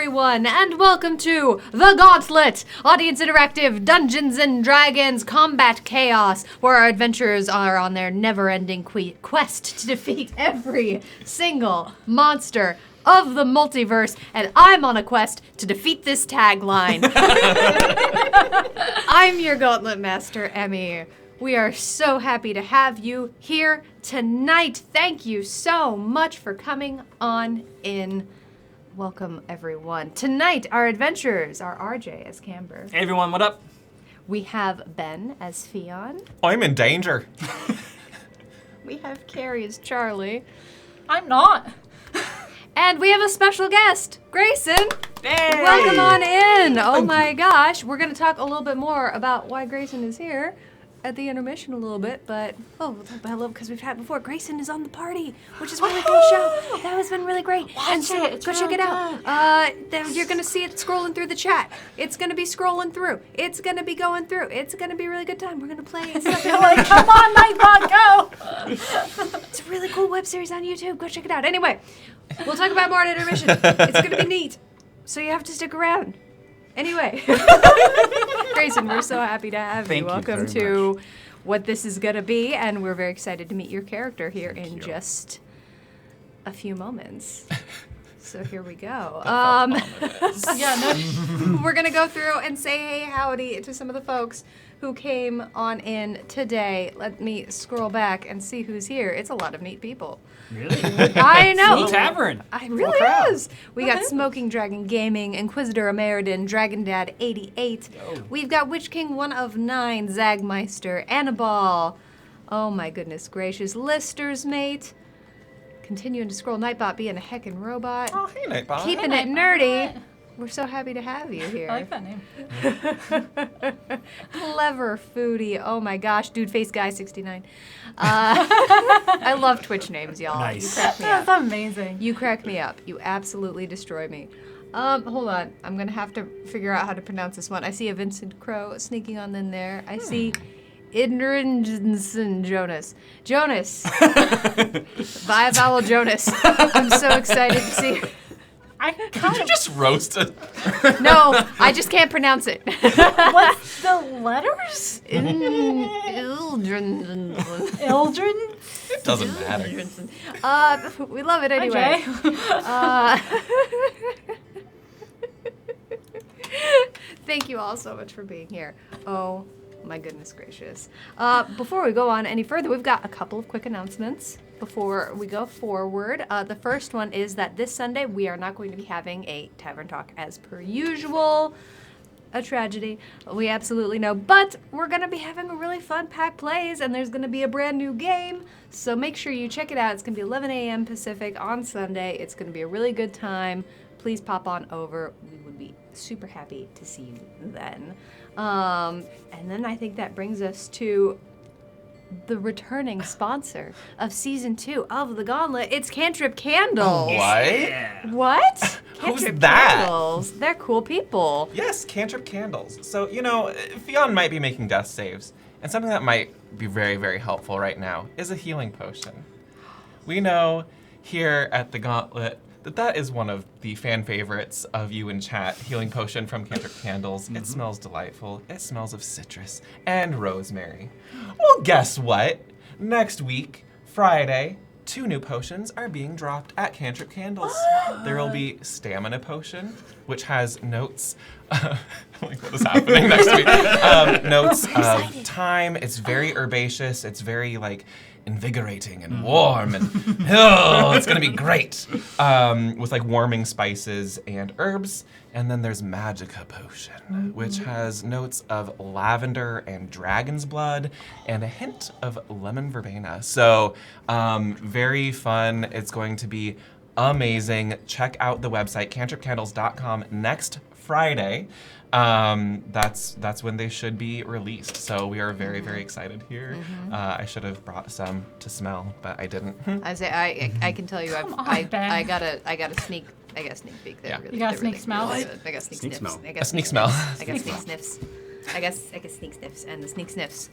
everyone, and welcome to the Gauntlet, audience interactive Dungeons and Dragons combat chaos, where our adventurers are on their never-ending quest to defeat every single monster of the multiverse, and I'm on a quest to defeat this tagline. I'm your Gauntlet Master, Emmy. We are so happy to have you here tonight. Thank you so much for coming on in. Welcome, everyone. Tonight, our adventurers are RJ as Camber. Hey, everyone, what up? We have Ben as Fionn. I'm in danger. We have Carrie as Charlie. I'm not. And we have a special guest, Grayson. Hey! Welcome on in. Oh my gosh. We're going to talk a little bit more about why Grayson is here at the intermission a little bit, but we'll talk about hello because we've had before. Grayson is on the party, which is a really cool show. That has been really great. Watch it. Go check it out. You're gonna see it scrolling through the chat. It's gonna be scrolling through. It's gonna be going through. It's gonna be a really good time. We're gonna play stuff. Like, come on, Nightbot, go! It's a really cool web series on YouTube. Go check it out. Anyway, we'll talk about more at intermission. It's gonna be neat, so you have to stick around. Anyway, Grayson, we're so happy to have Thank you. Welcome very to much. what this is going to be, and we're very excited to meet your character here in just a few moments. So here we go. We're going to go through and say hey howdy to some of the folks who came on in today. Let me scroll back and see who's here. It's a lot of neat people. Really? I know. Full tavern. I really is. We got Smoking Dragon Gaming, Inquisitor Ameridan, Dragon Dad 88. We've got Witch King 1 of 9, Zagmeister, Annabelle. Oh my goodness gracious. Lister's Mate. Continuing to scroll, Nightbot being a heckin' robot. Oh, hey, Nightbot. Keeping it nerdy. We're so happy to have you here. I like that name. Clever foodie. Oh my gosh, dude face guy 69. I love Twitch names, y'all. Nice. You crack me That's up. amazing. You crack me up. You absolutely destroy me. Hold on. I'm gonna have to figure out how to pronounce this one. I see a Vincent Crow sneaking on in there. I see Idrinson Jonas. Jonas. Via Vowel Jonas. I'm so excited to see. Did you just roast it? No, I just can't pronounce it. What's the letters? Ildren. Ildren? It doesn't matter. We love it anyway. Thank you all so much for being here. Oh my goodness gracious. Before we go on any further, we've got a couple of quick announcements before we go forward. The first one is that this Sunday we are not going to be having a tavern talk as per usual. A tragedy, we absolutely know, but we're gonna be having a really fun pack plays, and there's gonna be a brand new game, so make sure you check it out. It's gonna be 11 a.m. Pacific on Sunday. It's gonna be a really good time. Please pop on over. We would be super happy to see you then. And then I think that brings us to the returning sponsor of season 2 of the Gauntlet. It's Cantrip Candles. What? Who's Cantrip that? Candles. They're cool people. Yes, Cantrip Candles. So, Fionn might be making death saves, and something that might be very, very helpful right now is a healing potion. We know here at the Gauntlet that is one of the fan favorites of you in chat, healing potion from Cantrip Candles. It smells delightful. It smells of citrus and rosemary. Well, guess what? Next week, Friday, 2 new potions are being dropped at Cantrip Candles. There will be Stamina Potion, which has notes, like what is happening next week? Notes of time. It's very herbaceous. It's very invigorating and warm, and it's gonna be great with warming spices and herbs. And then there's Magica Potion, which has notes of lavender and dragon's blood and a hint of lemon verbena. So very fun. It's going to be amazing. Check out the website cantripcandles.com next Friday. That's when they should be released. So we are very, very excited here. I should have brought some to smell, but I didn't. I can tell you I got a sneak peek there. Yeah. Really, You got a they're sneak really smell? good. I got sneak Sneak sniffs. smell. I got A sneak smell. I got sneak sniffs. I got sneak sniffs, and the sneak sniffs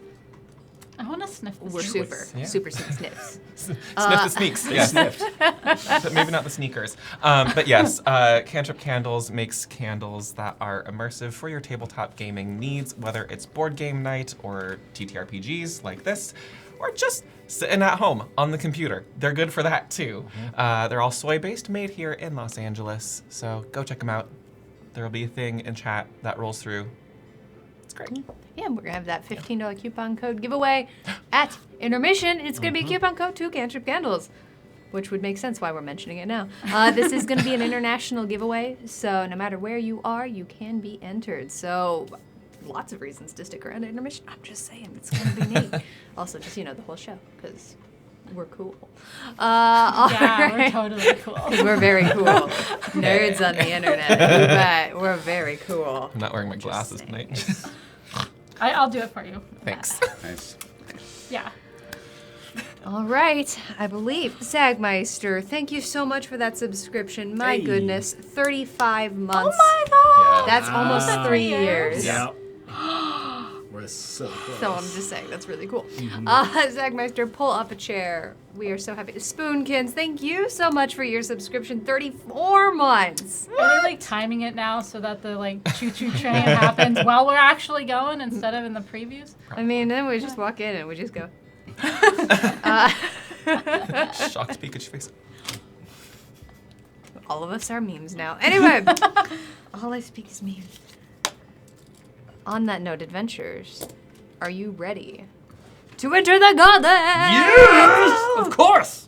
I want to sniff this. We're super, Yeah. super sniffs. Sniff the sneaks. Yes. But maybe not the sneakers. But yes, Cantrip Candles makes candles that are immersive for your tabletop gaming needs, whether it's board game night or TTRPGs like this, or just sitting at home on the computer. They're good for that too. They're all soy-based, made here in Los Angeles, so go check them out. There will be a thing in chat that rolls through. It's great. Yeah, we're gonna have that $15 coupon code giveaway at intermission. It's gonna be a coupon code to Cantrip Candles, which would make sense why we're mentioning it now. This is gonna be an international giveaway, so no matter where you are, you can be entered. So lots of reasons to stick around at intermission. I'm just saying, it's gonna be neat. Also, just the whole show, because we're cool. Yeah, we're alright. totally cool. 'Cause we're very cool. Nerds on the internet. You bet. We're very cool. I'm not wearing my glasses saying. tonight. I'll do it for you. Thanks. Nice. Yeah. All right, I believe Zagmeister. Thank you so much for that subscription. My Hey. goodness, 35 months. Oh my god. Yeah. That's almost Wow. 3 years. Yeah. We're so close. So I'm just saying, that's really cool. Zagmeister, pull up a chair. We are so happy. Spoonkins, thank you so much for your subscription. 34 months. Are they like timing it now so that the like choo-choo train happens while we're actually going instead of in the previews? I mean, then we just walk in and we just go. Shocked Pikachu face. All of us are memes now. Anyway, all I speak is memes. On that note, adventurers, are you ready to enter the Gauntlet? Yes! Of course!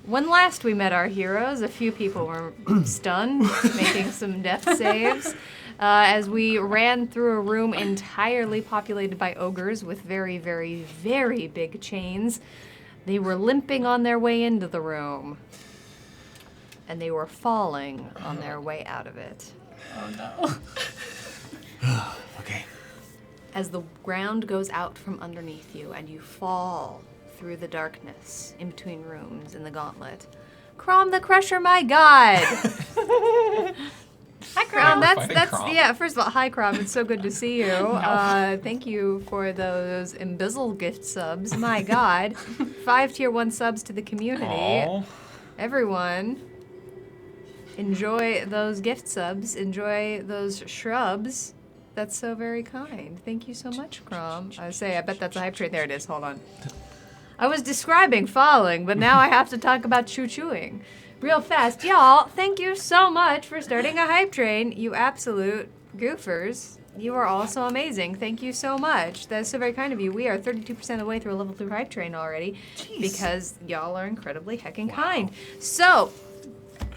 When last we met our heroes, a few people were stunned, making some death saves, as we ran through a room entirely populated by ogres with very, very, very big chains. They were limping on their way into the room, and they were falling on their way out of it. Oh no. Okay. As the ground goes out from underneath you and you fall through the darkness in between rooms in the gauntlet. Crom the Crusher, my god! Hi, Crom. Fighting That's Crom. yeah. First of all, hi, Crom. It's so good to see you. Thank you for those Embizzle gift subs. My god, 5 tier 1 subs to the community. Aw. Everyone, enjoy those gift subs. Enjoy those shrubs. That's so very kind. Thank you so much, Crom. I bet that's a hype train. There it is. Hold on. I was describing falling, but now I have to talk about choo-chooing. Real fast. Y'all, thank you so much for starting a hype train, you absolute goofers. You are all so amazing. Thank you so much. That's so very kind of you. We are 32% of the way through a level 3 hype train already because y'all are incredibly heckin' kind. So,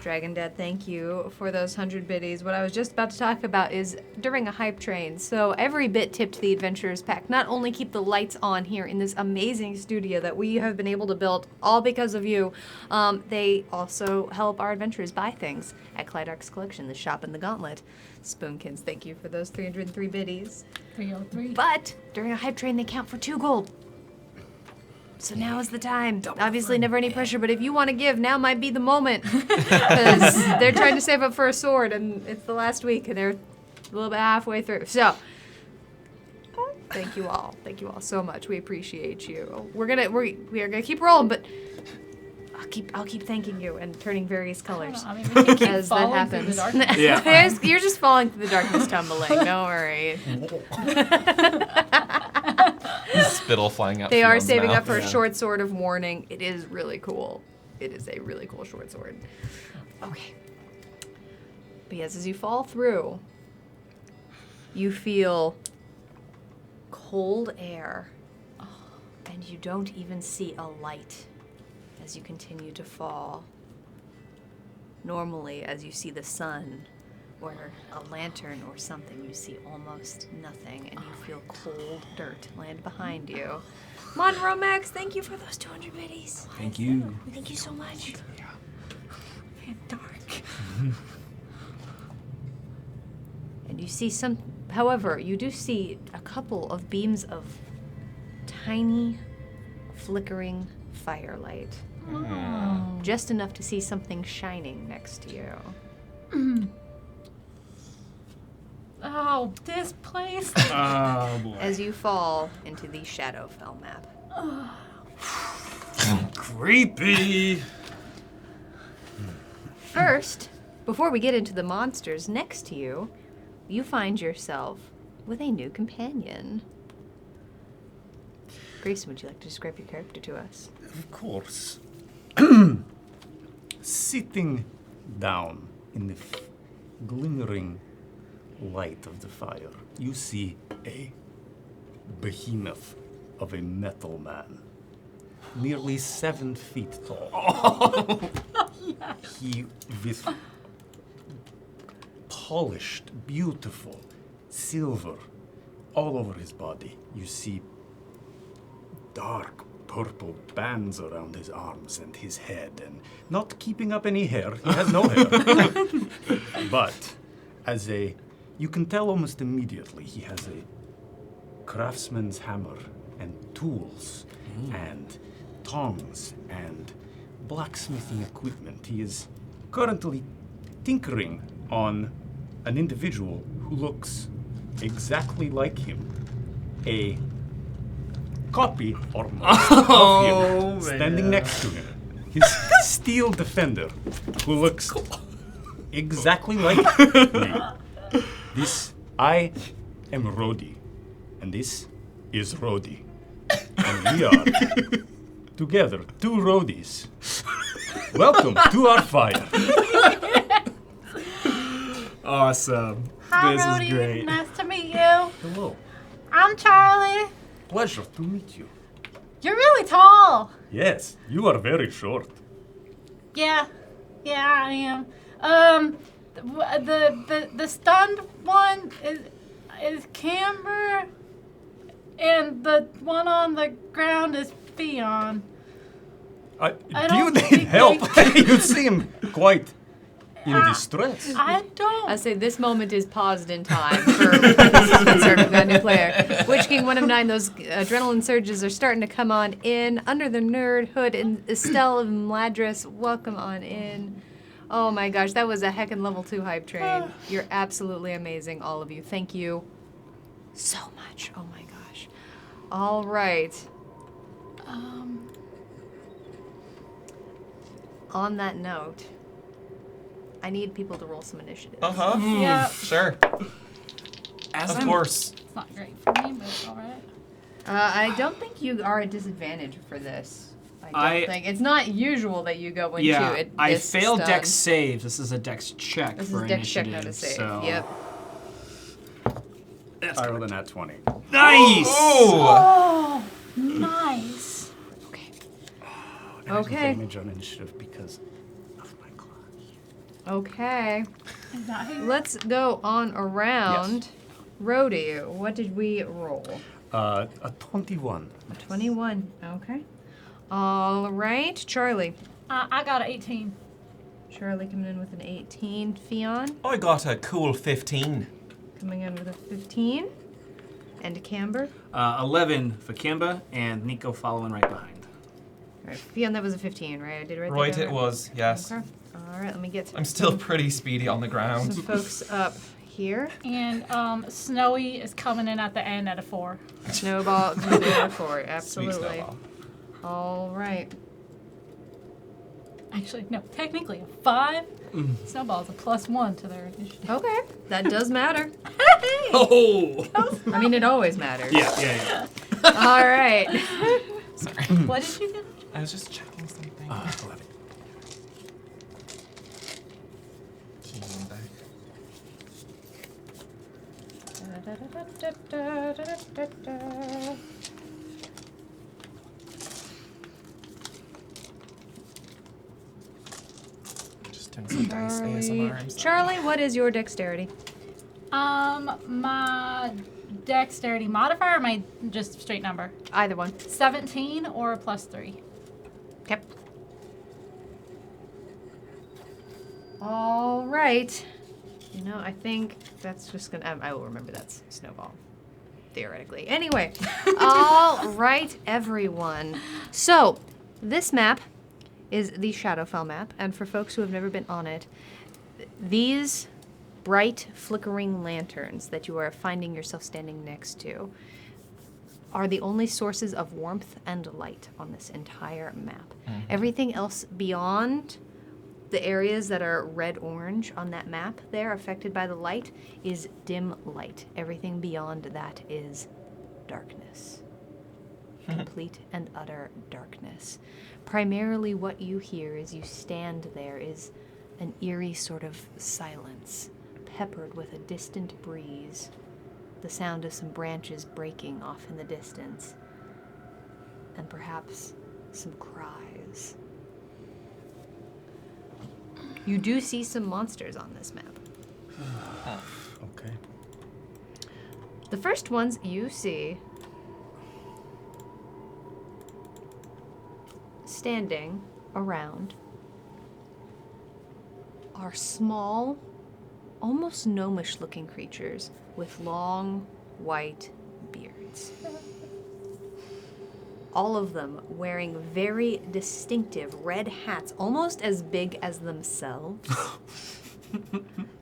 Dragon Dad, thank you for those 100 biddies. What I was just about to talk about is during a hype train. So every bit tipped the Adventurers Pack. Not only keep the lights on here in this amazing studio that we have been able to build all because of you, they also help our adventurers buy things at Clydark's Collection, the shop in the Gauntlet. Spoonkins, thank you for those 303 biddies. 303. But during a hype train, they count for 2 gold. So now is the time. Obviously, never any pressure, but if you want to give, now might be the moment. Because they're trying to save up for a sword, and it's the last week, and they're a little bit halfway through. So, thank you all. Thank you all so much. We appreciate you. We are gonna keep rolling, but I'll keep thanking you and turning various colors I mean, we can keep as that falling through the happens. darkness. Yeah. You're just falling through the darkness, tumbling. Don't worry. Spittle flying out. They are Fion's saving mouth. up for a Yeah. short sword of warning. It is really cool. It is a really cool short sword. Okay. But yes, as you fall through, you feel cold air. And you don't even see a light as you continue to fall. Normally, as you see the sun or a lantern or something, you see almost nothing, and you feel cold dirt land behind you. Monroe Max, thank you for those 200 biddies. Thank you. Thank you so much. Dark. And you see however, you do see a couple of beams of tiny, flickering firelight. Just enough to see something shining next to you. Oh, this place. Oh boy. As you fall into the Shadowfell map. Creepy. First, before we get into the monsters next to you, you find yourself with a new companion. Grayson, would you like to describe your character to us? Of course. Sitting down in the glimmering light of the fire, you see a behemoth of a metal man, nearly 7 feet tall. He with polished, beautiful silver all over his body. You see dark purple bands around his arms and his head, and not keeping up any hair. He has no hair. But you can tell almost immediately he has a craftsman's hammer and tools and tongs and blacksmithing equipment. He is currently tinkering on an individual who looks exactly like him. A copy almost of him, standing next to him. His steel defender, who looks exactly like me. I am Rhodey, and this is Rhodey. And we are together, 2 Rhodies. Welcome to our fire. Awesome. Hi, This Rhodey. is great. Nice to meet you. Hello. I'm Charlie. Pleasure to meet you. You're really tall. Yes, you are very short. Yeah, I am. The stunned one is Camber, and the one on the ground is Theon. I Do don't you need think help? they- You seem quite in distress. I don't. I say this moment is paused in time for this concern of that new player. Witch King 1 of 9, those adrenaline surges are starting to come on in. Under the nerd hood and Estelle of Mladris, welcome on in. Oh my gosh, that was a heckin' level 2 hype train. You're absolutely amazing, all of you. Thank you so much. Oh my gosh. All right. On that note, I need people to roll some initiative. Yeah, Sure. As Of I'm- course. it's not great for me, but it's all right. I don't think you are at disadvantage for this. I- don't think. It's not usual that you go into Yeah, it. I this failed stunned. dex save. This is a dex check This for is a dex check, initiative. not a save. So. Yep. That's I rolled a nat 20. nice. Oh, nice. Okay. And I have Okay. advantage on initiative because of my class. Okay. Is that who? Let's go on around. Yes. Rhodey, what did we roll? A 21. A 21. Okay. All right. Charlie. I got an 18. Charlie coming in with an 18. Fionn I got a cool 15. coming in with a 15. And Camber. 11 for Kimba and Nico following right behind. All right. Fionn, that was a 15, right? I did right Right, there. it was, yes. Okay. All right. Let me get I'm still pretty speedy on the some ground. folks up here. And Snowy is coming in at the end at a 4. Snowball coming in for Sweet absolutely. snowball. All right. Actually, no, technically a 5. Snowball's a +1 to their initiative. Okay. That does matter. Oh. I mean, it always matters. Yeah. All right. Sorry. What did you get? I was just checking something. 11. Just doing some dice ASMR. I'm sorry. Charlie, what is your dexterity? My dexterity modifier or my just straight number? Either one. 17 or a +3. Okay. All right. You know, I think that's just gonna. I will remember that's Snowball, theoretically. Anyway, all right, everyone. So, this map is the Shadowfell map, and for folks who have never been on it, these bright, flickering lanterns that you are finding yourself standing next to are the only sources of warmth and light on this entire map. Everything else beyond the areas that are red-orange on that map there, affected by the light, is dim light. Everything beyond that is darkness. Complete and utter darkness. Primarily what you hear as you stand there is an eerie sort of silence, peppered with a distant breeze, the sound of some branches breaking off in the distance, and perhaps some cries. You do see some monsters on this map. Okay. The first ones you see standing around are small, almost gnomish looking creatures with long white beards. All of them wearing very distinctive red hats, almost as big as themselves.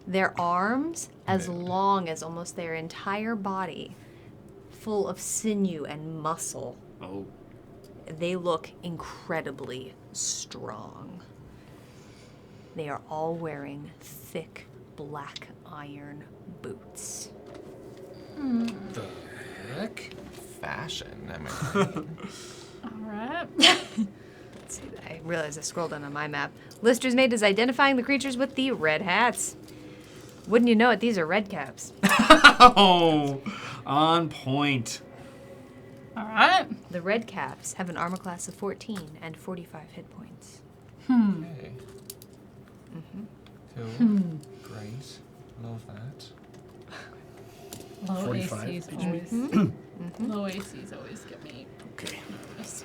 Their arms as long as almost their entire body, full of sinew and muscle. Oh. They look incredibly strong. They are all wearing thick black iron boots. The heck? Fashion, am I right? All right. Let's see, I realized I scrolled down on my map. Lister's mate is identifying the creatures with the red hats. Wouldn't you know it, these are red caps. Oh, on point. All right. The red caps have an armor class of 14 and 45 hit points. Okay. Cool. Great. Love that. Low 45. ACs always. Low ACs always get me. Okay. nervous.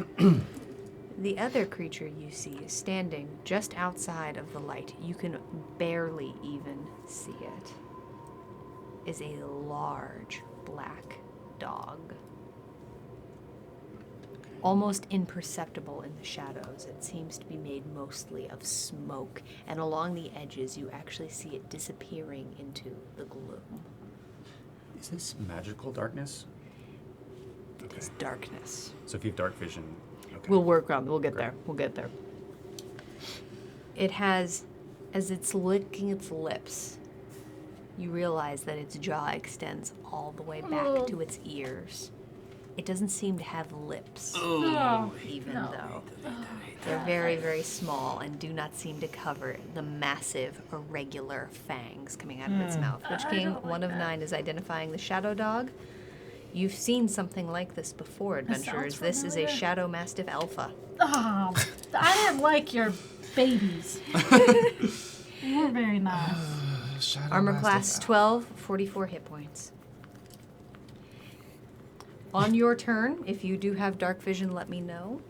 The other creature you see is standing just outside of the light. You can barely even see it. Is a large black dog. Almost imperceptible in the shadows. It seems to be made mostly of smoke, and along the edges you actually see it disappearing into the gloom. Is this magical darkness? It is darkness. So if you have dark vision, okay. We'll work around. We'll get Great. there. We'll get there. It has, as it's licking its lips, you realize that its jaw extends all the way back to its ears. It doesn't seem to have lips, Oh, even no. though they're very, very small and do not seem to cover the massive, irregular fangs coming out of its mouth. Witch I King, don't like 1 of that. 9, is identifying the shadow dog. You've seen something like this before, That sounds adventurers. This is a familiar. Shadow Mastiff Alpha. Oh, I didn't like your babies. They weren't very nice. Shadow Armor Mastiff class Alpha. 12, 44 hit points. On your turn, if you do have dark vision, let me know.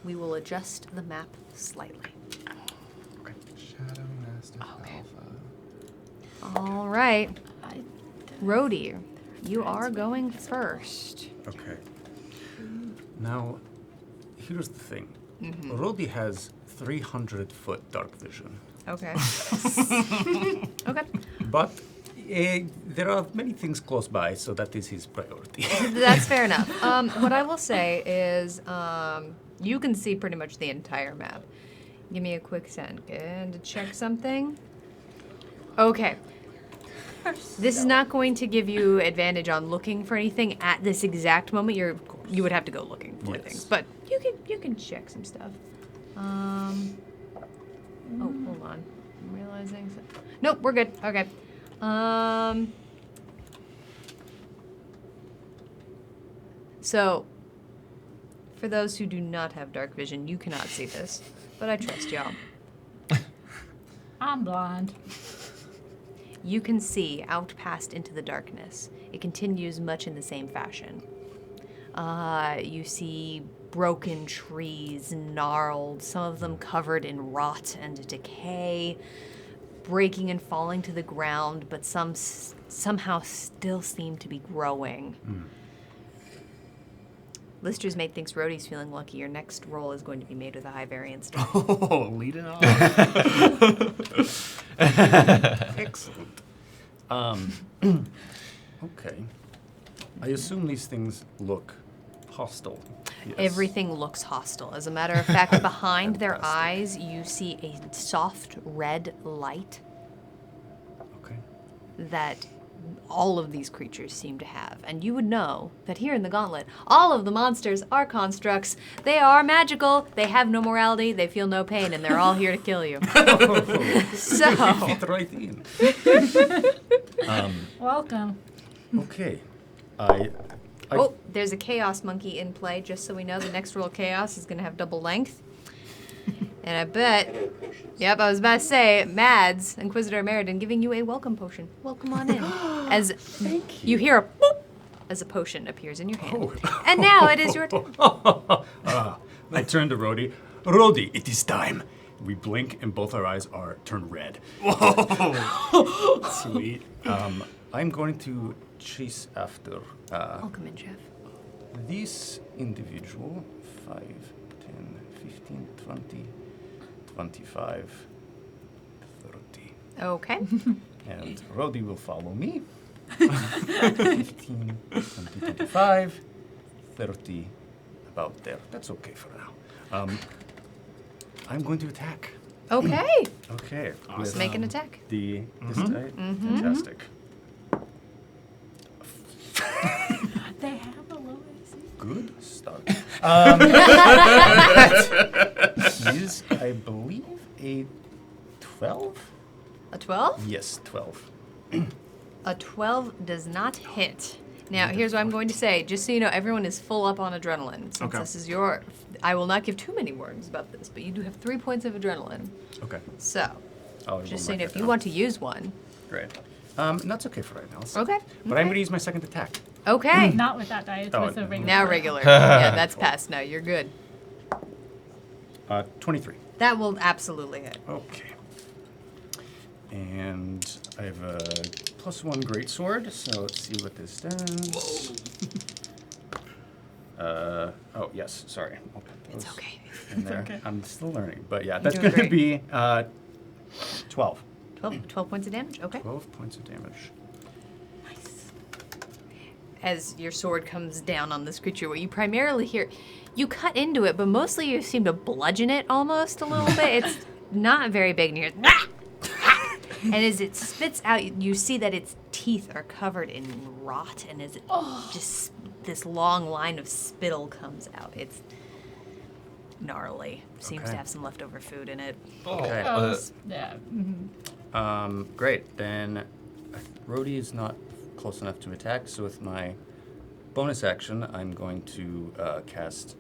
We will adjust the map slightly. Shadow Mastiff Alpha. All right. I Rhodey, you are going first. Okay. Now, here's the thing. Rodi has 300-foot dark vision, Okay. Okay. but there are many things close by, so that is his priority. That's fair enough. What I will say is you can see pretty much the entire map. Give me a quick second to check something. Okay. This is not going to give you advantage on looking for anything at this exact moment. You would have to go looking for Yes. things, but you can check some stuff. Oh, hold on. I'm realizing. Nope, we're good. Okay. So, for those who do not have dark vision, you cannot see this, but I trust y'all. I'm blind. You can see out past into the darkness. It continues much in the same fashion. You see broken trees, gnarled, some of them covered in rot and decay, breaking and falling to the ground, but some somehow still seem to be growing. Lister's mate thinks Rhodey's feeling lucky. Your next roll is going to be made with a high variance die. Oh, lead it off. Excellent. Okay. I assume these things look hostile. Yes. Everything looks hostile. As a matter of fact, behind their eyes, you see a soft red light Okay. that all of these creatures seem to have. And you would know that here in the Gauntlet, all of the monsters are constructs. They are magical, they have no morality, they feel no pain, and they're all here to kill you. So, Fit right in. Welcome. Okay. oh, there's a chaos monkey in play, just so we know. The next roll of chaos is going to have double length. And I bet, yep, I was about to say, Mads, Inquisitor Meriden, giving you a welcome potion. Welcome on in. As you hear a boop as a potion appears in your hand. And now it is your turn. I turn to Rhodey. Rhodey, it is time. We blink and both our eyes are turned red. Sweet. I'm going to chase after Welcome in, Jeff. this individual. 5, 10, 15, 20, 25, 30. Okay. And Rhodey will follow me. 15, 20, 25, 30, about there. That's okay for now. I'm going to attack. Okay. Okay. Awesome. with Make an attack. this die. Fantastic. They have a low AC. Good start. That is, I believe, a 12? A 12? Yes, 12. A 12 does not hit. Now, here's what I'm going to say. Just so you know, everyone is full up on adrenaline. Since Okay. this is your... I will not give too many words about this, but you do have 3 points of adrenaline. Okay. So, I'll just so you mark know, it if you down. want to use one. Great. That's okay for right now. So- Okay. But I'm going to use my second attack. Okay. Not with that die. It's Oh, with a regular. Now die. regular. Yeah, that's passed. No, you're good. 23. That will absolutely hit. Okay. And I have a +1 greatsword, so let's see what this does. Oh, yes, sorry. I'll put It's those okay. in there. okay. I'm still learning, but yeah, You're that's doing going to great. be 12. 12 points of damage. Okay. 12 points of damage. As your sword comes down on this creature, what you primarily hear, you cut into it, but mostly you seem to bludgeon it almost a little bit. It's not very big, and you hear, and as it spits out, you see that its teeth are covered in rot, and as it just this long line of spittle comes out, it's gnarly. Seems to Okay. have some leftover food in it. Okay. Oh, yeah. Great. Then Rhodey is not close enough to attack, so with my bonus action, I'm going to cast.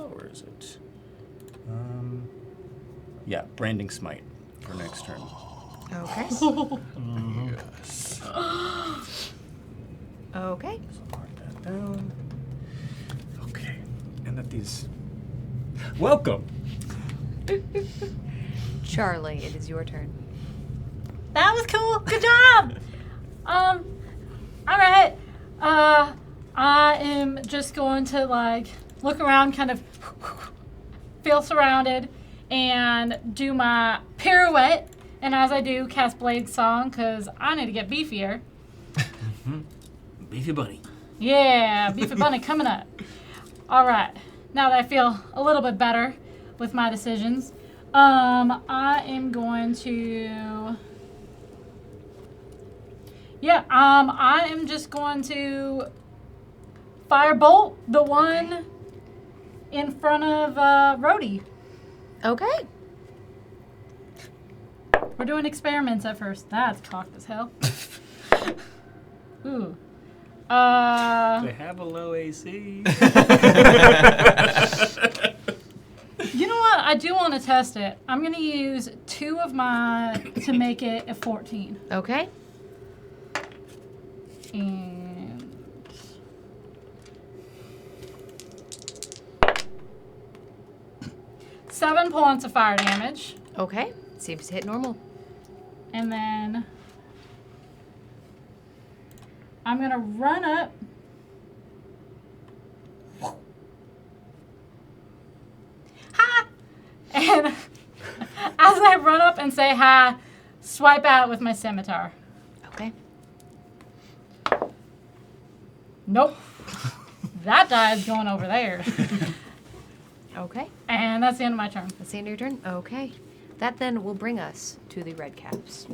Where is it? Yeah, Branding Smite for next turn. Okay. Yes. Okay. So mark that down. Okay, and that is. Welcome. Charlie, it is your turn. That was cool. Good job. All right. I am just going to like look around, kind of feel surrounded, and do my pirouette. And as I do, cast Blade Song because I need to get beefier. Beefy bunny. Yeah, Beefy Bunny coming up. All right. Now that I feel a little bit better with my decisions, I am going to. Yeah, I am just going to firebolt the one in front of Rhodey. Okay. We're doing experiments at first. That's cocked as hell. Ooh. They have a low AC. You know what? I do want to test it. I'm going to use 2 of my to make it a 14. Okay. And 7 points of fire damage. Okay. Seems to hit normal. And then I'm going to run up. Hi! And as I run up and say hi, swipe out with my scimitar. Okay. Nope. That die is going over there. Okay. And that's the end of my turn. That's the end of your turn? Okay. That then will bring us to the red caps.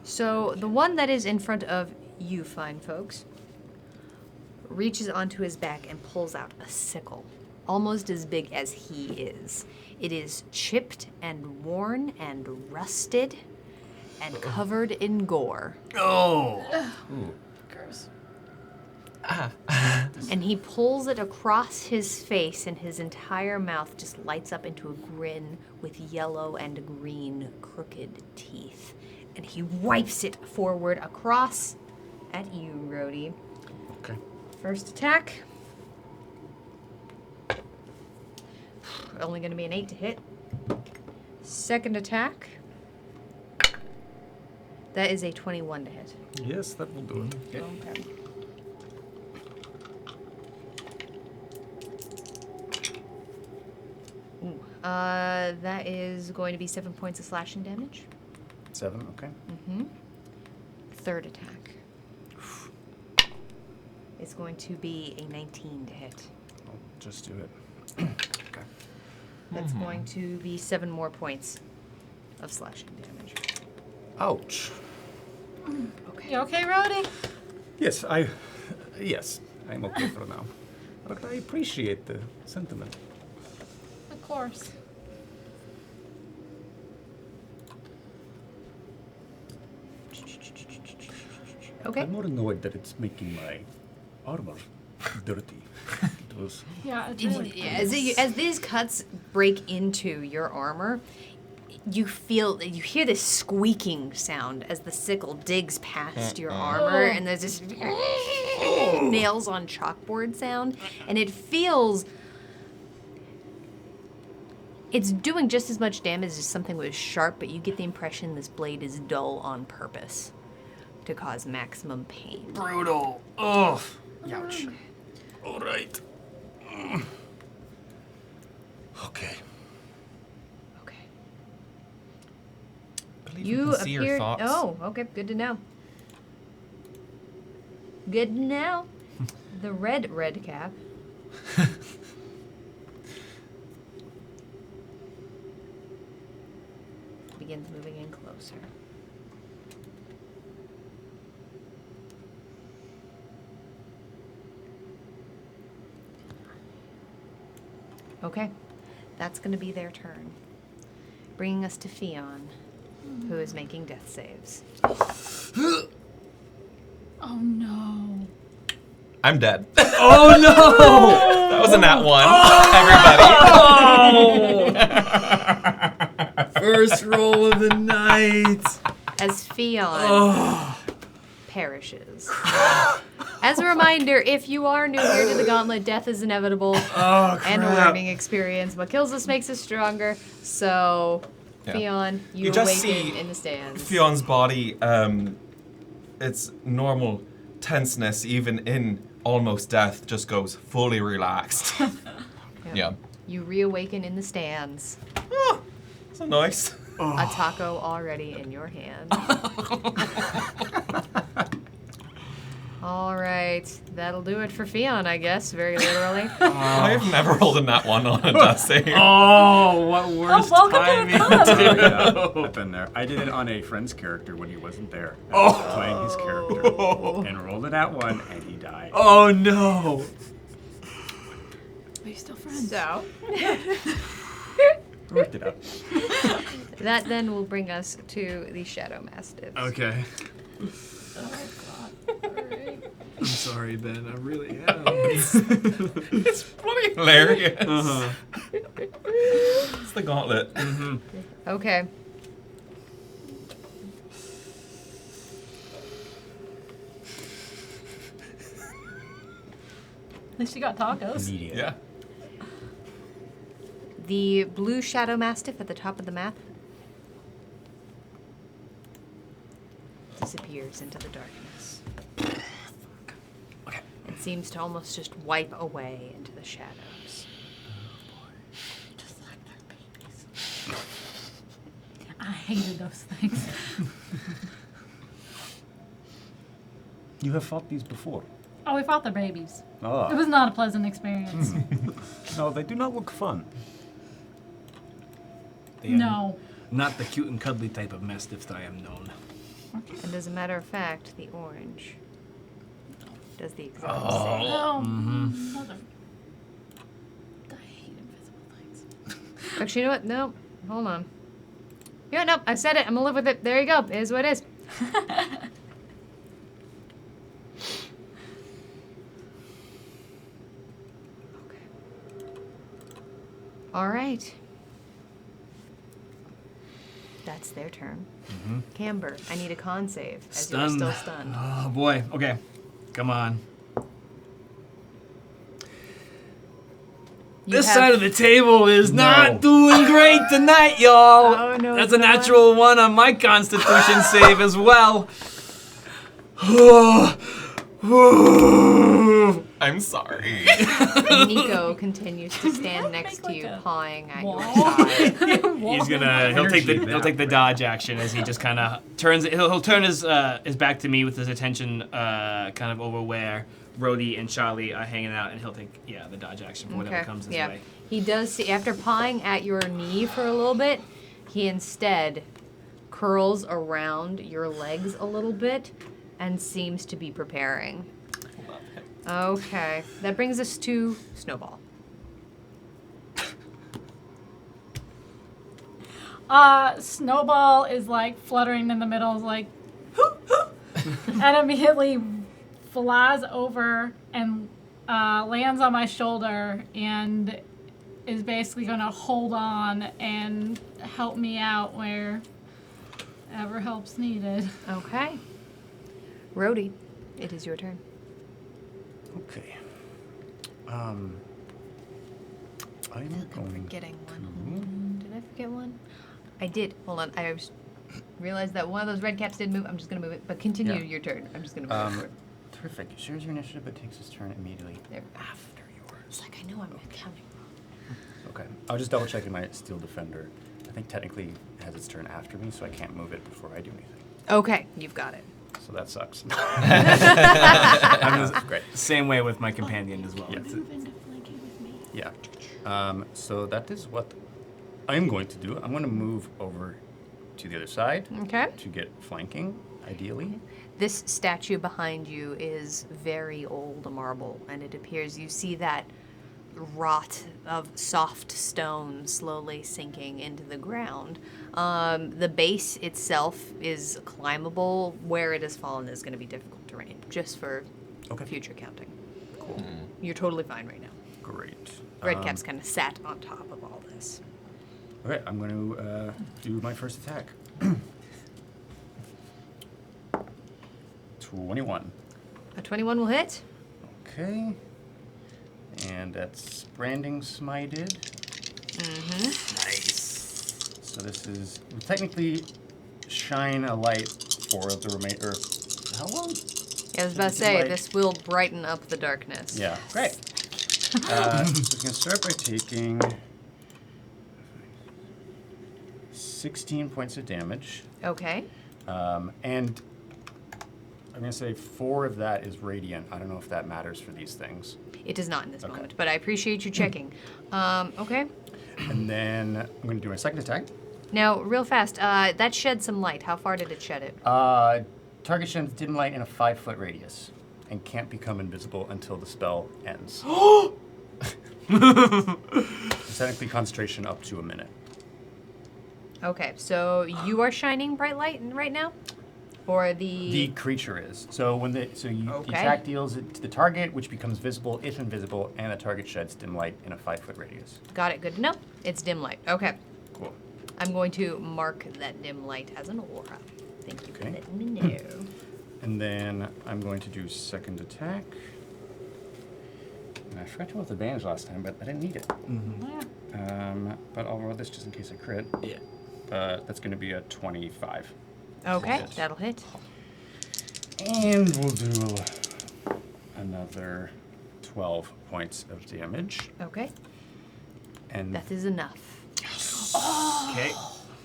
So the one that is in front of you fine folks reaches onto his back and pulls out a sickle, almost as big as he is. It is chipped and worn and rusted and covered in gore. Oh. Gross. And he pulls it across his face, and his entire mouth just lights up into a grin with yellow and green crooked teeth. And he wipes it forward across at you, Rhodey. Okay. First attack. Only going to be an 8 to hit. Second attack. That is a 21 to hit. Yes, that will do it. Okay. Ooh, that is going to be 7 points of slashing damage. 7, okay. Mm-hmm. Third attack. It's going to be a 19 to hit. I'll just do it. Okay. That's going to be 7 more points of slashing damage. Ouch. Okay. You okay, Rhodey? Yes, yes, I'm okay for now. But I appreciate the sentiment. Of course. Okay. I'm more annoyed that it's making my armor dirty. It was Yeah, it's really As these cuts break into your armor, you hear this squeaking sound as the sickle digs past your armor, and there's this nails on chalkboard sound, and it feels. It's doing just as much damage as something was sharp, but you get the impression this blade is dull on purpose to cause maximum pain. Brutal. Ugh. Ouch. all right. Okay. Okay. I believe You can see your appeared. thoughts. Oh, okay. Good to know. Good to know. The red cap. Begins moving in closer. Okay, that's going to be their turn. Bringing us to Fion, who is making death saves. Oh no. I'm dead. Oh no! That was a nat one. Everybody. First roll of the night. As Fion perishes. As a reminder, if you are new here to the Gauntlet, death is inevitable and a learning experience. What kills us makes us stronger. So, Yeah. Fion, you just awaken see in the stands. Fion's body, its normal tenseness, even in almost death, just goes fully relaxed. Yeah. You reawaken in the stands. So nice. A taco already in your hand. All right, that'll do it for Fion, I guess, very literally. I've never rolled a nat one on a death save. Oh, what worst welcome to the timing. club. Yeah, I've been there. I did it on a friend's character when he wasn't there. I was playing his character and rolled it at one, and he died. Oh no. Are you still friends? So, Worked it out. that then will bring us to the Shadow Mastiffs. Okay. Oh god. Alright. I'm sorry, Ben. I really am. It's bloody hilarious. Uh-huh. It's the Gauntlet. Okay. At least you got tacos. Immediate. Yeah. The blue Shadow Mastiff at the top of the map disappears into the darkness. Okay. It seems to almost just wipe away into the shadows. Just like their babies. I hated those things. You have fought these before. Oh, we fought the babies. It Ah. was not a pleasant experience. No, they do not look fun. They are No. Not the cute and cuddly type of mastiff that I am known. And as a matter of fact, the orange does the exact same. Oh, Mm-hmm. mother. I hate invisible things. Actually, you know what? No, hold on. Yeah, no, I said it. I'm gonna live with it. There you go. It is what it is. Okay. All right. That's their turn. Camber, I need a con save as you're Stunned. still stunned. Oh boy. Okay. Come on. You This have- side of the table is No. not doing great tonight, y'all. Oh, no, That's it's a not. natural one on my Constitution save as well. I'm sorry. And Nico continues to stand next to like you, a pawing at your wall. side. He's gonna he'll take the Energy he'll take the evaporates. dodge action as he just kind of turns he'll turn his back to me with his attention kind of over where Rhodey and Charlie are hanging out, and he'll take the dodge action for whatever comes his way. He does see, after pawing at your knee for a little bit, he instead curls around your legs a little bit and seems to be preparing. Okay, that brings us to Snowball. Snowball is like fluttering in the middle, like, and immediately flies over and lands on my shoulder and is basically going to hold on and help me out wherever help's needed. Okay. Rhodey, it is your turn. Okay. I'm going Forgetting one. Did I forget one? I did. Hold on. I realized that one of those red caps did move. I'm just going to move it. But continue Yeah. your turn. I'm just going to move it forward. Terrific. Shares your initiative, but takes his turn immediately There. after yours. It's like, I know I'm not counting. Okay. I was just double checking my Steel Defender. I think technically it has its turn after me, so I can't move it before I do anything. Okay, you've got it. So that sucks. I'm Great. the same way with my companion as well. Yeah. It's- Move into flanking with me. Yeah. So that is what I'm going to do. I'm going to move over to the other side Okay. to get flanking, ideally. This statue behind you is very old marble, and it appears you see that rot of soft stone slowly sinking into the ground. The base itself is climbable. Where it has fallen is going to be difficult terrain, just for Okay. future counting. Cool. You're totally fine right now. Great. Redcap's kind of sat on top of all this. Okay, I'm going to do my first attack. 21. A 21 will hit. Okay. And that's branding smited. Nice. So this is technically shine a light for the remainder. How long? Yeah, I was about to It's say, like- this will brighten up the darkness. Yeah, great. So it's going to start by taking 16 points of damage. Okay. And I'm going to say 4 of that is radiant. I don't know if that matters for these things. It does not in this Okay. moment, but I appreciate you checking. Okay. And then I'm going to do my second attack. Now, real fast, that shed some light. How far did it shed it? Target sheds dim light in a 5-foot radius and can't become invisible until the spell ends. It's technically concentration up to a minute. Okay, so you are shining bright light right now? Or The creature is. So when the Okay. attack deals it to the target, which becomes visible if invisible, and the target sheds dim light in a 5-foot radius. Got it, good to know. It's dim light. Okay. Cool. I'm going to mark that dim light as an aura. Thank you for Okay. letting me know. And then I'm going to do second attack. And I forgot to roll with advantage last time, but I didn't need it. But I'll roll this just in case I crit. Yeah. That's going to be a 25. Okay, Hit. that'll hit. And we'll do another 12 points of damage. Okay, And that is enough. Okay.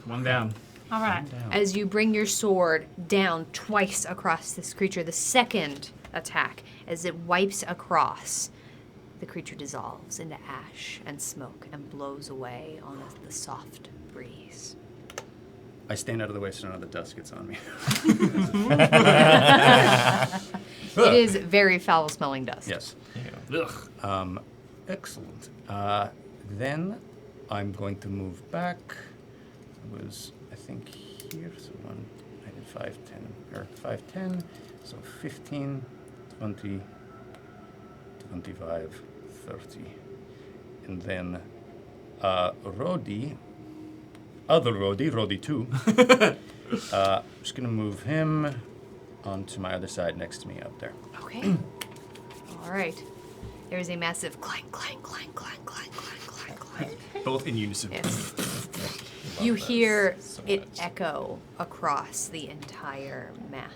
One down. All right. As you bring your sword down twice across this creature, the second attack, as it wipes across, the creature dissolves into ash and smoke and blows away on the soft breeze. I stand out of the way so none of the dust gets on me. It is very foul-smelling dust. Yes. Ugh. Excellent. Then I'm going to move back. It was, I think, here. So I did 5, 10, or 5, 10. So 15, 20, 25, 30. And then Rhodey, other Rhodey, Rhodey 2. Just going to move him onto my other side next to me up there. Okay. All right. There is a massive clank, clank, clank, clank, clank, clank, clank, clank. Both in unison. Yes. You hear it echo across the entire map,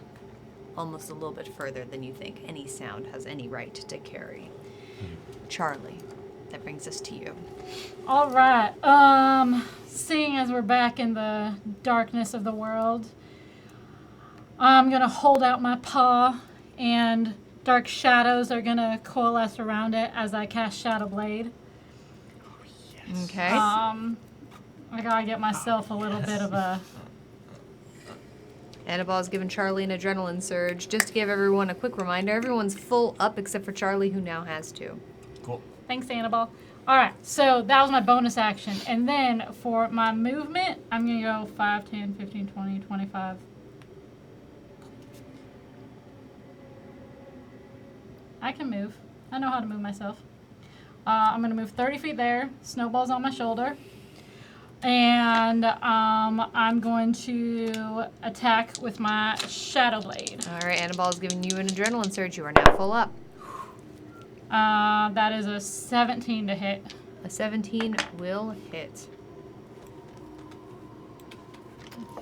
almost a little bit further than you think any sound has any right to carry. Charlie, that brings us to you. All right. Seeing as we're back in the darkness of the world, I'm going to hold out my paw, and dark shadows are going to coalesce around it as I cast Shadow Blade. Okay. I gotta get myself a little bit of a... Annabelle's giving Charlie an adrenaline surge. Just to give everyone a quick reminder, everyone's full up except for Charlie, who now has 2. Cool. Thanks, Annabelle. All right, so that was my bonus action. And then for my movement, I'm going to go 5, 10, 15, 20, 25. I can move. I know how to move myself. I'm going to move 30 feet there. Snowball's on my shoulder. And I'm going to attack with my Shadow Blade. All right, Annabelle's giving you an adrenaline surge. You are now full up. That is a 17 to hit. A 17 will hit.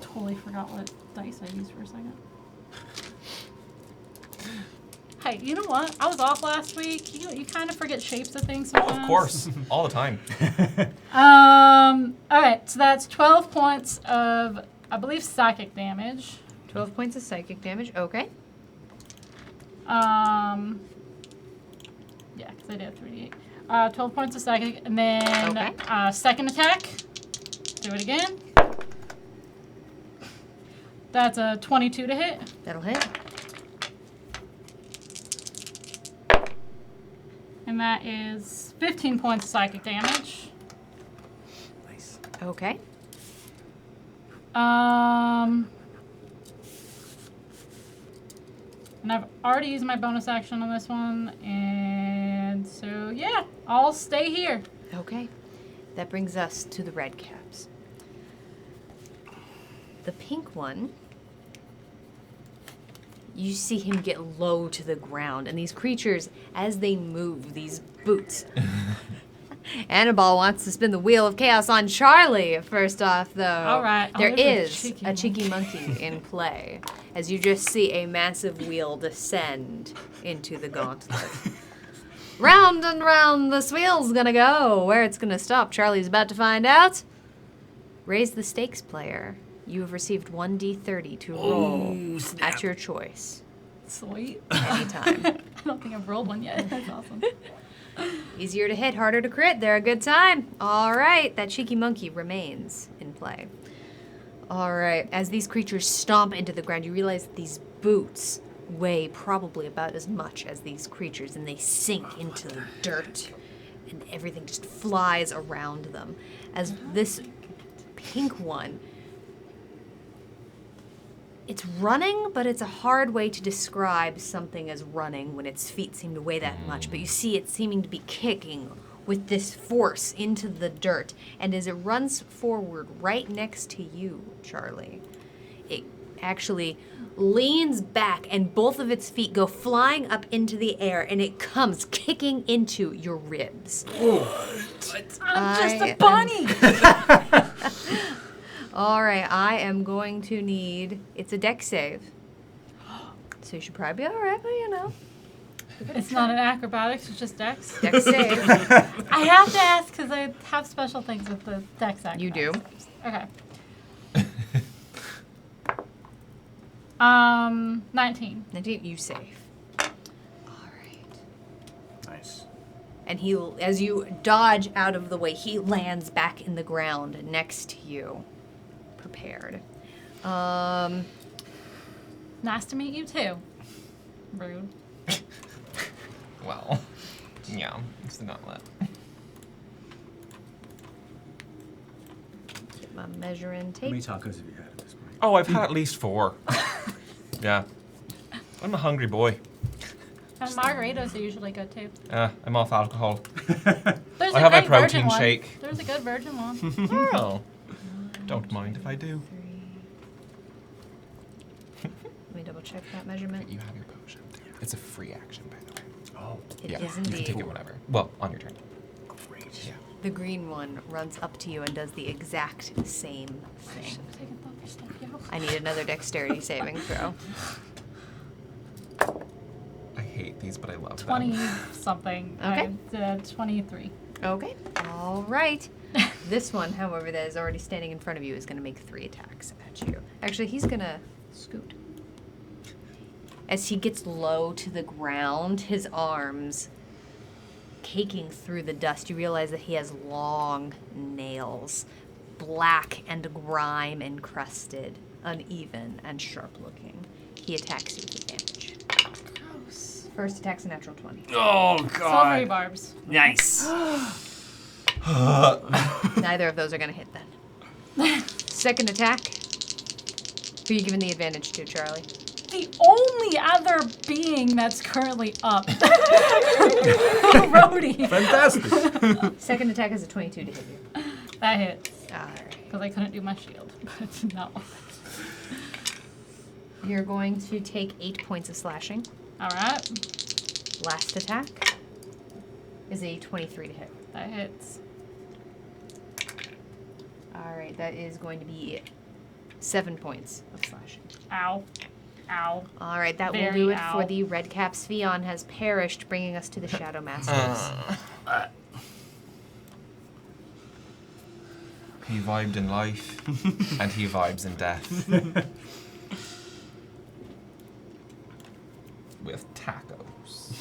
Totally forgot what dice I used for a second. Hey, you know what? I was off last week. You kind of forget shapes of things sometimes. Of course, all the time. All right, so that's 12 points of, I believe, psychic damage. 12 points of psychic damage. Okay. Yeah, because I did 3d8. 12 points of psychic, and then Okay. Second attack. Do it again. That's a 22 to hit. That'll hit. And that is 15 points of psychic damage. Nice. Okay. And I've already used my bonus action on this one, and so yeah, I'll stay here. Okay. That brings us to the red caps. The pink one, you see him get low to the ground, and these creatures, as they move, these boots. Annabelle wants to spin the wheel of chaos on Charlie. First off, though, All right. there there's is a cheeky monkey in play, as you just see a massive wheel descend into the gauntlet. Round and round this wheel's gonna go. Where it's gonna stop, Charlie's about to find out. Raise the stakes, player. You have received 1d30 to roll at your choice. Sweet. Anytime. I don't think I've rolled one yet. That's awesome. Easier to hit, harder to crit. They're a good time. All right, that cheeky monkey remains in play. All right, as these creatures stomp into the ground, you realize that these boots weigh probably about as much as these creatures, and they sink into the dirt, and everything just flies around them. As this pink one, it's running, but it's a hard way to describe something as running when its feet seem to weigh that much. But you see it seeming to be kicking with this force into the dirt. And as it runs forward right next to you, Charlie, it actually leans back and both of its feet go flying up into the air, and it comes kicking into your ribs. I'm just a bunny. All right, I am going to need, it's a dex save. So you should probably be all right, but you know. It's not an acrobatics, it's just dex. Dex save. I have to ask because I have special things with the dex acrobatics. You do. Okay. 19. 19, you save. All right. Nice. And he, as you dodge out of the way, he lands back in the ground next to you, prepared. Nice to meet you too. Rude. Well, yeah, it's the Gauntlet. Get my measuring How many tape. tacos have you had at this point? Oh, I've had at least 4. Yeah. I'm a hungry boy. And margaritas are usually good too. I'm off alcohol. There's I a have my great virgin protein one. shake. There's a good virgin one. Oh. Don't mind if I do. 3. Let me double check that measurement. You have your potion. It's a free action, by the way. Oh, It Yeah, is you can indeed. take it whenever. Well, on your turn. great. Yeah. The green one runs up to you and does the exact same I thing. should have taken the first step, yo. I need another dexterity saving throw. I hate these, but I love 20 them. something. Okay. I did 23. Okay. All right. This one, however, that is already standing in front of you is going to make 3 attacks at you. Actually, he's going to scoot. As he gets low to the ground, his arms caking through the dust, you realize that he has long nails, black and grime encrusted, uneven and sharp looking. He attacks you with advantage. Gross. First attack's a natural 20. Oh Silvery god. barbs. Nice. Neither of those are going to hit then. Second attack. Who are you giving the advantage to, Charlie? The only other being that's currently up. Rhodey. Fantastic. Second attack is a 22 to hit you. That hit. All right. Because I couldn't do my shield. But no. You're going to take 8 points of slashing. Alright. Last attack is a 23 to hit. That hits. All right, that is going to be 7 points of slashing. Ow. Ow. All right, that will Very do it ow. for the Red Caps. Fion has perished, bringing us to the Shadow Masters. He vibed in life, and he vibes in death. With tacos.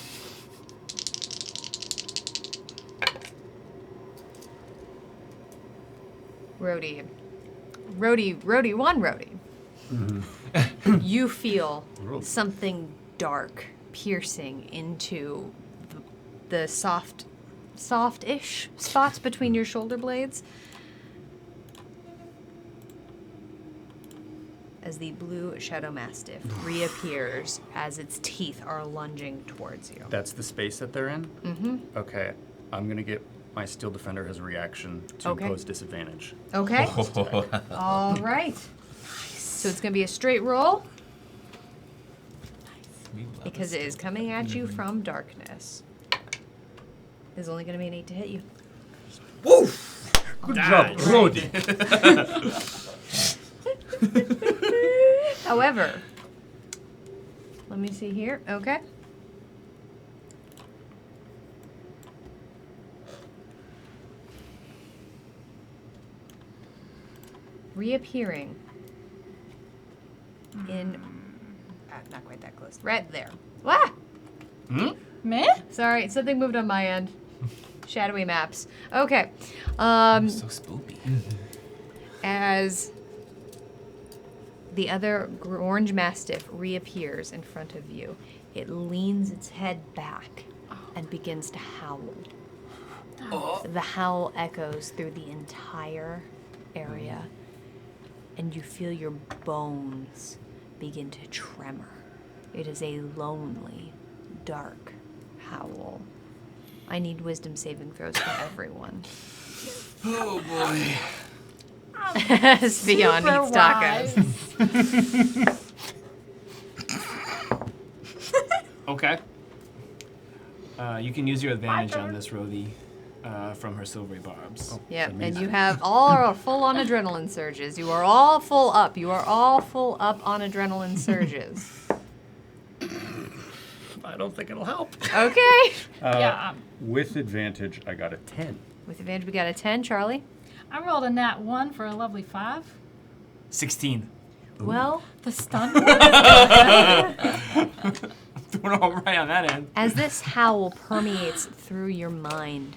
Rhodey. You feel something dark piercing into the soft-ish spots between your shoulder blades. As the blue Shadow Mastiff reappears as its teeth are lunging towards you. That's the space that they're in? Mm-hmm. Okay. I'm going to get my Steel Defender as a reaction to Okay. impose disadvantage. Okay. All right. So it's going to be a straight roll We love because it is coming at you from darkness. There's only going to be an 8 to hit you. Good job, Rhodey. However, let me see here. Okay. Reappearing in not quite that close. Right there. Ah! Meh? Sorry, something moved on my end. Shadowy maps. Okay. So spoopy. As the other orange mastiff reappears in front of you, it leans its head back and begins to howl. The howl echoes through the entire area, and you feel your bones begin to tremor. It is a lonely, dark howl. I need wisdom saving throws for everyone. Oh boy. As Beyond Super eats tacos. wise. Okay. You can use your advantage on this Rhodey from her silvery barbs. Yep, and you have all full on adrenaline surges. You are all full up. You are all full up on adrenaline surges. I don't think it'll help. Okay. Yeah. With advantage, I got a 10. With advantage, we got a 10, Charlie. I rolled a nat 1 for a lovely 5. 16. Well, The stun one? Doing all right on that end. as this howl permeates through your mind,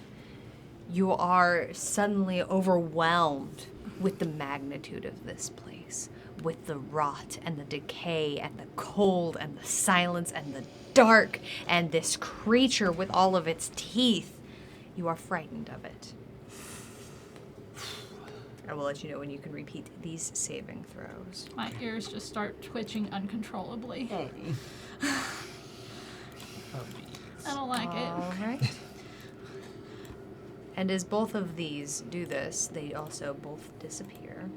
you are suddenly overwhelmed with the magnitude of this place, with the rot and the decay and the cold and the silence and the dark and this creature with all of its teeth. You are frightened of it. I will let you know when you can repeat these saving throws. My ears just start twitching uncontrollably. I don't like it. All right. And as both of these do this, they also both disappear.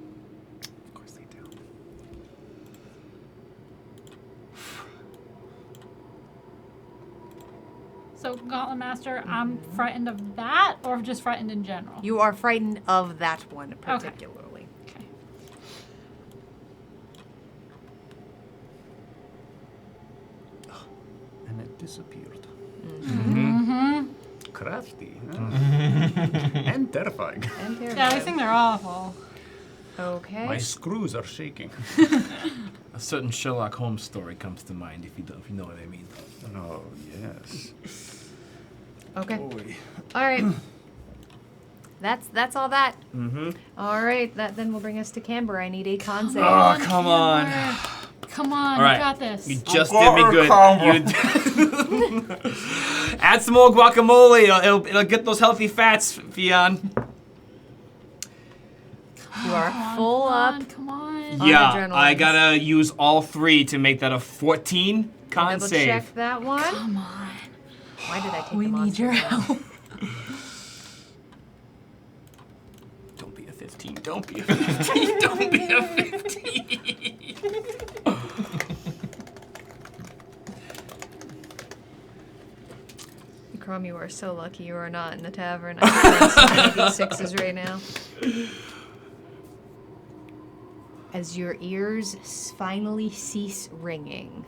Of course they do. So, Gauntlet Master, I'm frightened of that, or just frightened in general? You are frightened of that one particularly. Okay. And it disappeared. Mm-hmm. Crafty, huh? And terrifying. And Yeah, I terrified. think they're awful. Okay. My screws are shaking. A certain Sherlock Holmes story comes to mind, if you know what I mean. Oh, yes. Okay. Boy. All right. That's all that. Mm-hmm. All right. That then will bring us to Canberra. I need a con save. Oh, come on. Come on, All right. you got this. You just did me good. Add some more guacamole. It'll get those healthy fats, Fionn. You are full up. Come on. Yeah, adrenaline. I gotta use all 3 to make that a 14 con Double save. check that one. Come on. Why did I take We the need monster your roll? help. Don't be a 15. Don't be a 15. Don't be a 15. Crom, you are so lucky you are not in the tavern. I can run so many D6s right now. As your ears finally cease ringing,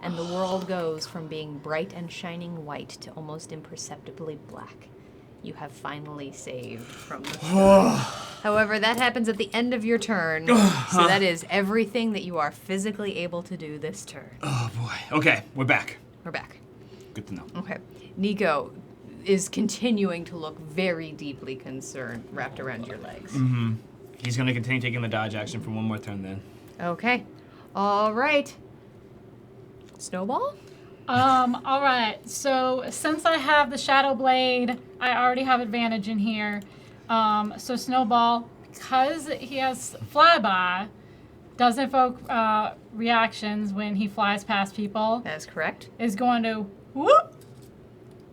and the world goes from being bright and shining white to almost imperceptibly black, you have finally saved from the storm. However, that happens at the end of your turn, so that is everything that you are physically able to do this turn. Oh boy. Okay, we're back. We're back. Good to know. Okay. Nico is continuing to look very deeply concerned, wrapped around your legs. Mm-hmm. He's gonna continue taking the dodge action for one more turn then. Okay. All right. Snowball? All right. So since I have the Shadow Blade, I already have advantage in here. So Snowball, because he has flyby, does invoke reactions when he flies past people, That is correct. is going to whoop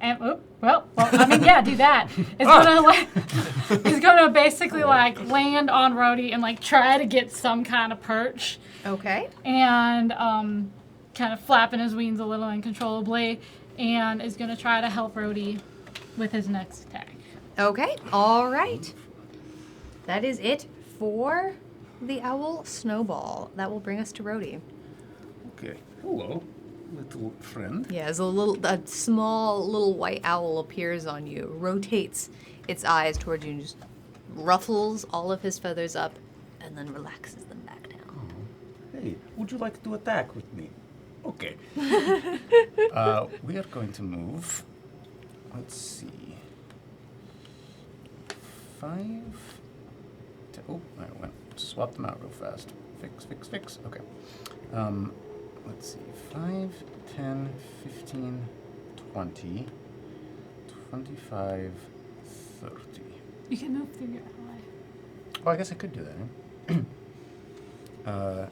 and whoop. Well, I mean, yeah, do that. It's gonna basically like land on Rhodey and like try to get some kind of perch. Okay. And kind of flapping his wings a little uncontrollably, and is going to try to help Rhodey with his next attack. Okay. All right. That is it for the owl Snowball. That will bring us to Rhodey. Okay. Hello, little friend. Yeah, as a small little white owl appears on you, rotates its eyes towards you, and just ruffles all of his feathers up, and then relaxes them back down. Hey, would you like to attack with me? Okay. We are going to move. Let's see. 5. Oh, I went. Swap them out real fast. Fix. Okay. Let's see. 5, 10, 15, 20, 25, 30. You can move through your eye. Oh, I guess I could do that. Huh?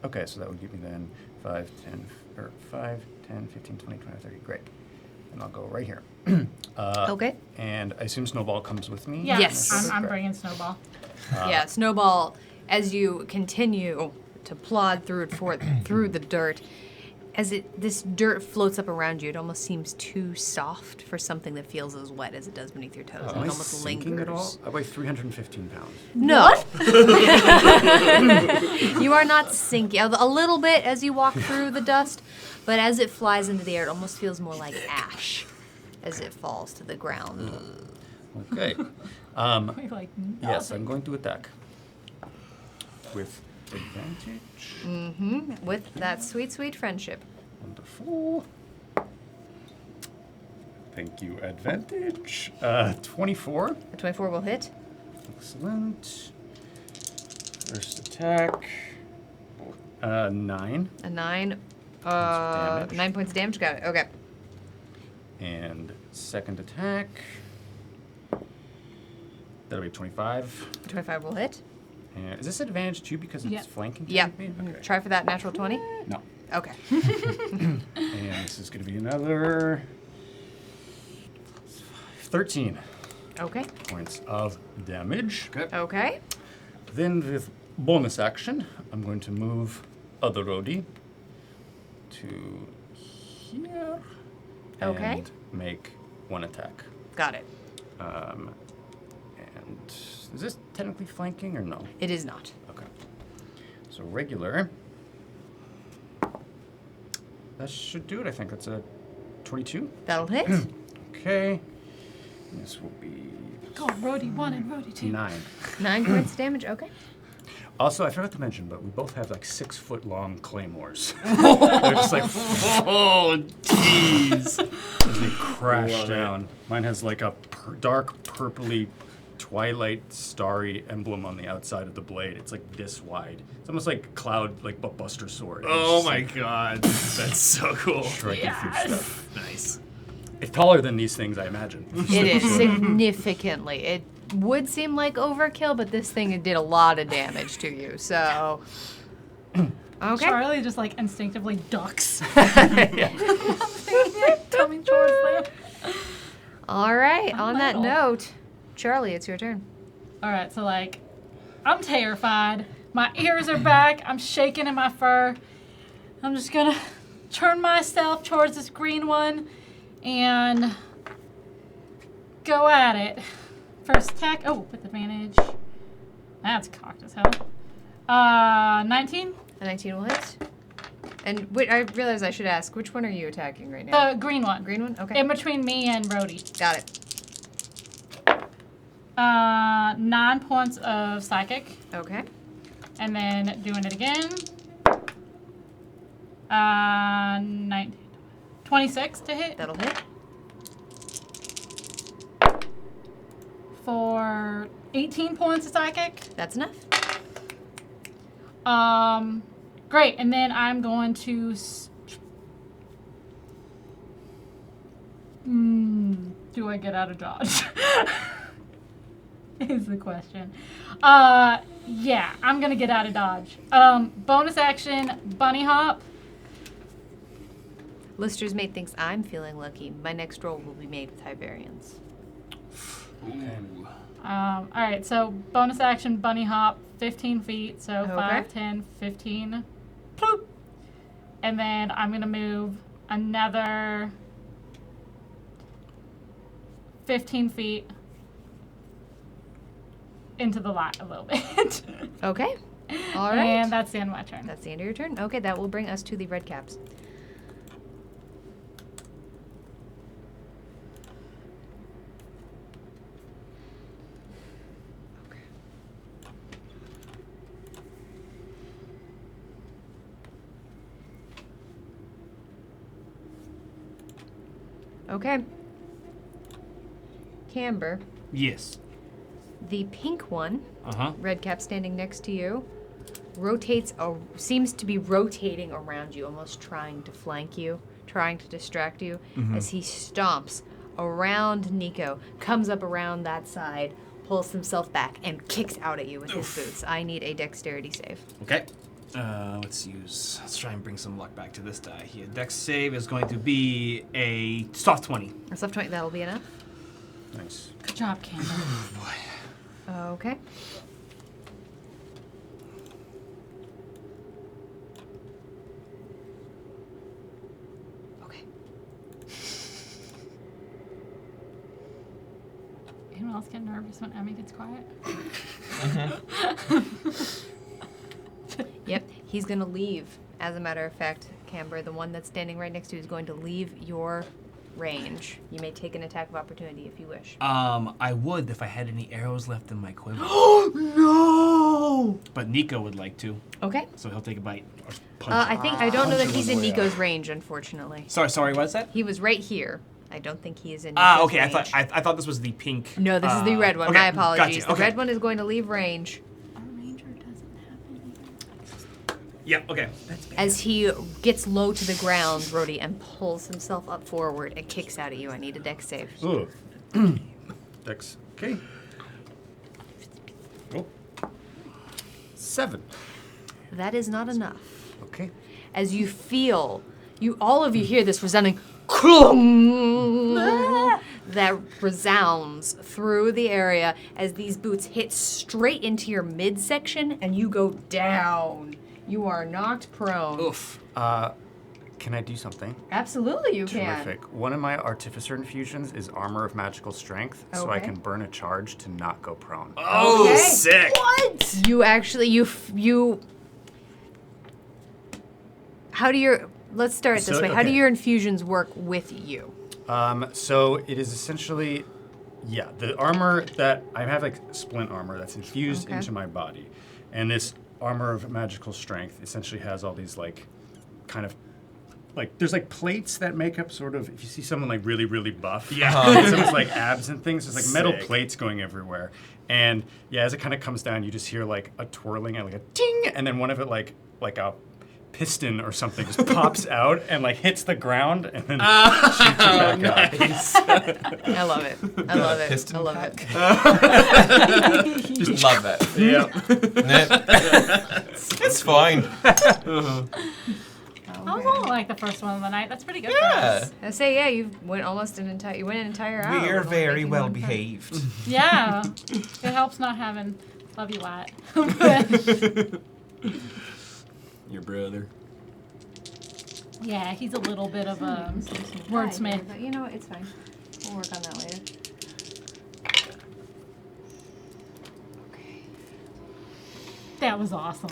Okay, so that would give me then 5, 10, 15, 20, 25, 30. Great. And I'll go right here. Okay. And I assume Snowball comes with me? Yeah, Yes. I'm Great. bringing Snowball. Yeah, Snowball, as you continue to plod through the dirt, as this dirt floats up around you, it almost seems too soft for something that feels as wet as it does beneath your toes. Am It I almost sinking lingers. at all? I weigh 315 pounds. No. You are not sinking. A little bit as you walk through the dust, but as it flies into the air, it almost feels more like ash as it falls to the ground. Okay. We like Yes, I'm going to attack with advantage. Mm-hmm. With that sweet, sweet friendship. Wonderful. Thank you. Advantage. 24. A 24 will hit. Excellent. First attack. 9. A 9. Damage. 9 points of damage. Got it. Okay. And second attack. That'll be 25. 25 will hit. And is this advantage too because it's Yep. flanking? Yeah. Me? Okay. Try for that natural 20. No. Okay. And this is going to be another 13 Okay. points of damage. Okay. Okay. Then with bonus action, I'm going to move other roadie to here. Okay. And make one attack. Got it. And is this technically flanking or no? It is not. Okay. So regular. That should do it, I think. That's a 22. That'll hit. Okay. This will be Go on, Rhodey 1 and Rhodey 2. 9. 9 points of damage. Okay. Also, I forgot to mention, but we both have like 6-foot-long claymores. They're just like Oh, jeez. as they crash Love it. down. Mine has like a dark purpley twilight starry emblem on the outside of the blade. It's like this wide. It's almost like cloud, like Buster sword. It's Oh just, my like, god. That's so cool. striking through stuff. Nice. It's taller than these things, I imagine. It is significantly. It would seem like overkill, but this thing did a lot of damage to you. So, okay. Charlie just like instinctively ducks. Coming towards them. All right. On that Metal. note, Charlie, it's your turn. All right, so like, I'm terrified. My ears are back. I'm shaking in my fur. I'm just gonna turn myself towards this green one and go at it. First attack. Oh, with advantage. That's cocked as hell. 19. A 19 will hit. And I realize I should ask, which one are you attacking right now? The green one. Green one? Okay. In between me and Brody. Got it. 9 points of psychic. Okay. And then doing it again. 19. 26 to hit. That'll hit. For 18 points of psychic. That's enough. Great. And then I'm going to. Do I get out of dodge? Is the question. Yeah, I'm gonna get out of dodge. Bonus action, bunny hop. Lister's mate thinks I'm feeling lucky. My next roll will be made with high variance. Ooh. All right, so bonus action, bunny hop, 15 feet. So Okay. 5, 10, 15. Ploop. And then I'm going to move another 15 feet into the light a little bit. Okay. All right. And that's the end of my turn. That's the end of your turn. Okay, that will bring us to the red caps. Okay. Camber, Yes. the pink one, Uh-huh. red cap standing next to you, rotates, seems to be rotating around you, almost trying to flank you, trying to distract you, as he stomps around Nico, comes up around that side, pulls himself back, and kicks out at you with his boots. I need a dexterity save. Okay. Let's try and bring some luck back to this die here. Dex save is going to be a soft 20. A soft 20, that'll be enough. Nice. Good job, Camber. Okay. Okay. Anyone else get nervous when Emmy gets quiet? Yep, he's gonna leave. As a matter of fact, Camber, the one that's standing right next to you, is going to leave your range. You may take an attack of opportunity if you wish. I would if I had any arrows left in my quiver. No! but Nico would like to, Okay. so he'll take a bite. I don't know that he's in on the way Nico's range, unfortunately. Sorry, what's that? He was right here. I don't think he is in Nico's Okay. range. I thought this was the pink. No, this is the red one. okay, My apologies. gotcha, The okay. red one is going to leave range. Our ranger doesn't have any. Yep. Okay. As he gets low to the ground, Rhodey, and pulls himself up forward and kicks out at you. I need a dex save. Ugh. Dex. Okay. Oh. 7. That is not enough. Okay. As you feel, all of you hear this resounding clong that resounds through the area as these boots hit straight into your midsection and you go down. You are knocked prone. Oof. Can I do something? Absolutely, you can. Terrific. One of my artificer infusions is armor of magical strength, so I Okay. can burn a charge to not go prone. Oh, Okay. sick. What? You actually, you. How do your? Let's start it this So, way. How do okay. your infusions work with you? So it is essentially, the armor that I have, like splint armor that's infused Okay. into my body, and this armor of magical strength essentially has all these like, kind of, like there's like plates that make up sort of. If you see someone like really really buff, Yeah. someone's like abs and things. There's like metal Sick. plates going everywhere, and as it kind of comes down, you just hear like a twirling and like a ting, and then one of it like a piston or something just pops out and like hits the ground and then shoots you back up. I love it. I love it. Piston I love pack. it. Just love that. Yeah. It's fine. I was only like the first one of the night. That's pretty good for Yeah. us. I say, yeah, you went almost an entire hour. We are with only very making well one friend. behaved. Yeah. It helps not having love you at. Your brother. Yeah, he's a little bit of a Some pride wordsmith. there, but you know what? It's fine. We'll work on that later. That was awesome.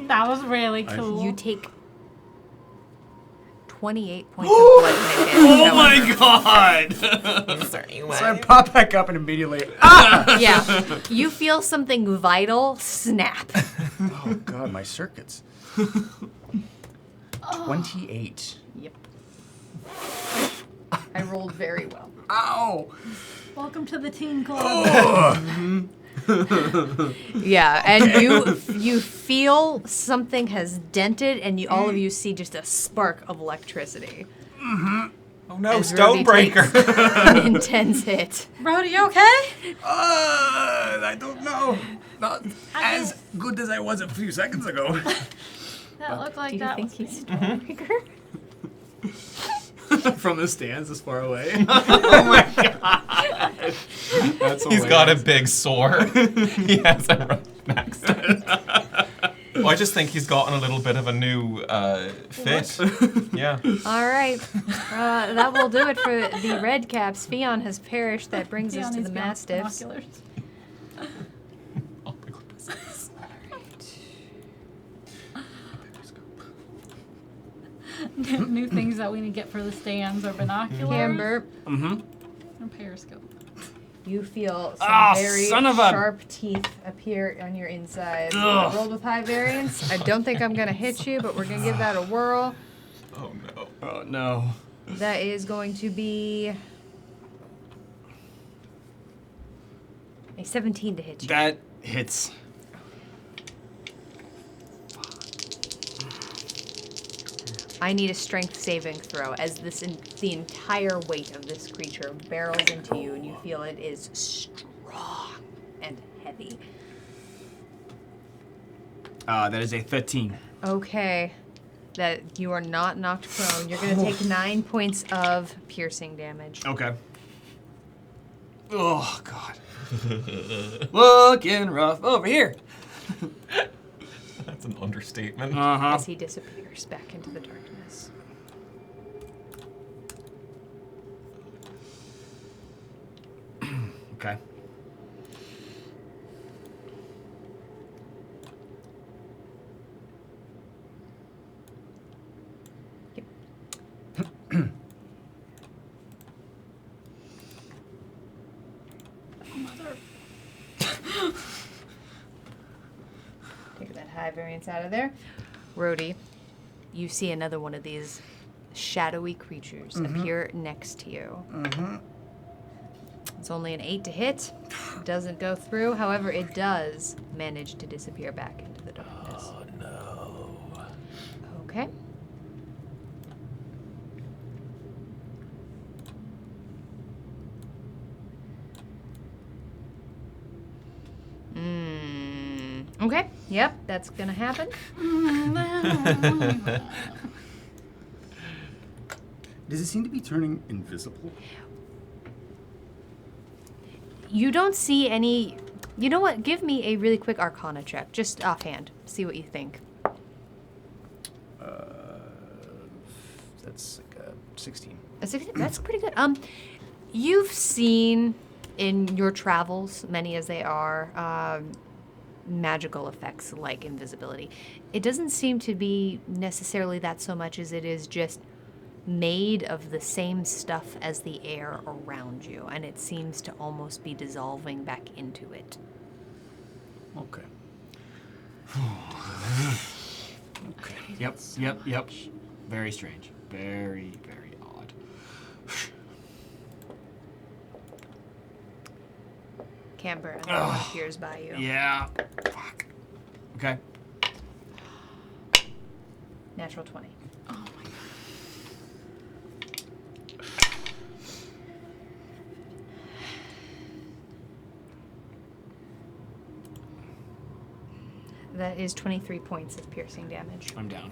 That was really cool. You take 28 points of bludgeoning damage. Oh my god! So I pop back up and immediately, Yeah. You feel something vital snap. oh god, my circuits. 28. Yep. I rolled very well. Ow! Welcome to the teen club. Yeah, and you feel something has dented, and all of you see just a spark of electricity. Oh no, As Ruby Stonebreaker. An intense hit. Brody, you okay? I don't know. Not I as good as I was a few seconds ago. That looked like Do you that think was he's me. Stonebreaker? From the stands this far away. Oh my god. That's He's got a hilarious. big sore. He has a max. Well, I just think he's gotten a little bit of a new fit. Yeah. All right. That will do it for the red caps. Fion has perished. That brings us to the mastiffs. Binoculars. New things that we need to get for the stands are binoculars Camber, Mm-hmm. and periscope. you feel some Ah, very son of a- sharp teeth appear on your inside. Ugh. Rolled with high variance. I don't think I'm going to hit you, but we're going to give that a whirl. Oh no. Oh no. That is going to be a 17 to hit you. That hits. I need a strength saving throw as the entire weight of this creature barrels into you, and you feel it is strong and heavy. That is a 13. Okay, that you are not knocked prone. You're going to take 9 points of piercing damage. Okay. Oh god. Looking rough over here. That's an understatement. Uh-huh. As he disappears back into the darkness. Okay. Take that high variance out of there. Rhodey, you see another one of these shadowy creatures appear next to you. It's only an 8 to hit. Doesn't go through. However, it does manage to disappear back into the darkness. Oh no. Okay. Okay. Yep, that's gonna happen. Does it seem to be turning invisible? You don't see any. You know what? Give me a really quick Arcana check, just offhand. See what you think. That's like a 16. A 16? That's pretty good. You've seen in your travels, many as they are, magical effects like invisibility. It doesn't seem to be necessarily that so much as it is just made of the same stuff as the air around you, and it seems to almost be dissolving back into it. Okay. Okay. Yep. Very strange. Very, very odd. Camber, another one appears by you. Yeah. Fuck. Okay. Natural 20. Oh my god. That is 23 points of piercing damage. I'm down.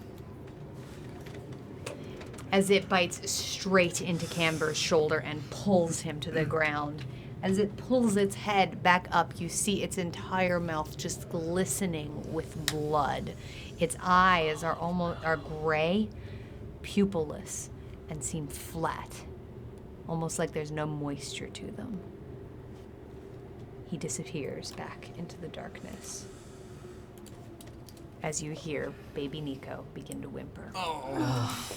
As it bites straight into Camber's shoulder and pulls him to the ground. As it pulls its head back up, you see its entire mouth just glistening with blood. Its eyes are gray, pupilless, and seem flat, almost like there's no moisture to them. He disappears back into the darkness as you hear baby Nico begin to whimper. Oh.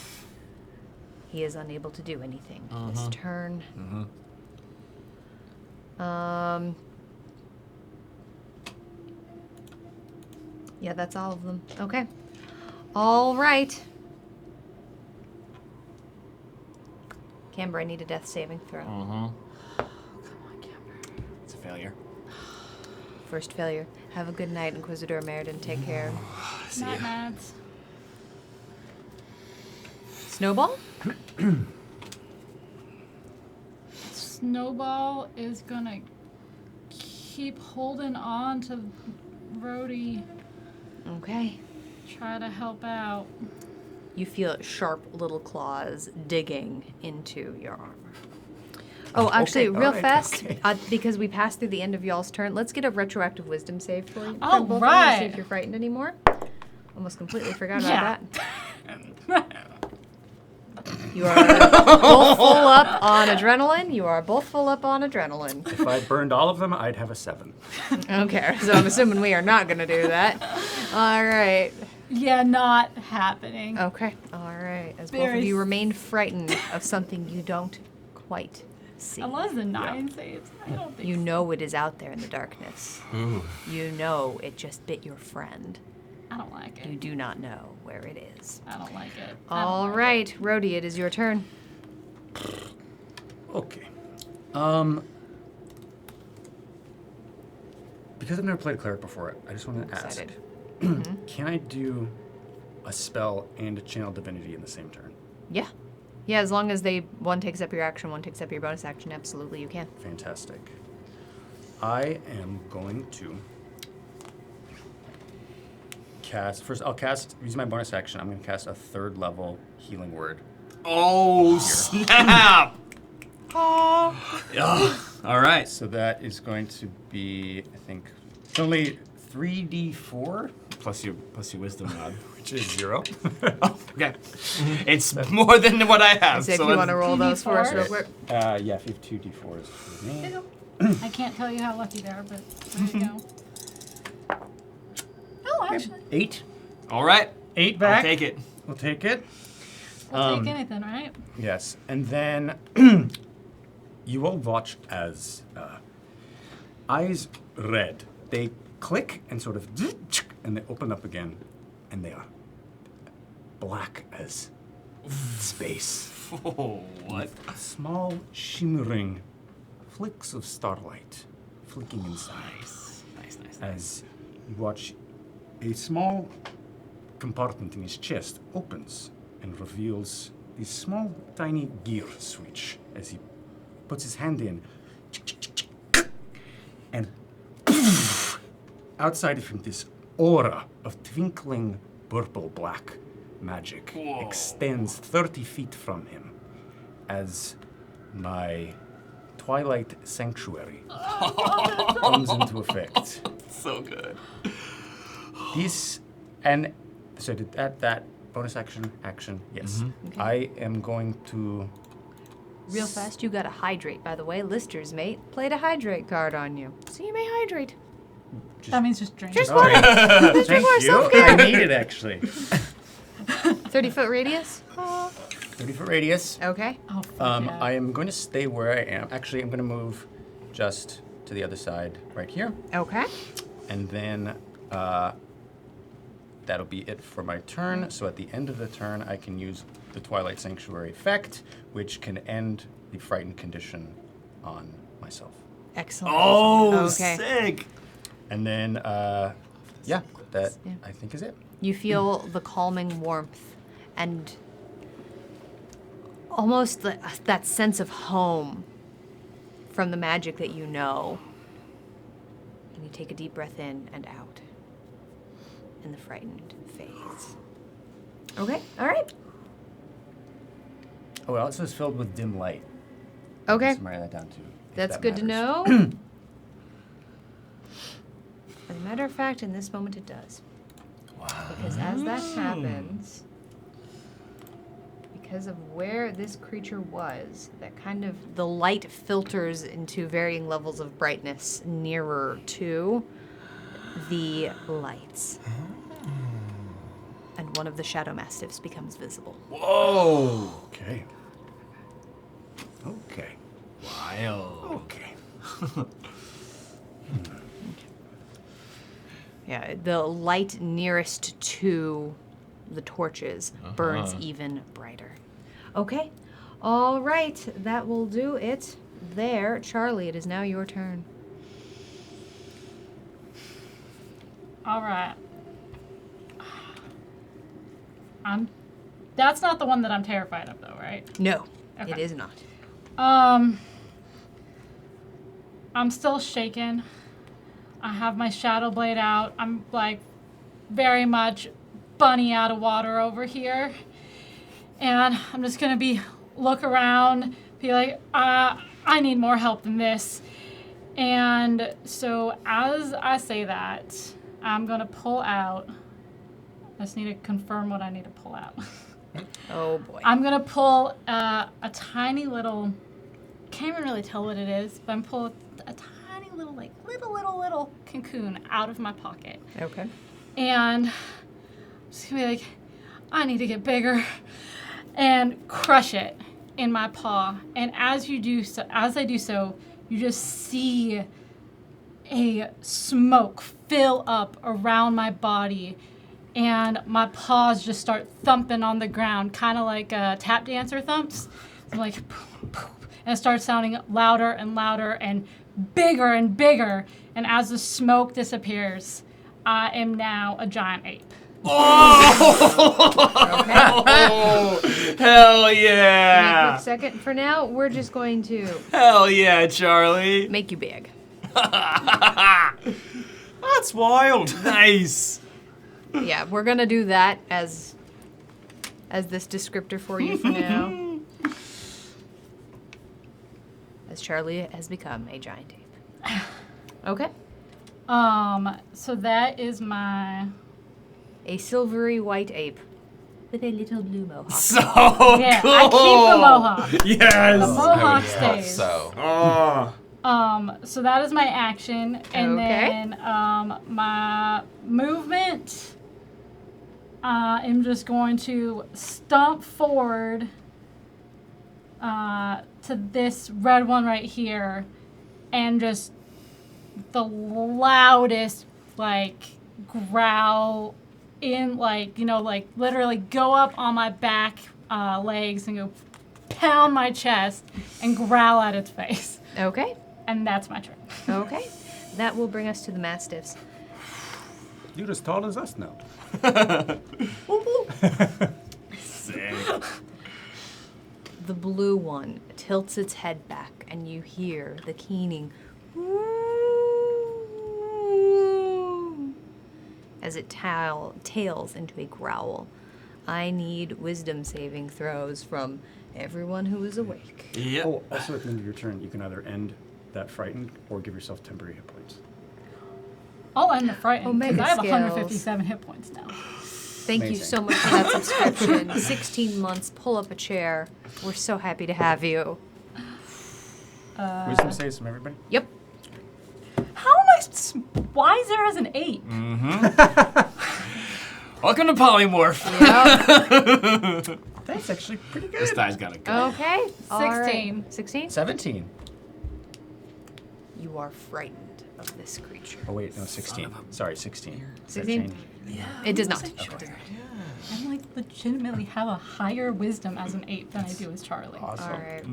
He is unable to do anything this turn. Yeah, that's all of them. Okay. All right. Camber, I need a death saving throw. Come on, Camber. It's a failure. First failure. Have a good night, Inquisitor Meriden. Take care. See Not ya. Mads. Snowball? Snowball is gonna keep holding on to Rhodey, Okay. try to help out. You feel sharp little claws digging into your armor. Oh, actually, Okay, real alright, fast, okay. because we passed through the end of y'all's turn, let's get a retroactive wisdom save for you. All from both of you, right. See if you're frightened anymore. Almost completely forgot Yeah. about that. You are both full up on adrenaline. You are both full up on adrenaline. If I burned all of them, I'd have a 7. Okay, so I'm assuming we are not going to do that. All right. Yeah, not happening. Okay. All right. As both of Very you s- remain frightened of something you don't quite see. Unless the 9 saves. I don't think You so. know it is out there in the darkness. Ooh. You know it just bit your friend. I don't like You it. do not know where it is. I don't like it. I don't All like right, Rhodey, it is your turn. Okay. Because I've never played a cleric before, I just want to ask. Excited. Can I do a spell and a channel divinity in the same turn? Yeah. Yeah, as long as one takes up your action, one takes up your bonus action, absolutely you can. Fantastic. I am going to cast. First, I'll cast, using my bonus action, I'm going to cast a 3rd level healing word. Oh, snap! Ugh. All right. So that is going to be, I think, it's only 3d4, Plus your wisdom mod. which is 0. Okay. It's more than what I have. So if you let's- want to roll those for us real D4s? quick. Yeah, if you have 2d4s for me. I can't tell you how lucky they are, but there you go. Oh, actually, 8. All right. 8 back. I'll take it. We'll take it. we'll take anything, right? Yes, and then you will watch as eyes red. They click and sort of and they open up again, and they are black as space. Oh, what? Small, shimmering flicks of starlight flicking inside. Nice. As you watch a small compartment in his chest opens and reveals this small, tiny gear switch as he puts his hand in. And outside of him, this aura of twinkling purple-black magic extends 30 feet from him as my Twilight Sanctuary comes into effect. So good. This, and so did that bonus action, yes. Okay. I am going to... Real fast, you got to hydrate. By the way, Lister's mate played a hydrate card on you, so you may hydrate. That means just drink. Just Oh, water. Just thank more you. self-care. I need it, actually. 30-foot radius. 30-foot radius. Okay. Oh, fuck yeah. I am going to stay where I am. Actually, I'm going to move just to the other side right here. Okay. And then that'll be it for my turn. So at the end of the turn, I can use the Twilight Sanctuary effect, which can end the frightened condition on myself. Excellent. Oh, Okay. sick. And then, yeah, that Yeah. I think is it. You feel the calming warmth and almost that sense of home from the magic that you know. And you take a deep breath in and out. And the frightened fades. Okay, all right. Oh, it also is filled with dim light. Okay, So write that down too. if that's that good to matters. know. As a matter of fact, in this moment it does. Wow. Because as that happens, because of where this creature was, that kind of the light filters into varying levels of brightness nearer to the lights. And one of the shadow mastiffs becomes visible. Whoa. Okay. Okay. Wild. Okay. Yeah, the light nearest to the torches burns even brighter. Okay. All right, that will do it there. Charlie, it is now your turn. All right. That's not the one that I'm terrified of, though, right? No, it Okay. is not. I'm still shaken. I have my shadow blade out. I'm like very much bunny out of water over here. And I'm just gonna look around, be like, I need more help than this. And so as I say that, I'm gonna pull out. I just need to confirm what I need to pull out. Oh boy. I'm gonna pull a tiny little, can't even really tell what it is, but I'm pulling a tiny little, like little cocoon out of my pocket. Okay. And I'm just gonna be like, I need to get bigger, and crush it in my paw. And as I do so, you just see a smoke fill up around my body. And my paws just start thumping on the ground, kind of like a tap dancer thumps. I'm like, poof, poof, and it starts sounding louder and louder and bigger and bigger. And as the smoke disappears, I am now a giant ape. Oh, hell Give me a yeah. quick second. For now, we're just going to Hell yeah, Charlie. make you big. That's wild. Nice. Yeah, we're gonna do that as this descriptor for you for now. As Charlie has become a giant ape. Okay. So that is my, A silvery white ape with a little blue mohawk. So yeah, cool. I keep the mohawk. Yes. The mohawk Hope stays. so. Oh. So that is my action, and Okay. then my movement. I'm just going to stomp forward to this red one right here, and just the loudest like growl in, like, like literally go up on my back legs and go pound my chest and growl at its face. Okay. And that's my turn. Okay. That will bring us to the Mastiffs. You're as tall as us now. Sick. The blue one tilts its head back, and you hear the keening as it tails into a growl. I need wisdom saving throws from everyone who is awake. Yep. Oh, also at the end of your turn, you can either end that frightened or give yourself temporary hit points. I'll end the frightened because Omega I have skills. 157 hit points now. Thank you Amazing. so much for that subscription. 16 months, pull up a chair. We're so happy to have you. Wisdom saves from everybody? Yep. How am I wiser as an 8? Welcome to Polymorph. Yep. That's actually pretty good. This guy's got to go. Okay. all right. 16. 16? 17. You are frightened of this creature. Oh, wait, no, 16. Sorry, 16. Does that 16? change? It does not. Okay. I'm like legitimately have a higher wisdom as an 8 than I do as Charlie. Awesome. All right.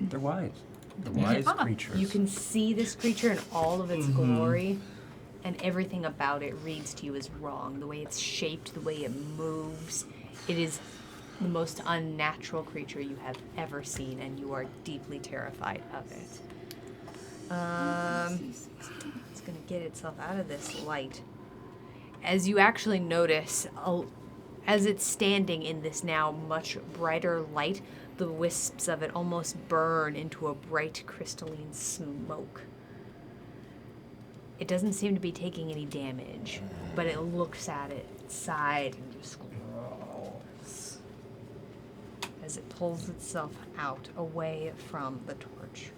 They're wise. They're wise Yeah. creatures. You can see this creature in all of its glory, and everything about it reads to you as wrong. The way it's shaped, the way it moves. It is the most unnatural creature you have ever seen, and you are deeply terrified of it. It's going to get itself out of this light. As you actually notice, as it's standing in this now much brighter light, the wisps of it almost burn into a bright crystalline smoke. It doesn't seem to be taking any damage, but it looks at its side and just growls as it pulls itself out away from the torch.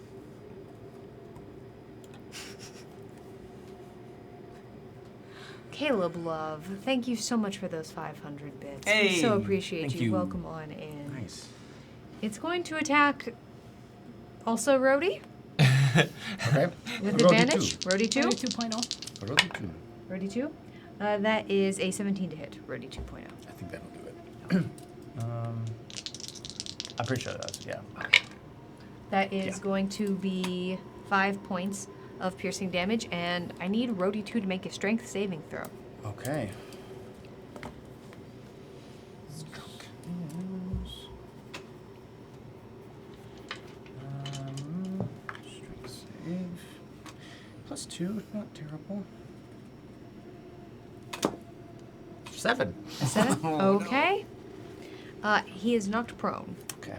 Caleb, love, thank you so much for those 500 bits. We Hey, so appreciate thank you. you. Welcome on in. Nice. It's going to attack also Rhodey Okay. with Rhodey advantage. Rhodey 2. 2.0. Rhodey 2. Rhodey 2. That is a 17 to hit. Rhodey 2.0. I think that'll do it. I'm pretty sure that's, yeah. That is Yeah. going to be 5 points of piercing damage, and I need Rhodey 2 to make a strength saving throw. Okay. Strength save. +2, not terrible. 7. A 7? Okay. He is knocked prone Okay.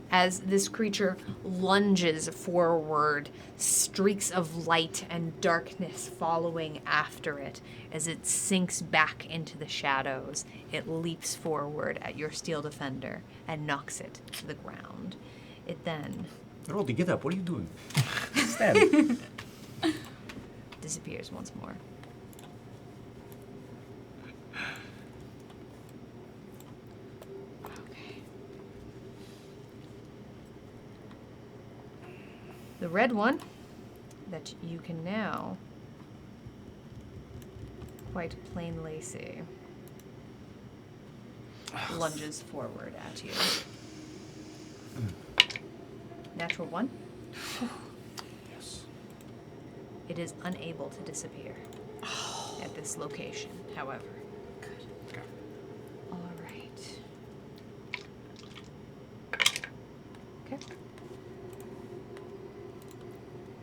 as this creature lunges forward, streaks of light and darkness following after it. As it sinks back into the shadows, it leaps forward at your steel defender and knocks it to the ground. It then Rhodey, get up. What are you doing? Stand. disappears once more. Okay. The red one that you can now quite plainly see lunges forward at you. Natural 1. Yes. It is unable to disappear at this location, however. Okay. All right. Okay.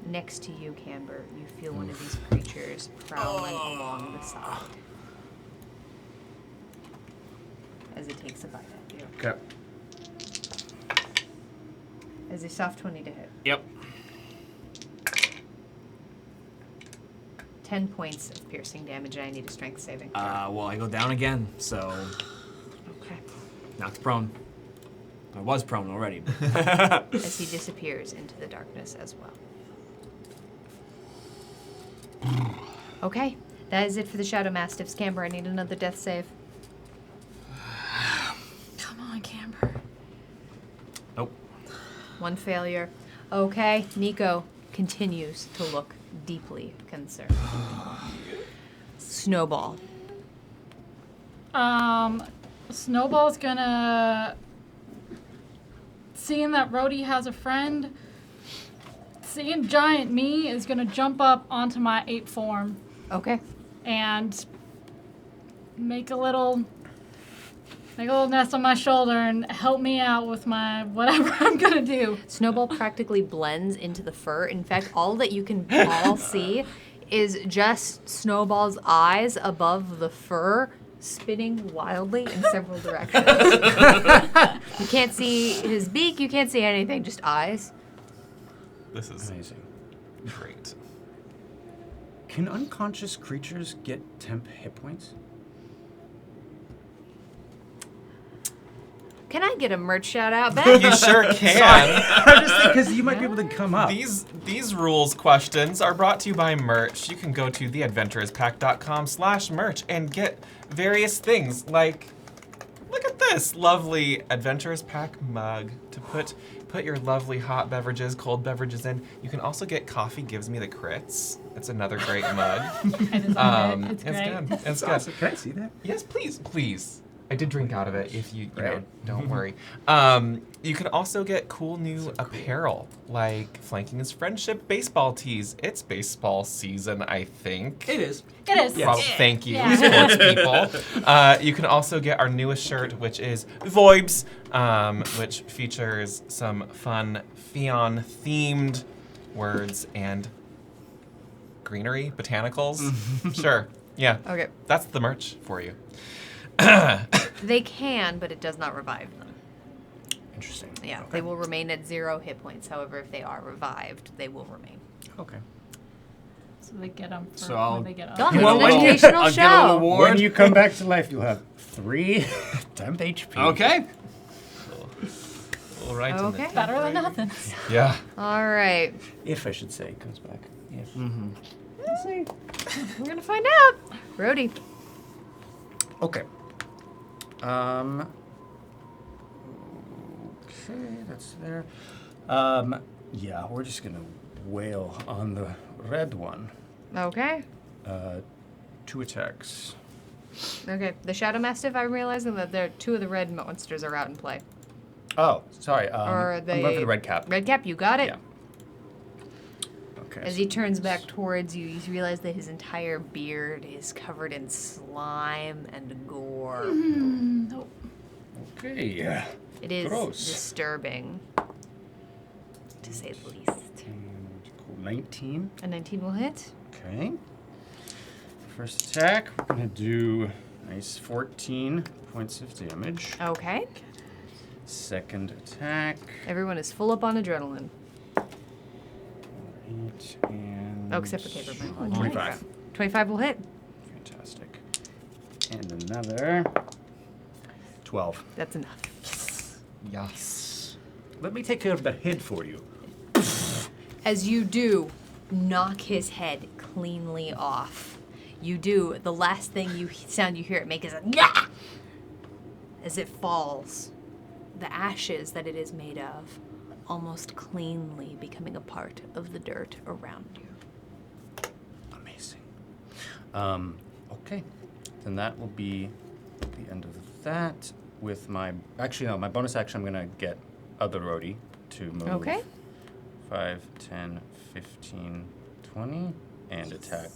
Next to you, Camber, you feel one of these creatures prowling along the side as it takes a bite at you. Okay. As a soft 20 to hit. Yep. 10 points of piercing damage, and I need a strength saving. Well, I go down again, so Okay. knocked prone. I was prone already. As he disappears into the darkness as well. Okay, that is it for the Shadow Mastiffs. Camber, I need another death save. Come on, Camber. Nope. 1 failure. Okay, Nico continues to look deeply concerned. Snowball. Snowball's gonna, seeing that Rhodey has a friend, seeing giant me is gonna jump up onto my ape form Okay. and make a little nest on my shoulder and help me out with my whatever I'm gonna do. Snowball practically blends into the fur. In fact, all that you can all see is just Snowball's eyes above the fur, spinning wildly in several directions. You can't see his beak, you can't see anything, just eyes. This is Amazing. great. Can unconscious creatures get temp hit points? Can I get a merch shout out, Ben? You sure can. I'm just thinking because you might be able to come up. These rules questions are brought to you by merch. You can go to theadventurouspack.com/merch and get various things like, look at this lovely Adventurers Pack mug to put your lovely hot beverages, cold beverages in. You can also get Coffee Gives Me the Crits. It's another great mug. I designed it. It's great. good. It's good. Awesome. Can I see that? Yes, please. I did drink out of it. If you know, Right. don't worry. You can also get cool new apparel like Flanking is Friendship baseball tees. It's baseball season, I think. It is. It is. Thank you, Yeah. sports people. You can also get our newest shirt, which is Voibs, which features some fun Theon-themed words and greenery, botanicals. Sure, yeah. Okay. That's the merch for you. They can, but it does not revive them. Interesting. Yeah, Okay. they will remain at 0 hit points. However, if they are revived, they will remain. Okay. So they get them for So I'll- when they get Gone. up. It's Well, an educational I'll show. give a reward. When you come back to life, you'll have 3 temp HP. Okay. All right. Okay. Better than nothing. Yeah. All right. If I should say, comes back. If. We'll see. We're gonna find out. Rhodey. Okay. Okay, that's there. Yeah, we're just gonna wail on the red one. Okay. 2 attacks. Okay. The Shadow Mastiff. I'm realizing that there 2 of the red monsters are out in play. Oh, sorry. Or I'm going for the red cap. Red cap. You got it. Yeah. Okay. As so he turns back towards you, you realize that his entire beard is covered in slime and gore. Nope. Okay. It is Gross. disturbing, to say the least. And cool. 19. A 19 will hit. Okay. First attack, we're gonna do nice 14 points of damage. Okay. Second attack, Everyone is full up on adrenaline. 8 and. Oh, except for Caper. My apologies. 25. 25 will hit. Fantastic. And another 12. That's enough. Yes. Let me take care of the head for you. As you do, knock his head cleanly off. You do. The last sound you hear it make is a "Gah!" as it falls. The ashes that it is made of, almost cleanly becoming a part of the dirt around you. Amazing. Okay. Then that will be the end of that. With my. Actually, no, my bonus action, I'm going to get other Rhodey to move. Okay. 5, 10, 15, 20, and attack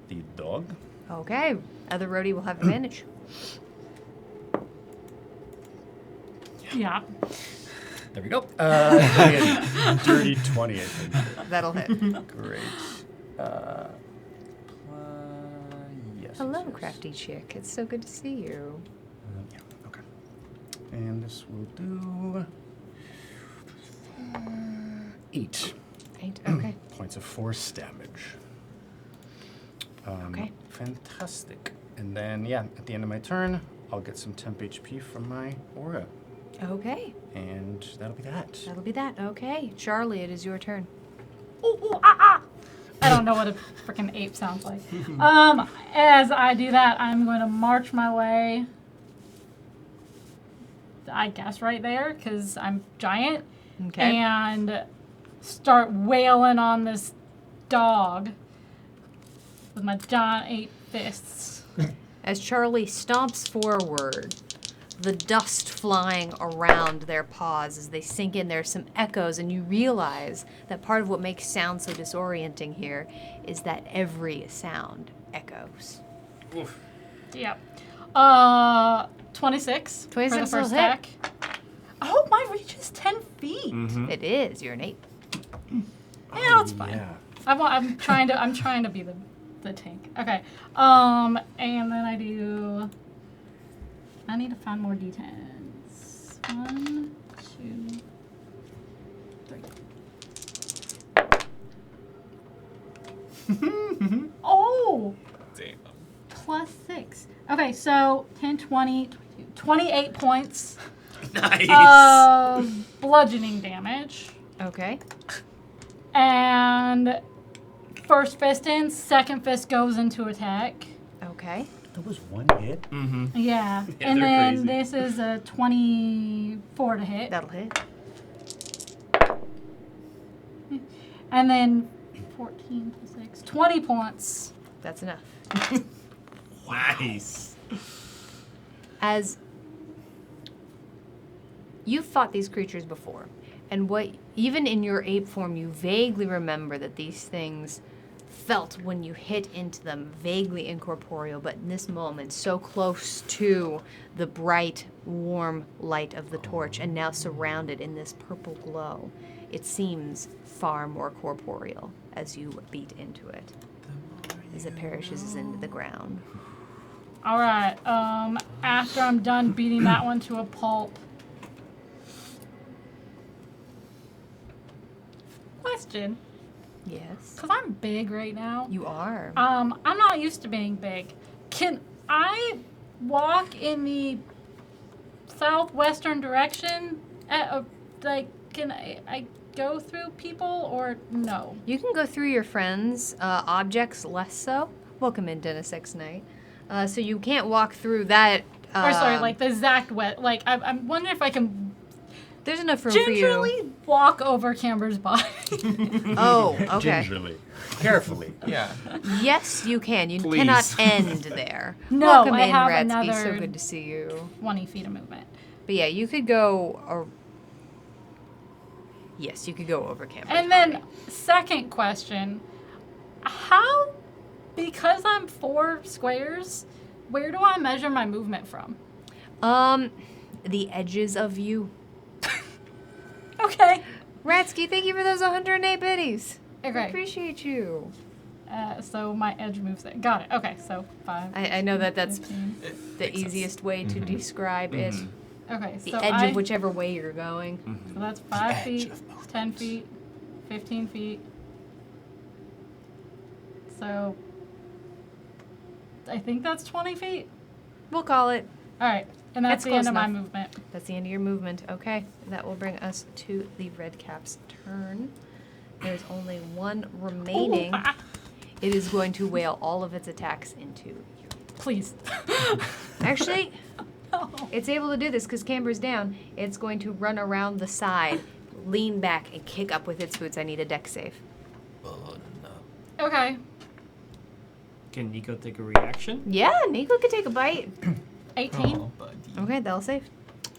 the dog. Okay. Other Rhodey will have advantage. Yeah. There we go. Dirty 20, I think. That'll hit. Great. Yes. Hello, yes. crafty chick. It's so good to see you. Yeah, okay. And this will do 8 8. Okay. points of force damage. Okay. Fantastic. And then, yeah, at the end of my turn, I'll get some temp HP from my aura. Okay. And that'll be that. That'll be that. Okay. Charlie, it is your turn. Ooh, ooh, ah, ah. I don't know what a freaking ape sounds like. As I do that, I'm going to march my way, I guess right there, because I'm giant, Okay. and start wailing on this dog with my giant 8 fists. As Charlie stomps forward, the dust flying around their paws as they sink in, there's some echoes, and you realize that part of what makes sound so disorienting here is that every sound echoes. Oof. Yep. 26 for the 26 will first hit. attack. Oh, my reach is 10 feet. It is. You're an 8. Yeah, it's fine. Yeah. I'm trying to be the tank. Okay. And then I need to find more d10s. 1, 2, 3. Oh! Damn. Plus 6. Okay, so 10, 20, 28 points Nice. of bludgeoning damage. Okay. And first fist in, second fist goes into attack. Okay. That was one hit. Mm-hmm. Yeah. Yeah, And they're then crazy. this is a 24 to hit. That'll hit. And then 14 plus 6, 20 points. That's enough. Nice. As you've fought these creatures before, and what even in your ape form you vaguely remember that these things felt when you hit into them, vaguely incorporeal, but in this moment so close to the bright, warm light of the torch, and now surrounded in this purple glow, it seems far more corporeal as you beat into it, as it perishes into the ground. All right. After I'm done beating that one to a pulp. Question, Yes, because I'm big right now. you are. I'm not used to being big. Can I walk in the southwestern direction? Can I go through people or no? You can go through your friends' objects, less so. Welcome in, Dennis X Knight. So you can't walk through that. Or sorry, like the exact wet. Like I'm wondering if I can There's enough room for you. gingerly walk over Camber's body. Oh, okay. Gingerly. Carefully. Yeah. Yes, you can. You Please. cannot end there. No, Welcome I in, have Ratsky. So another- good to see you. 20 feet of movement. But yeah, you could go. Yes, you could go over Camber's And then, body. second question, how, because I'm 4 squares, where do I measure my movement from? The edges of you. Okay. Ratsky, thank you for those 108 biddies. I Okay. appreciate you. So my edge moves there. Got it. Okay, so 5. I know that that's 15. the easiest way to describe it. Okay, The so edge of whichever way you're going. So that's 5 feet, 10 feet, 15 feet. So I think that's 20 feet. We'll call it. All right, and that's That's the end close of my enough. movement. That's the end of your movement. Okay, that will bring us to the red cap's turn. There's only one remaining. Ooh, It is going to wail all of its attacks into you. please. Actually, No. it's able to do this because Camber's down. It's going to run around the side, lean back, and kick up with its boots. I need a dex save. Oh, no. Okay. Can Nico take a reaction? Yeah, Nico could take a bite. 18. Oh, buddy. Okay, that'll save.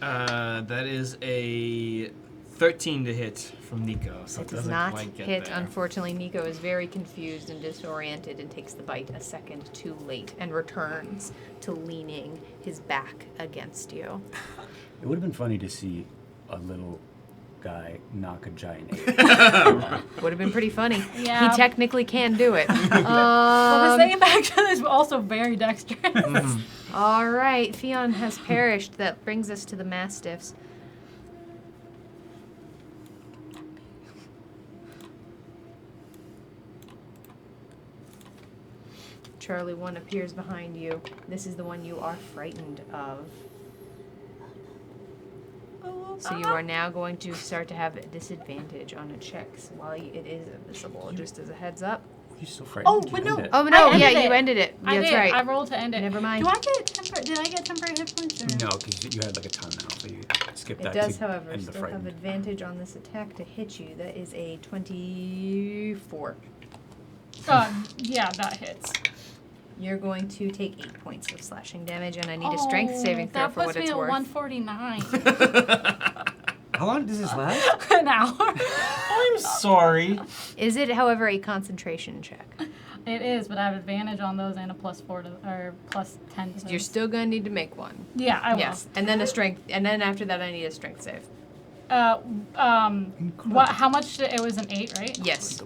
That is a 13 to hit from Nico. So It it does doesn't not quite get hit. there. Unfortunately, Nico is very confused and disoriented and takes the bite a second too late and returns to leaning his back against you. It would have been funny to see a little guy knock a giant ape. Would have been pretty funny. Yeah. He technically can do it. Well, the same action is also very dexterous. All right, Fionn has perished. That brings us to the Mastiffs. Charlie 1 appears behind you. This is the one you are frightened of. So you are now going to start to have disadvantage on checks while it is invisible, just as a heads up. He's so frightened. Oh, you but end no. it. Oh no, I yeah, ended you it. ended it. I That's did. right. I rolled to end it. Never mind. Do I get did I get temporary hit points? Or? No, because you had like a ton now, so you skip It that. does, to however, end the still have frightened. advantage on this attack to hit you. That is a 24. Yeah, that hits. You're going to take 8 points of slashing damage, and I need a strength saving throw for what it's worth. That puts me at 149. How long does this last? An hour. I'm sorry. Is it, however, a concentration check? It is, but I have advantage on those and a +4 to, or +10 to those. You're still going to need to make one. Yeah, I will. Yes, and then a strength, and then after that, I need a strength save. What? How much? It was an 8, right? Yes.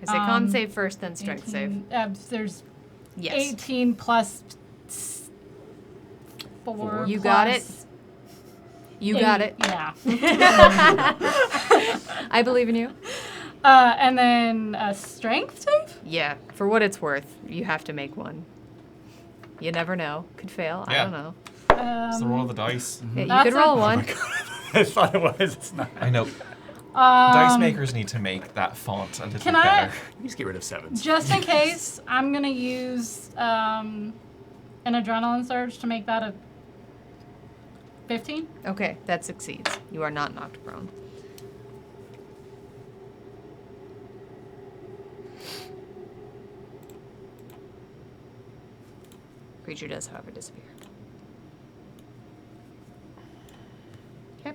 I say con save first, then strength 18, save. There's Yes. 18 plus 4. You got it. You got it. Yeah. I believe in you. And then a strength save? Yeah, for what it's worth, you have to make one. You never know. Could fail. I Yeah. don't know. It's the roll of the dice. Yeah, you That's could roll a- one. I thought it was. It's not. I know. Dice makers need to make that font a little Can I- better. Just get rid of 7s. Just in case, I'm going to use an adrenaline surge to make that a 15. Okay, that succeeds. You are not knocked prone. Creature does, however, disappear. Okay.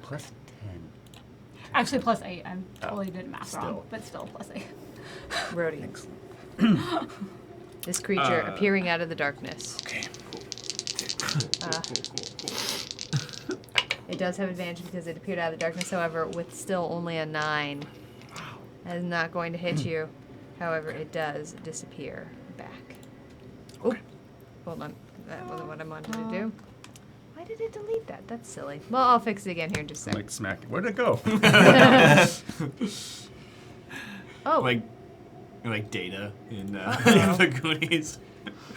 Plus 10. Actually, +8. I totally did math wrong, still. but still +8. Rhodey. This creature appearing out of the darkness. Okay. It does have advantage because it appeared out of the darkness, however, with still only a 9. That is not going to hit you. However, it does disappear back. Oh, hold on. That wasn't what I wanted to do. Why did it delete that? That's silly. Well, I'll fix it again here in just a second. Like smack. Where'd it go? Oh. Like Data in Uh-oh. the Goonies.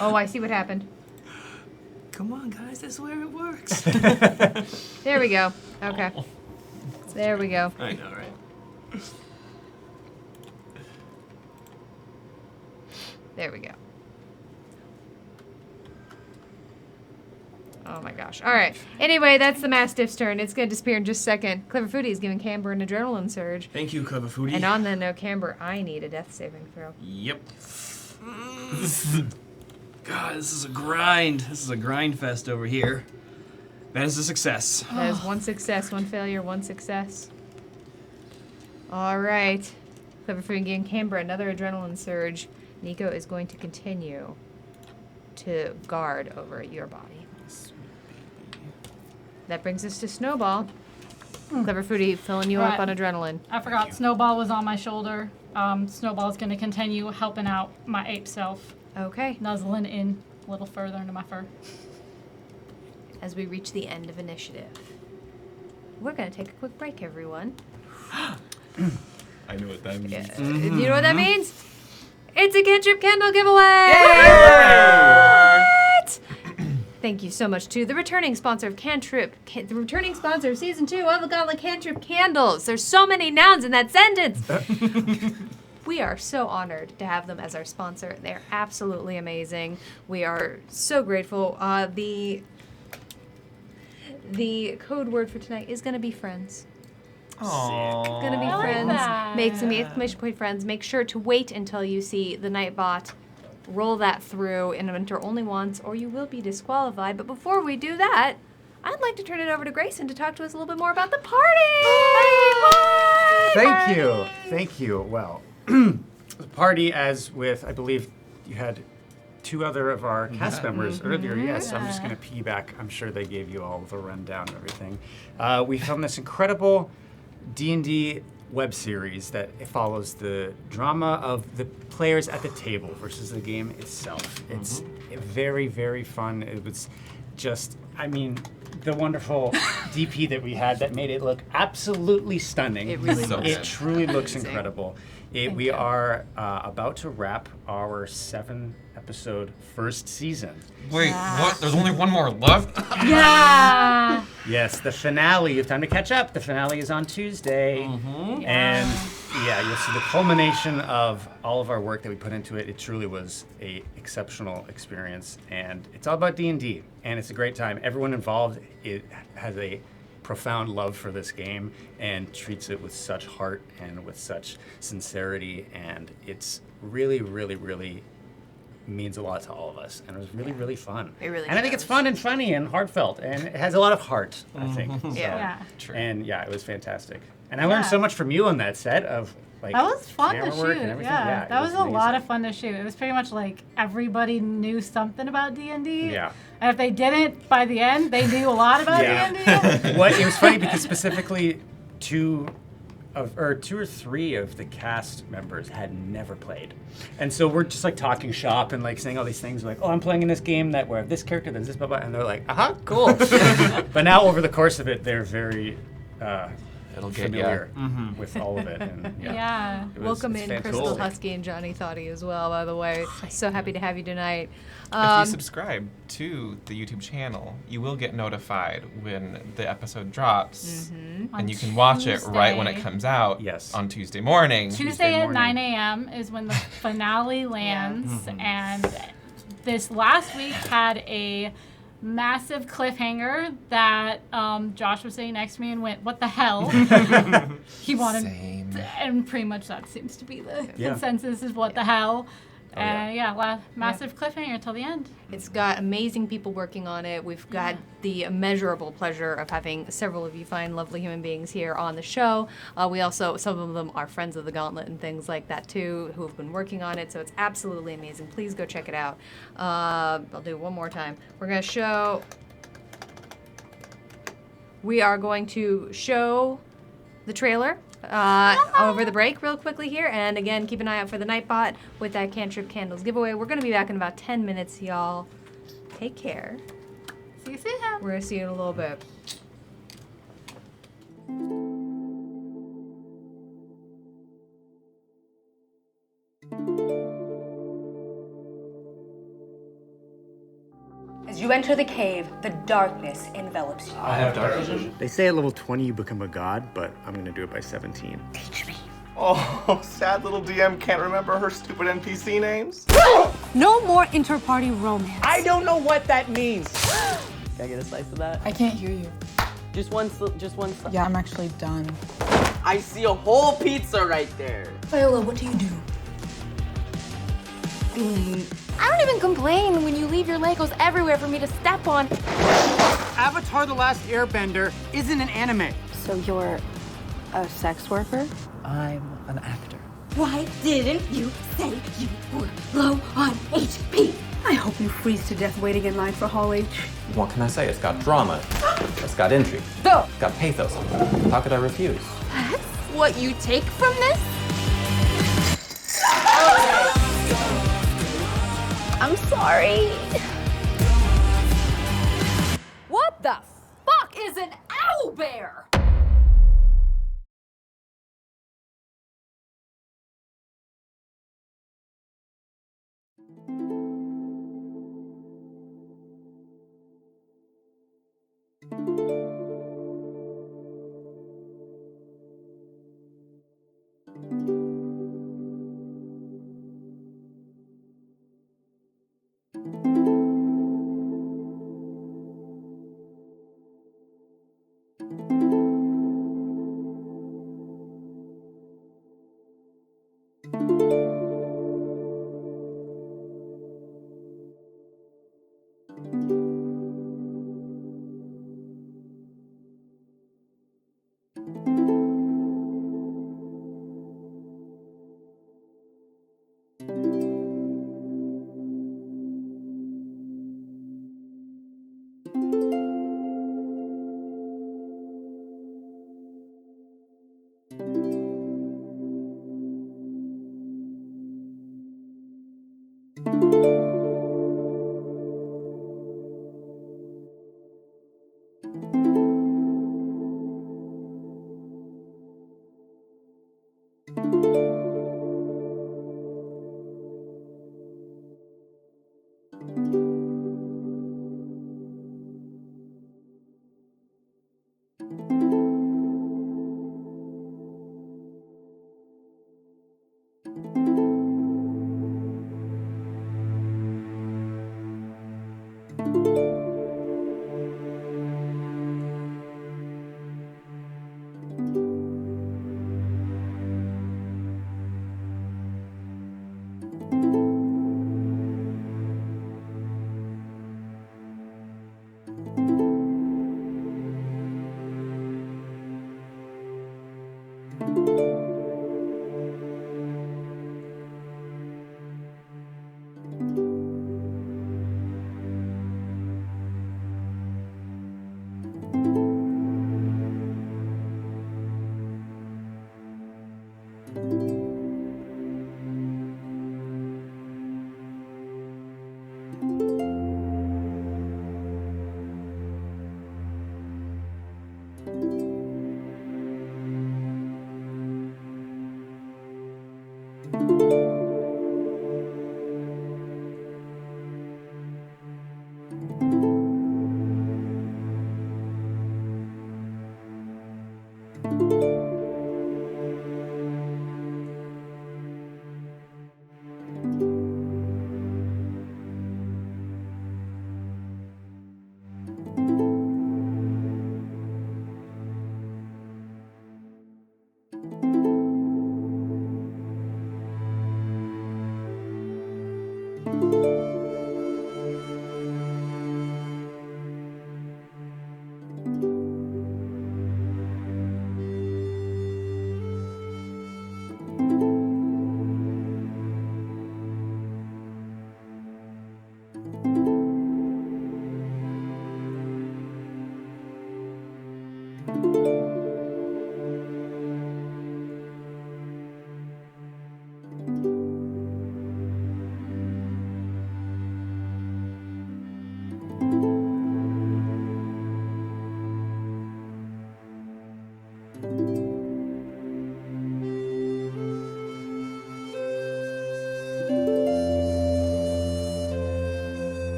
Oh, I see what happened. Come on, guys, this is where it works. There we go. Okay. There we go. I know, right? There we go. Oh my gosh. All right. Anyway, that's the Mastiff's turn. It's going to disappear in just a second. Clever Foodie is giving Camber an adrenaline surge. Thank you, Clever Foodie. And on that note, Camber, I need a death saving throw. Yep. God, this is a grind. This is a grind fest over here. That is a success. That is 1 success, 1 failure, 1 success. All right. Clever Foodie giving Camber another adrenaline surge. Nico is going to continue to guard over your body. That brings us to Snowball. Clever Foodie filling you up Right. on adrenaline. I forgot Snowball was on my shoulder. Snowball's going to continue helping out my ape self, Okay. nuzzling in a little further into my fur. As we reach the end of initiative, we're going to take a quick break, everyone. I know what that means. Yeah. You know what that means? It's a cantrip candle giveaway! What? Thank you so much to the returning sponsor of the returning sponsor of Season 2 of the Gauntlet Cantrip Candles. There's so many nouns in that sentence. We are so honored to have them as our sponsor. They're absolutely amazing. We are so grateful. The code word for tonight is going to be friends. Aww. Gonna be I like friends. that. Make some exclamation point friends. Make sure to wait until you see the Nightbot. Roll that through and enter only once, or you will be disqualified. But before we do that, I'd like to turn it over to Grayson to talk to us a little bit more about the party. Thank you. Well, the party, as with, I believe you had 2 other of our cast members earlier. Yes, I'm just going to piggyback. I'm sure they gave you all the rundown and everything. We filmed this incredible D&D web series that follows the drama of the players at the table versus the game itself. It's very, very fun. It was just, I mean, the wonderful DP that we had that made it look absolutely stunning. It really So looks good. It truly looks amazing. incredible. Thank We you. are about to wrap our 7 episode, first season. Wait, what? There's only one more left? Yeah. Yes, the finale. You have time to catch up. The finale is on Tuesday. And yeah, you'll see the culmination of all of our work that we put into it. It truly was a exceptional experience. And it's all about D&D. And it's a great time. Everyone involved has a profound love for this game and treats it with such heart and with such sincerity. And it's really, really, really means a lot to all of us, and it was really, really fun. It really and I think it's does. fun and funny and heartfelt, and it has a lot of heart, I think. So, Yeah. True. And yeah, it was fantastic. And I learned so much from you on that set of like That was fun to camera work shoot. and everything. Yeah, it that was a lot amazing. of fun to shoot. It was pretty much like everybody knew something about D&D. Yeah. And if they didn't, by the end, they knew a lot about Yeah. D&D. It was funny because specifically two or three of the cast members had never played. And so we're just like talking shop and like saying all these things like, oh, I'm playing in this game that where this character, there's this, blah, blah, and they're like, cool. But now over the course of it, they're very It'll get familiar with all of it. And, Yeah. it was- Welcome it's in Crystal fantastic. Husky and Johnny Thoughty as well, by the way. So happy to have you tonight. If you subscribe to the YouTube channel, you will get notified when the episode drops, and you can watch it right when it Tuesday. comes out Yes. on Tuesday morning. Tuesday at morning. 9 a.m. is when the finale lands, and this last week had a massive cliffhanger that Josh was sitting next to me and went, "What the hell?" He wanted, Same. and pretty much that seems to be the Yeah. consensus is what the hell. Oh, yeah. Massive cliffhanger till the end. It's got amazing people working on it. We've got the immeasurable pleasure of having several of you fine, lovely human beings here on the show. We also, some of them are friends of the Gauntlet and things like that too, who have been working on it. So it's absolutely amazing. Please go check it out. I'll do it one more time. We are going to show the trailer over the break real quickly here. And again, keep an eye out for the Nightbot with that Cantrip Candles giveaway. We're going to be back in about 10 minutes, y'all. Take care. See you soon. We're going to see you in a little bit. As you enter the cave, the darkness envelops you. I have dark vision. They say at level 20 you become a god, but I'm going to do it by 17. Teach me. Oh, sad little DM can't remember her stupid NPC names. No more inter-party romance. I don't know what that means. Can I get a slice of that? I can't hear you. Just one slice. Yeah, I'm actually done. I see a whole pizza right there. Viola, what do you do? I don't even complain when you leave your Legos everywhere for me to step on. Avatar: The Last Airbender isn't an anime. So you're a sex worker? I'm an actor. Why didn't you say you were low on HP? I hope you freeze to death waiting in line for Hall H. What can I say? It's got drama. It's got intrigue. Go! It's got pathos. How could I refuse? That's what you take from this? I'm sorry. What the fuck is an owlbear?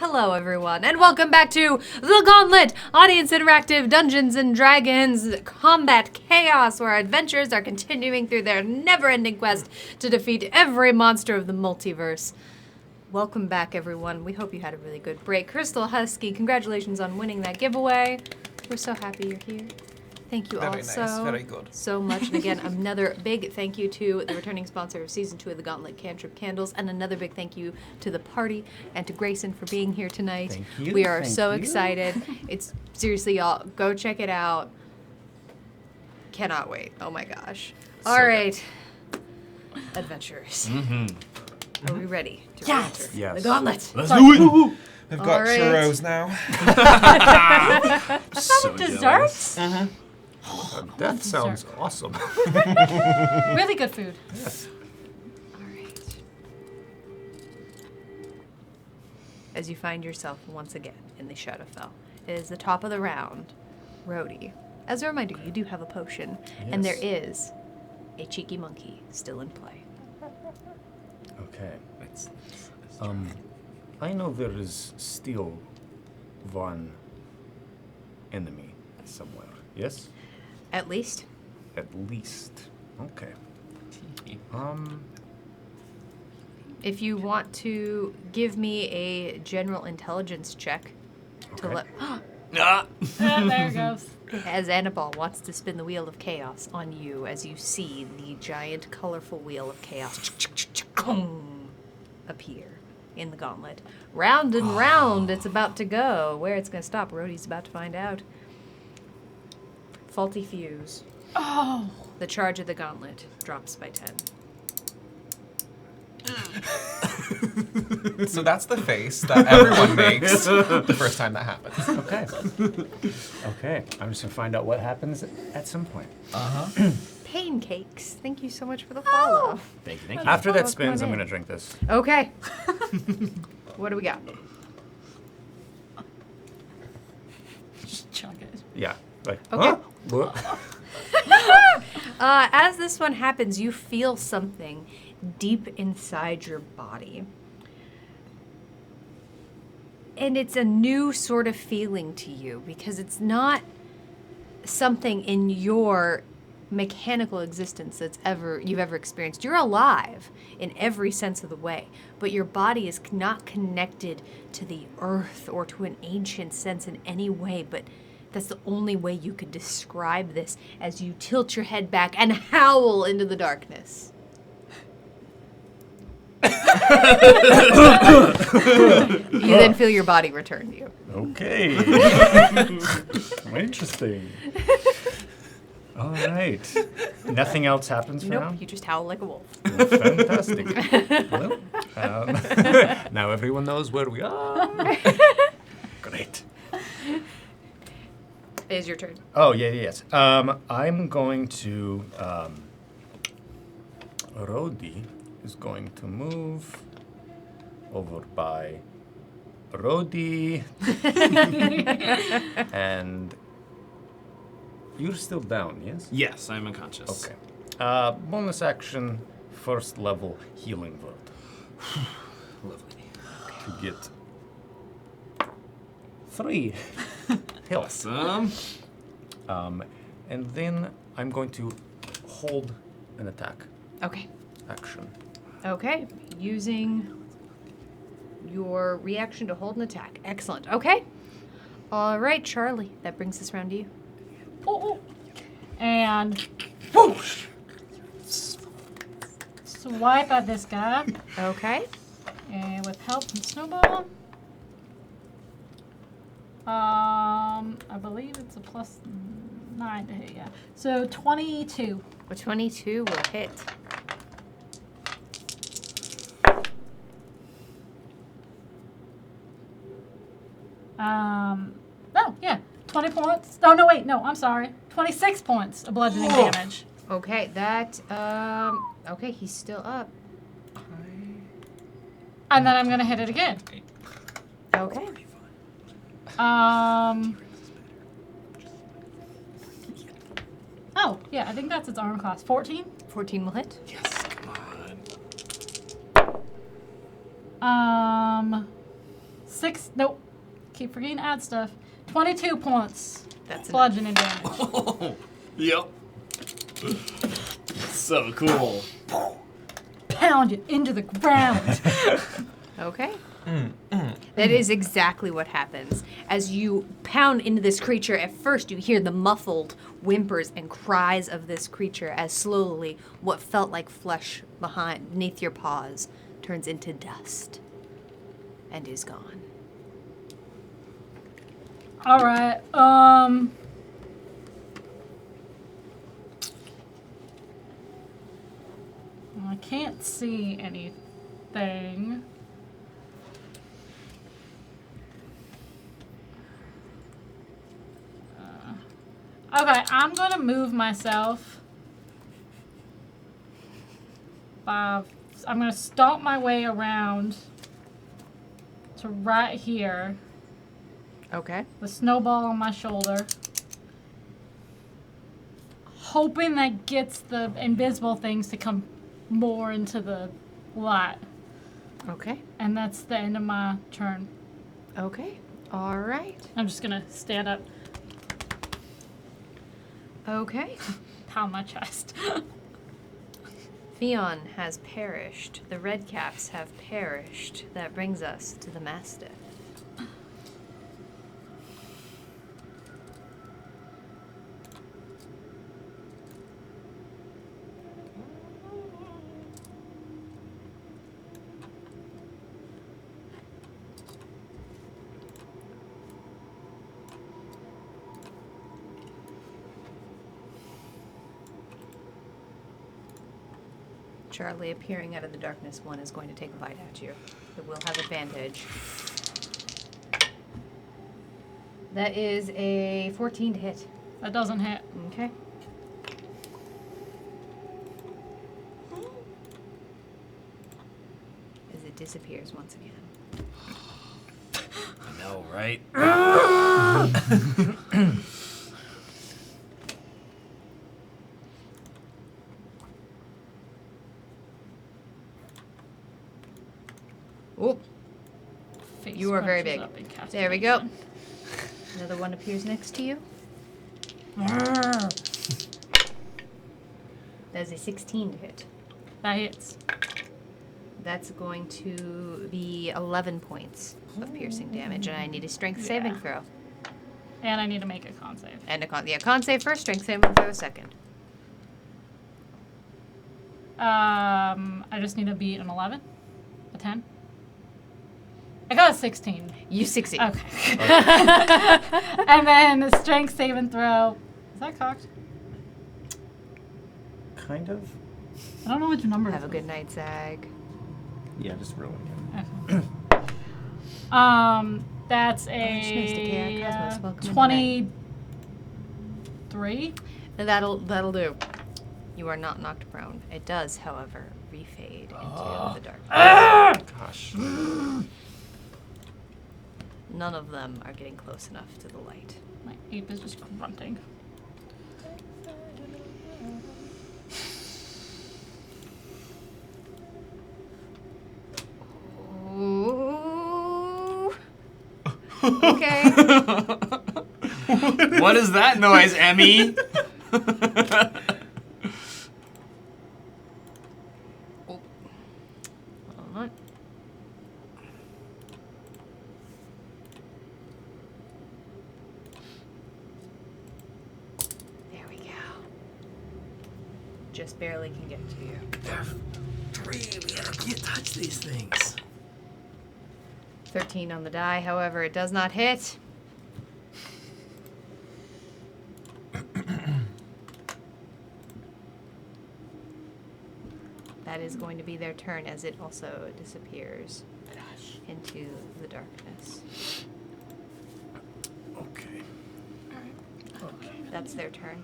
Hello, everyone, and welcome back to The Gauntlet, audience interactive Dungeons and Dragons combat chaos, where our adventurers are continuing through their never-ending quest to defeat every monster of the multiverse. Welcome back, everyone. We hope you had a really good break. Crystal Husky, congratulations on winning that giveaway. We're so happy you're here. Thank you Very all nice, very good. so much. And again, another big thank you to the returning sponsor of Season 2 of the Gauntlet, Cantrip Candles, and another big thank you to the party and to Grayson for being here tonight. Thank you. We are Thank so you. excited. It's seriously, y'all, go check it out. Cannot wait. Oh my gosh. So All good. right, adventurers. Are we ready to enter Yes. the Gauntlet? Let's do it! I've got All right. churros now. So Desserts? That sounds awesome. Really good food. All right. As you find yourself once again in the Shadowfell, it is the top of the round. Rhodey, as a reminder, you do have a potion, and there is a cheeky monkey still in play. Okay. I know there is still one enemy somewhere. Yes? At least. At least. Okay. If you want to give me a general intelligence check to Okay. let... Ah. There it goes. As Annabelle wants to spin the wheel of chaos on you as you see the giant, colorful wheel of chaos appear in the gauntlet. Round and round it's about to go. Where it's going to stop, Rhodey's about to find out. Faulty fuse. Oh. The charge of the gauntlet drops by 10. So that's the face that everyone makes the first time that happens. Okay. Okay. I'm just gonna find out what happens at some point. Pain cakes. Thank you so much for the follow. Thank you. Thank you. After that Come spins, on I'm in. gonna drink this. Okay. What do we got? Just chug it. Yeah. Like. Okay. Huh? As this one happens, you feel something deep inside your body. And it's a new sort of feeling to you because it's not something in your mechanical existence you've ever experienced. You're alive in every sense of the way, but your body is not connected to the earth or to an ancient sense in any way, but That's the only way you could describe this as you tilt your head back and howl into the darkness. You then feel your body return to you. Okay. Interesting. All right. Nothing else happens for now? Nope, you just howl like a wolf. Fantastic. Well, now everyone knows where we are. Great. It is your turn. Oh, yes. I'm going to... Rhodey is going to move over by Rhodey. And you're still down, yes? Yes, I'm unconscious. Okay. Bonus action, first level healing word. Lovely. To get 3 health. Awesome. And then I'm going to hold an attack Okay. action. Okay. Using your reaction to hold an attack. Excellent. Okay. All right, Charlie. That brings us around to you. Oh. And whoosh! Swipe at this guy. Okay. And with help from Snowball. I believe it's a plus 9 to hit, yeah. So 22. A 22 will hit. Oh, yeah. 20 points. Oh, no, wait. No, I'm sorry. 26 points of bludgeoning damage. Okay, that, okay, he's still up. And then I'm going to hit it again. Okay. Oh, yeah, I think that's its armor class. 14? 14 will hit. Yes, come on. 6, nope. Keep forgetting to add stuff. 22 points. That's bludgeoning damage. Oh, yep. So cool. Pound it into the ground. Okay. That is exactly what happens. As you pound into this creature, at first you hear the muffled whimpers and cries of this creature as slowly what felt like flesh beneath your paws turns into dust and is gone. All right. I can't see anything. Okay, I'm gonna move myself. I'm gonna stomp my way around to right here. Okay. The snowball on my shoulder. Hoping that gets the invisible things to come more into the light. Okay. And that's the end of my turn. Okay. All right. I'm just gonna stand up, Okay. pound my chest. Theon has perished. The Redcaps have perished. That brings us to the Mastiff. Charlie appearing out of the darkness, one is going to take a bite at you. It will have advantage. That is a 14 to hit. That doesn't hit. Okay. As it disappears once again. I know, right? Oh, Face you are very crunches big. up in castigation. There we go. Another one appears next to you. That is a 16 to hit. That hits. That's going to be 11 points of piercing damage, and I need a strength saving throw. And I need to make a con save. And a con save first, strength saving throw second. I just need to beat an 11? A 10? I got a 16. You succeed. Okay. And then the strength saving throw. Is that cocked? Kind of. I don't know which number. Have a good night, Zag. Yeah, just roll it. Okay. That's a 23. That'll do. You are not knocked prone. It does, however, refade into the dark. Gosh. None of them are getting close enough to the light. My ape is just grunting. Ooh. Okay. What is that noise, Emmy? Hold on. There we go. Just barely can get to you. We can't touch these things. 13 on the die, however, it does not hit. That is going to be their turn as it also disappears into the darkness. Okay. That's their turn.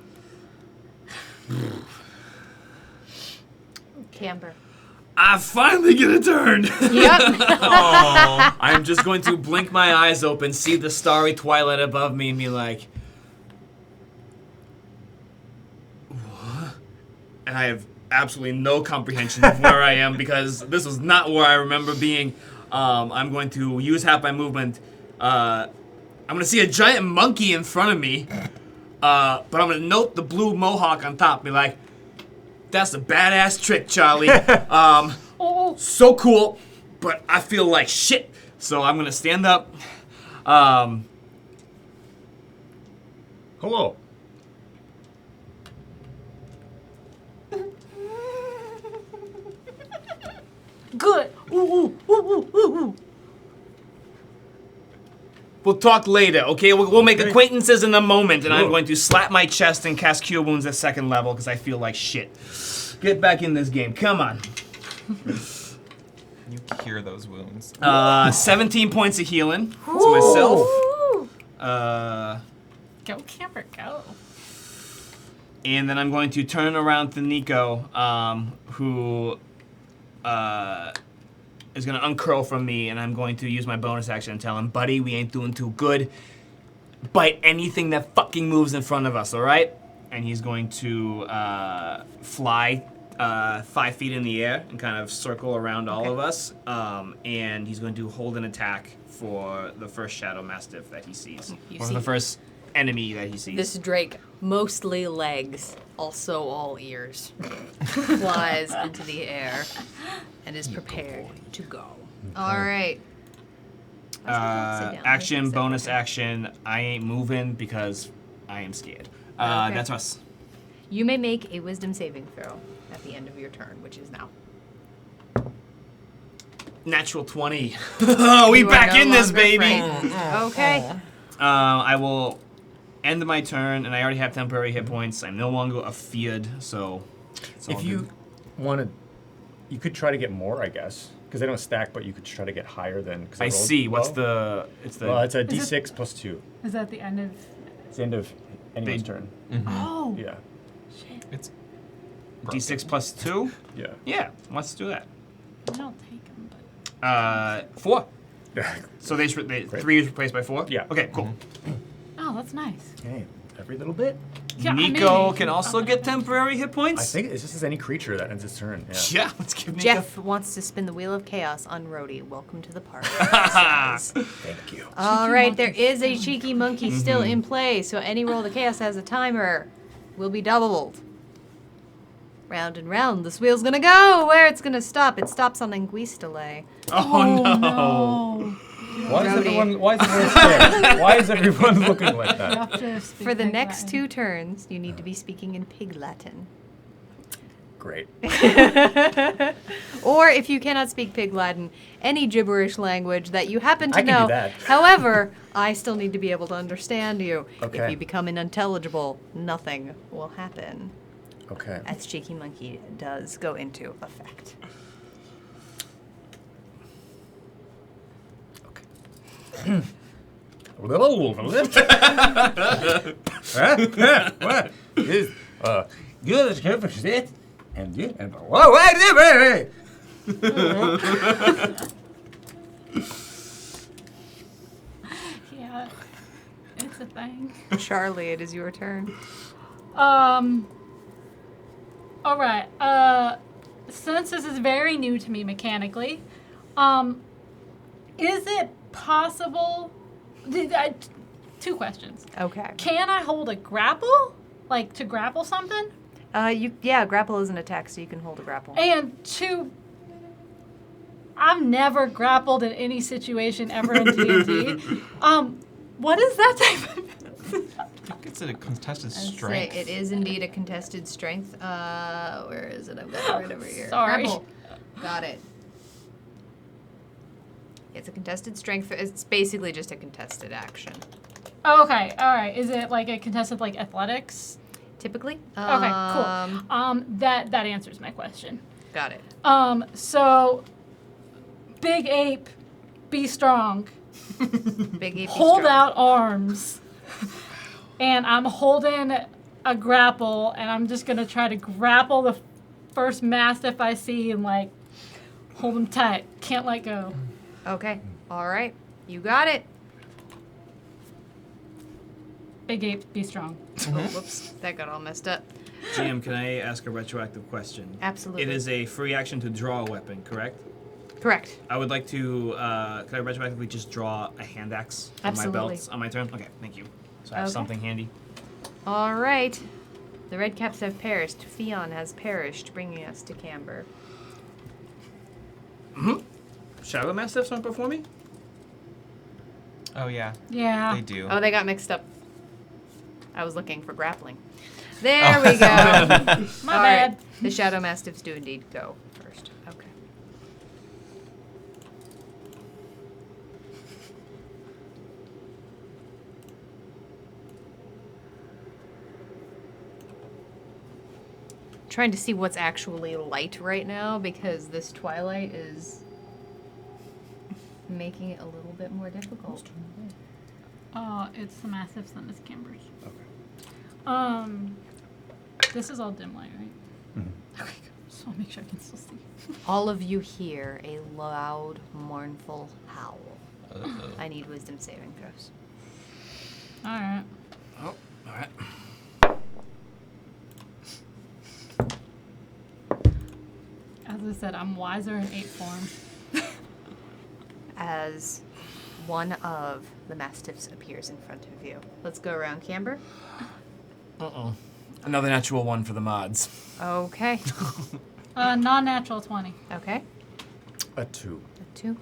Camber. I finally get a turn. Yep. I'm just going to blink my eyes open, see the starry twilight above me, and be like, what? And I have absolutely no comprehension of where I am because this is not where I remember being. I'm going to use half my movement. I'm going to see a giant monkey in front of me, but I'm going to note the blue mohawk on top, be like, that's a badass trick, Charlie. So cool, but I feel like shit. So I'm gonna stand up. Hello. Good. We'll talk later, okay? We'll make acquaintances in a moment, and I'm going to slap my chest and cast Cure Wounds at second level because I feel like shit. Get back in this game. Come on. You cure those wounds. 17 points of healing to myself. Go, Camper, go. And then I'm going to turn around to Nico, who is going to uncurl from me, and I'm going to use my bonus action and tell him, buddy, we ain't doing too good. Bite anything that fucking moves in front of us, all right? And he's going to fly 5 feet in the air and kind of circle around all of us. And he's going to hold an attack for the first Shadow Mastiff that he sees. Or the first enemy that he sees. This Drake, mostly legs, also all ears, flies into the air and is prepared to go. All right. Action, bonus action. I ain't moving because I am scared. That's us. You may make a wisdom saving throw at the end of your turn, which is now. Natural 20. We back in this, baby. Okay. I will end my turn, and I already have temporary hit points. I'm no longer afeared, so. If you wanted, you could try to get more, I guess, because they don't stack. But you could try to get higher than. I see. What's the? It's the. Well, it's a D6 plus 2. Is that the end of? It's the end of anyone's turn. Mm-hmm. Oh. Yeah. Shit. It's D6 plus 2. Yeah. Yeah. Let's do that. I don't take them, but. 4. So 3 is replaced by 4. Yeah. Okay. Cool. Oh, that's nice. Okay. Every little bit. Yeah, Nico can also get temporary hit points. I think it's just as any creature that ends its turn. Yeah. Yeah, let's give Nico. Jeff wants to spin the wheel of chaos on Rhodey. Welcome to the party. Thank you. All right, there is a cheeky monkey still in play, so any roll the chaos has a timer will be doubled. Round and round, this wheel's gonna go. Where it's gonna stop? It stops on Anguistale. Oh no. Why is Brody. everyone scared? Why is everyone looking like You that? have to speak For the Pig next Latin. 2 turns, you need to be speaking in Pig Latin. Great. Or if you cannot speak Pig Latin, any gibberish language that you happen to I can do know. that. However, I still need to be able to understand you. If Okay. you become unintelligible, nothing will happen. Okay. As Cheeky Monkey does go into effect. What? Is good shit and you and whoa wait. Yeah, it's a thing. Charlie, it is your turn. All right. Since this is very new to me mechanically, is it possible? 2 questions. Okay. Can I hold a grapple, like to grapple something? Grapple is an attack, so you can hold a grapple. And 2, I've never grappled in any situation ever in D&D. What is that type of? I think it's a contested I'd say strength. it is indeed a contested strength. Where is it? I've got it right over here. Sorry. Grapple. Got it. It's a contested strength. It's basically just a contested action. Oh, okay, all right. Is it like a contested like athletics? Typically. Okay, cool. That answers my question. Got it. So big ape, be strong. Big ape. Hold out arms. And I'm holding a grapple, and I'm just gonna try to grapple the first mastiff I see and like hold him tight. Can't let go. Okay. All right. You got it. Big ape, be strong. Oh, whoops. That got all messed up. GM, can I ask a retroactive question? Absolutely. It is a free action to draw a weapon, correct? Correct. I would like to, can I retroactively just draw a hand axe from my Absolutely. belt on my turn? Okay, thank you. So I have Okay. something handy. All right. The red caps have perished. Fion has perished, bringing us to Camber. Shadow Mastiffs aren't before me? Oh yeah, Yeah. they do. Oh, they got mixed up. I was looking for grappling. There we go. My All bad. right. The Shadow Mastiffs do indeed go first. Okay. Trying to see what's actually light right now because this twilight is making it a little bit more difficult. It's the mastiffs and it's Camber's. Okay. This is all dim light, right? Mhm. Okay, good. Just want to make sure I can still see. All of you hear a loud, mournful howl. Uh-oh. I need wisdom saving throws. All right. Oh, alright. As I said, I'm wiser in 8 forms. As one of the mastiffs appears in front of you. Let's go around Camber. Uh-oh. Another natural one for the mods. Okay. Non-natural 20. Okay. A 2. A 2.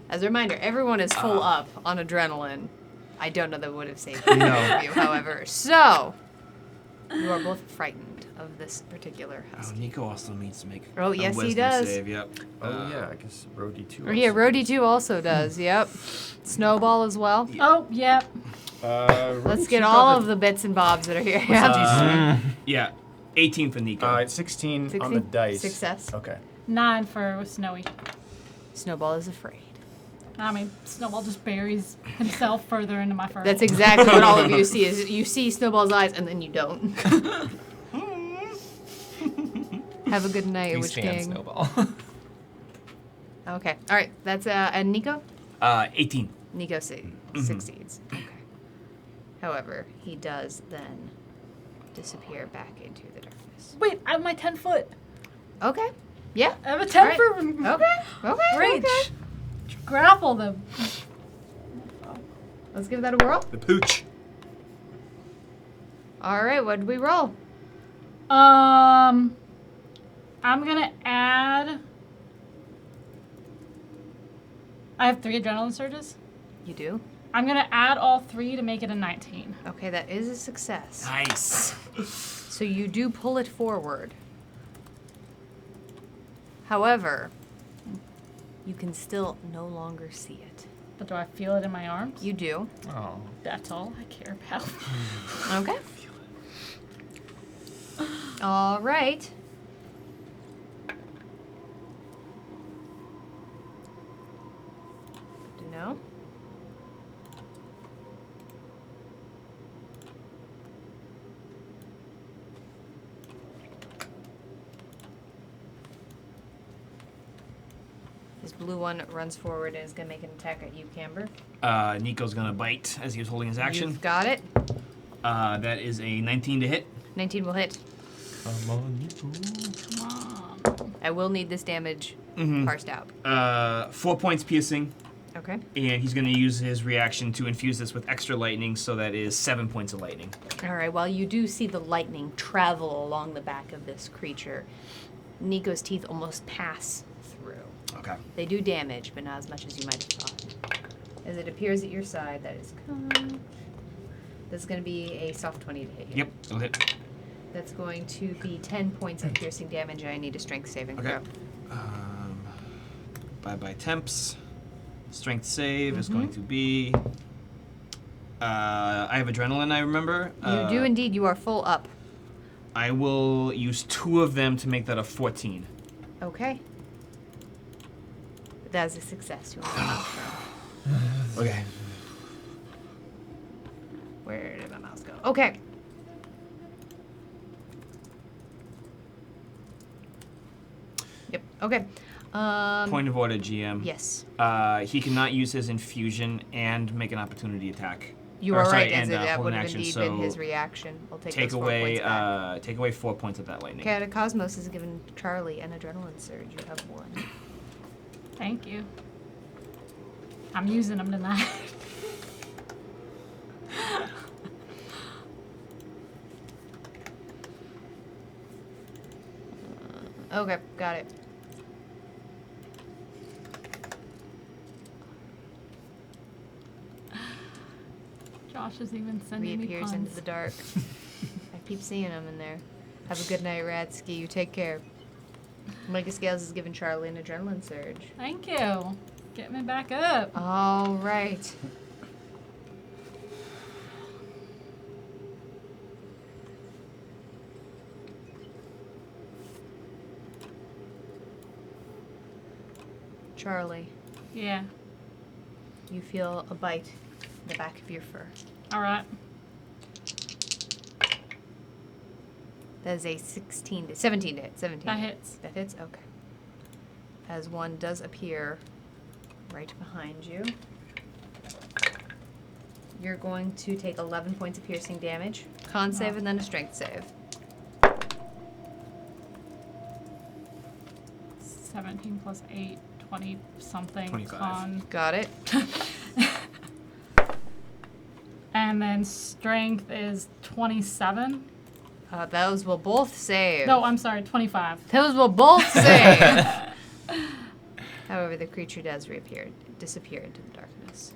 As a reminder, everyone is full up on adrenaline. I don't know that would have saved either of you, however. So, you are both frightened of this particular Oh, husky. Nico also needs to make Oh, a yes, he wisdom does. save, yep. Oh yeah, I guess Rhodey too. Oh, yeah, Rhodey 2 also does, yep. Snowball as well. Oh, yep. Let's get all of the bits and bobs that are here. Yeah, 18 for Nico. It's 16 on the dice. Success. Okay. 9 for Snowy. Snowball is afraid. I mean, Snowball just buries himself further into my fur. That's exactly what all of you see. Is you see Snowball's eyes and then you don't. Have a good night, We Witch stand King. Snowball. Okay. All right. That's and Nico. 18. Nico succeeds. Okay. However, he does then disappear back into the darkness. Wait, I have my 10 foot. Okay. Yeah. I have a 10 All right. foot Okay. reach. Okay. Grapple them. Let's give that a whirl. The pooch. All right. What did we roll? I'm gonna add I have 3 adrenaline surges. You do? I'm going to add all 3 to make it a 19. Okay, that is a success. Nice. So you do pull it forward. However, you can still no longer see it. But do I feel it in my arms? You do. Oh. That's all I care about. Okay. All right. Good to know. This blue one runs forward and is going to make an attack at you, Camber. Nico's gonna bite as he was holding his action. You've got it. That is a 19 to hit. 19 will hit. Come on, Nico. Come on. I will need this damage parsed out. 4 points piercing, Okay. and he's gonna use his reaction to infuse this with extra lightning, so that is 7 points of lightning. All right. While you do see the lightning travel along the back of this creature, Nico's teeth almost pass through. Okay. They do damage, but not as much as you might have thought. As it appears at your side, that is correct. That's going to be a soft 20 to hit you. Yep, it'll hit. That's going to be 10 points of piercing damage, and I need a strength saving Okay. throw. Bye-bye temps. Strength save is going to be... I have adrenaline, I remember. You do indeed. You are full up. I will use 2 of them to make that a 14. Okay. That is a success. You want to mouse from. Okay. Where did my mouse go? Okay. Yep. Okay. Point of order, GM. Yes. He cannot use his infusion and make an opportunity attack. You Or, are sorry, right, as and, that hold would an have action, indeed so been his reaction. I'll take Take those 4 away, points back. take away 4 points of that lightning. Okay, out of Cosmos has given Charlie an adrenaline surge. You have 1. Thank you. I'm using them tonight. Okay, got it. Josh is even sending me Reappears puns. into the dark. I keep seeing him in there. Have a good night, Ratsky. You take care. Mega Scales has given Charlie an adrenaline surge. Thank you. Get me back up. All right. Charlie, Yeah. you feel a bite in the back of your fur. All right. That is a 17 to hit. 17. That hits. That hits? Okay. As one does appear right behind you. You're going to take 11 points of piercing damage. Con save and then a strength save. 17 plus 8, 20 something. 25. Con. Got it. And then strength is 27. Those will both save. No, I'm sorry, 25. Those will both save. However, the creature does disappear into the darkness.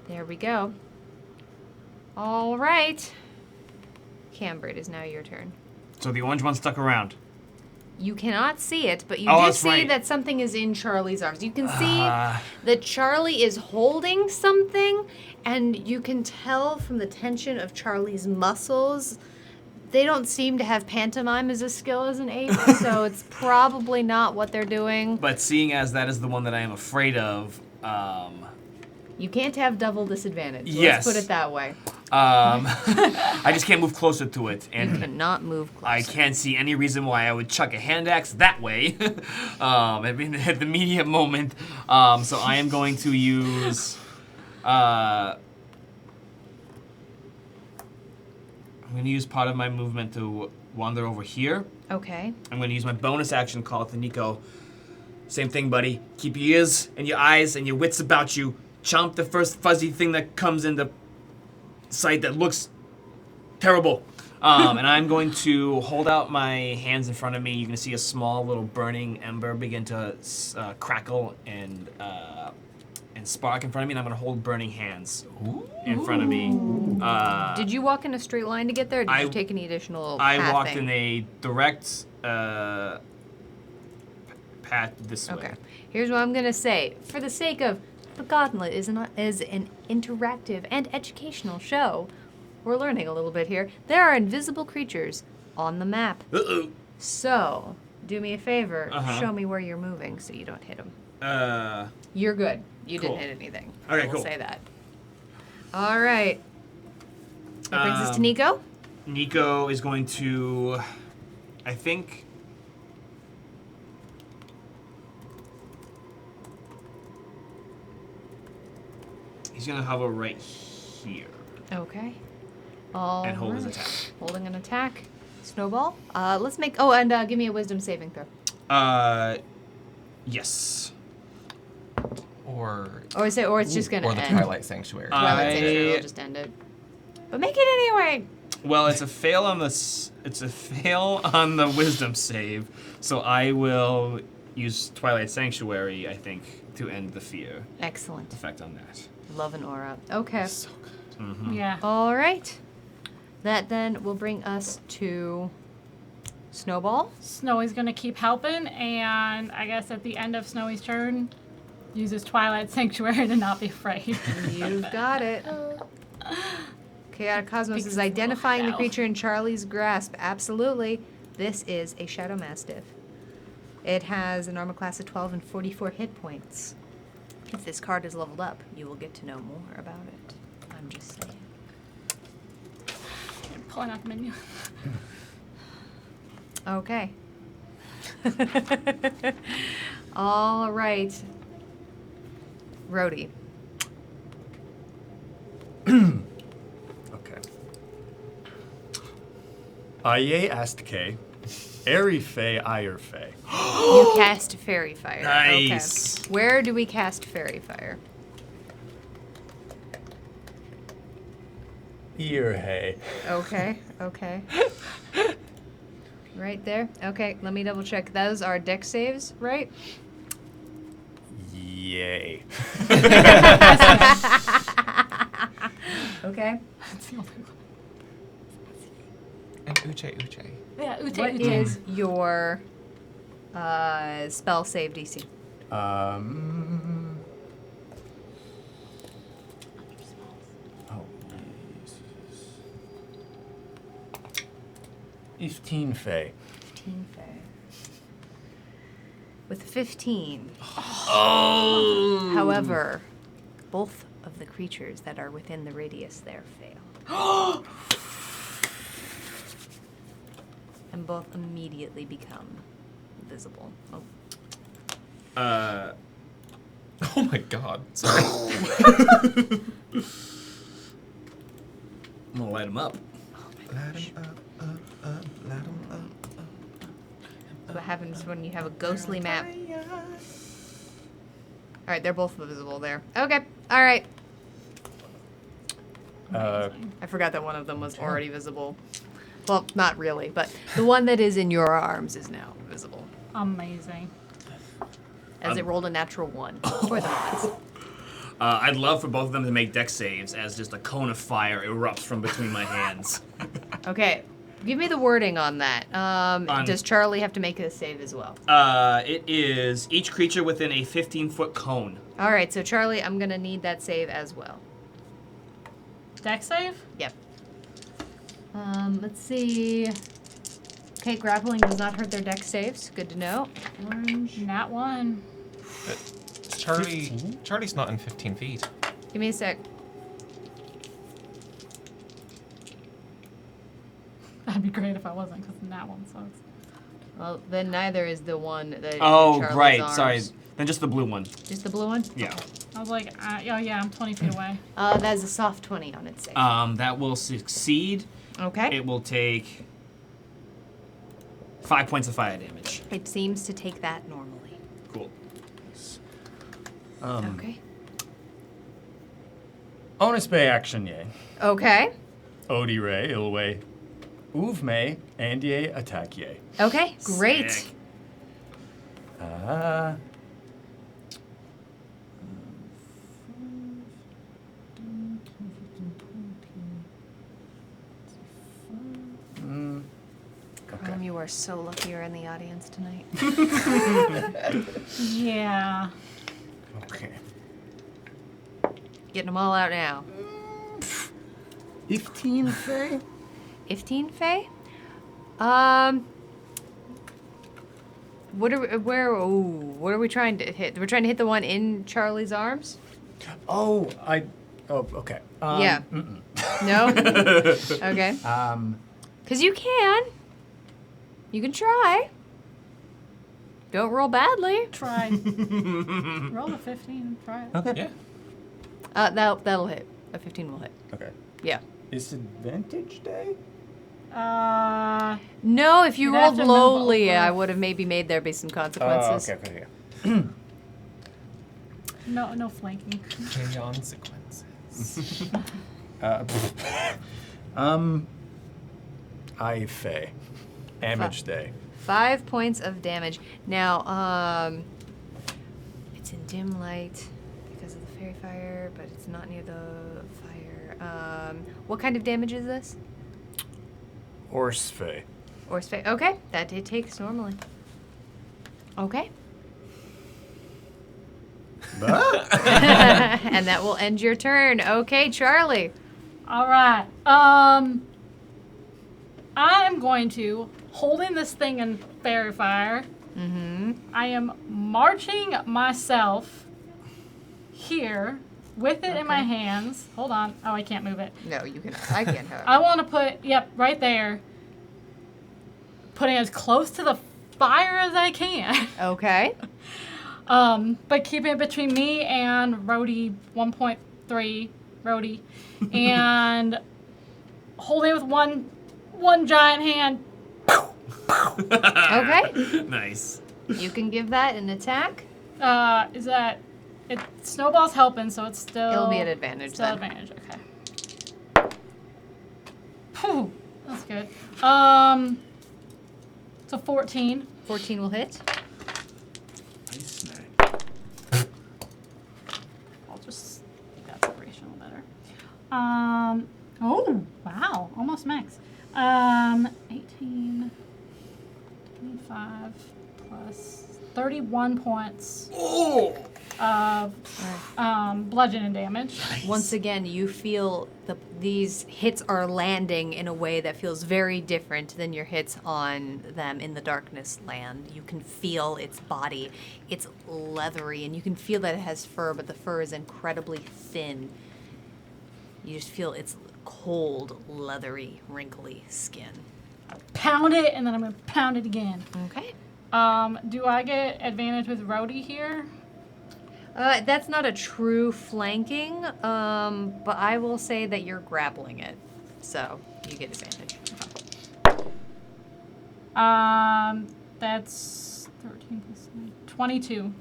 There we go. All right. Camber, it is now your turn. So the orange one stuck around. You cannot see it, but you Oh, do that's see right. that something is in Charlie's arms. You can see that Charlie is holding something, and you can tell from the tension of Charlie's muscles, they don't seem to have pantomime as a skill as an ape, so it's probably not what they're doing. But seeing as that is the one that I am afraid of, You can't have double disadvantage. Yes. Let's put it that way. I just can't move closer to it, You and cannot move closer. I can't see any reason why I would chuck a hand axe that way at the immediate moment. So I am going to use. I'm going to use part of my movement to wander over here. Okay. I'm going to use my bonus action call to Nico. Same thing, buddy. Keep your ears and your eyes and your wits about you. Chomp the first fuzzy thing that comes into sight that looks terrible. And I'm going to hold out my hands in front of me. You can see a small little burning ember begin to crackle and spark in front of me, and I'm going to hold burning hands in front of me. Did you walk in a straight line to get there, or did you take any additional I walked pathing? in a direct path this way. Okay. Here's what I'm gonna say. For the sake of the Gauntlet is an interactive and educational show, we're learning a little bit here. There are invisible creatures on the map. Uh-oh. So, do me a favor. Uh-huh. Show me where you're moving so you don't hit them. You're good. You cool. didn't hit anything. Okay, we'll cool. say that. All right. That brings us to Nico. Nico is going to, I think. He's gonna hover right here Okay. All and hold his right. attack. Holding an attack. Snowball. Let's make. Oh, and give me a wisdom saving throw. Yes. Or it's just gonna or the end. Twilight Sanctuary. Twilight Sanctuary will just end it. But make it anyway. Well, it's a fail on the wisdom save, so I will use Twilight Sanctuary, I think, to end the fear Excellent. effect on that. Love and aura. Okay. So good. Mm-hmm. Yeah. All right. That then will bring us to Snowball. Snowy's gonna keep helping, and I guess at the end of Snowy's turn, uses Twilight Sanctuary to not be afraid. You've got it. Chaotic Cosmos is identifying the creature in Charlie's grasp. Absolutely. This is a Shadow Mastiff. It has an armor class of 12 and 44 hit points. If this card is leveled up, you will get to know more about it. I'm just saying. I'm pulling out the menu. Okay. All right. Rhodey. Okay. Aye asked K. Airy Fey, Ire Fey. You cast Fairy Fire. Nice. Okay. Where do we cast Fairy Fire? Ear Hay. Okay, okay. Right there. Okay, let me double check. Those are dex saves, right? Yay. Okay. And Uche. Yeah, Ute. What is your spell save DC? Oh, Jesus. 15 Fey. 15 Fey. With 15. Oh. However, both of the creatures that are within the radius there fail. And both immediately become visible. Oh. Oh my god. Sorry. I'm gonna light him up. Light 'em up, light 'em up. What happens when you have a ghostly map? Alright, they're both visible there. Okay, alright. I forgot that one of them was already visible. Well, not really, but the one that is in your arms is now visible. Amazing. As it rolled a natural 1 for the mods. I'd love for both of them to make dex saves as just a cone of fire erupts from between my hands. Okay, give me the wording on that. Does Charlie have to make a save as well? It is each creature within a 15-foot cone. Alright, so Charlie, I'm gonna need that save as well. Dex save? Yep. Let's see. Okay, grappling does not hurt their dex saves. Good to know. Orange. Nat 1. Charlie's not in 15 feet. Give me a sec. That'd be great if I wasn't, because Nat 1 sucks. Well, then neither is the one that. Oh, in Charlie's right. arms. Sorry. Then just the blue one. Just the blue one? Yeah. I was like, oh yeah, I'm 20 feet away. That is a soft 20 on its save. That will succeed. Okay. It will take 5 points of fire damage. It seems to take that normally. Cool. Okay. Onus Bay action, yay. Okay. Odie Ray, Ilway, Uvme and ye attack ye. Okay, great. Sick. You are so lucky you're in the audience tonight. Yeah. Okay. Getting them all out now. 15 Faye? 15, Faye? What are we trying to hit? We're trying to hit the one in Charlie's arms? Oh, okay. Yeah. No? Okay. Because you can. You can try. Don't roll badly. Try. Roll a 15. Try it. Okay. Yeah. That'll hit. A 15 will hit. Okay. Yeah. Is advantage day? No, if you You'd have rolled to move lowly, over. I would have maybe made there be some consequences. Okay. No flanking. Consequences. I Faye. Damage day. 5 points of damage. Now, it's in dim light because of the fairy fire, but it's not near the fire. What kind of damage is this? Horse Faye. Or okay, that it takes normally. Okay. And that will end your turn. Okay, Charlie. All right. I am going to, holding this thing in fairy fire, I am marching myself here with it in my hands. Hold on. Oh, I can't move it. No, you can. I can't have. I want to put, right there, putting as close to the fire as I can. Okay. But keeping it between me and Rhodey 1.3, Rhodey, and holding it with one giant hand. Okay. Nice. You can give that an attack. Is that it? Snowball's helping, so it's still. It'll be an advantage Still then. advantage. Okay. Phew, that's good. So 14. 14 will hit. Nice snack. I'll just make that separation a little better. Oh wow, almost max. 18, 25 plus 31 points of bludgeoning damage. Once again, you feel these hits are landing in a way that feels very different than your hits on them in the darkness land. You can feel its body. It's leathery, and you can feel that it has fur, but the fur is incredibly thin. You just feel its cold, leathery, wrinkly skin. Pound it, and then I'm gonna pound it again. Okay. Do I get advantage with Rhodey here? That's not a true flanking, but I will say that you're grappling it, so you get advantage. That's 13 plus 9, 22.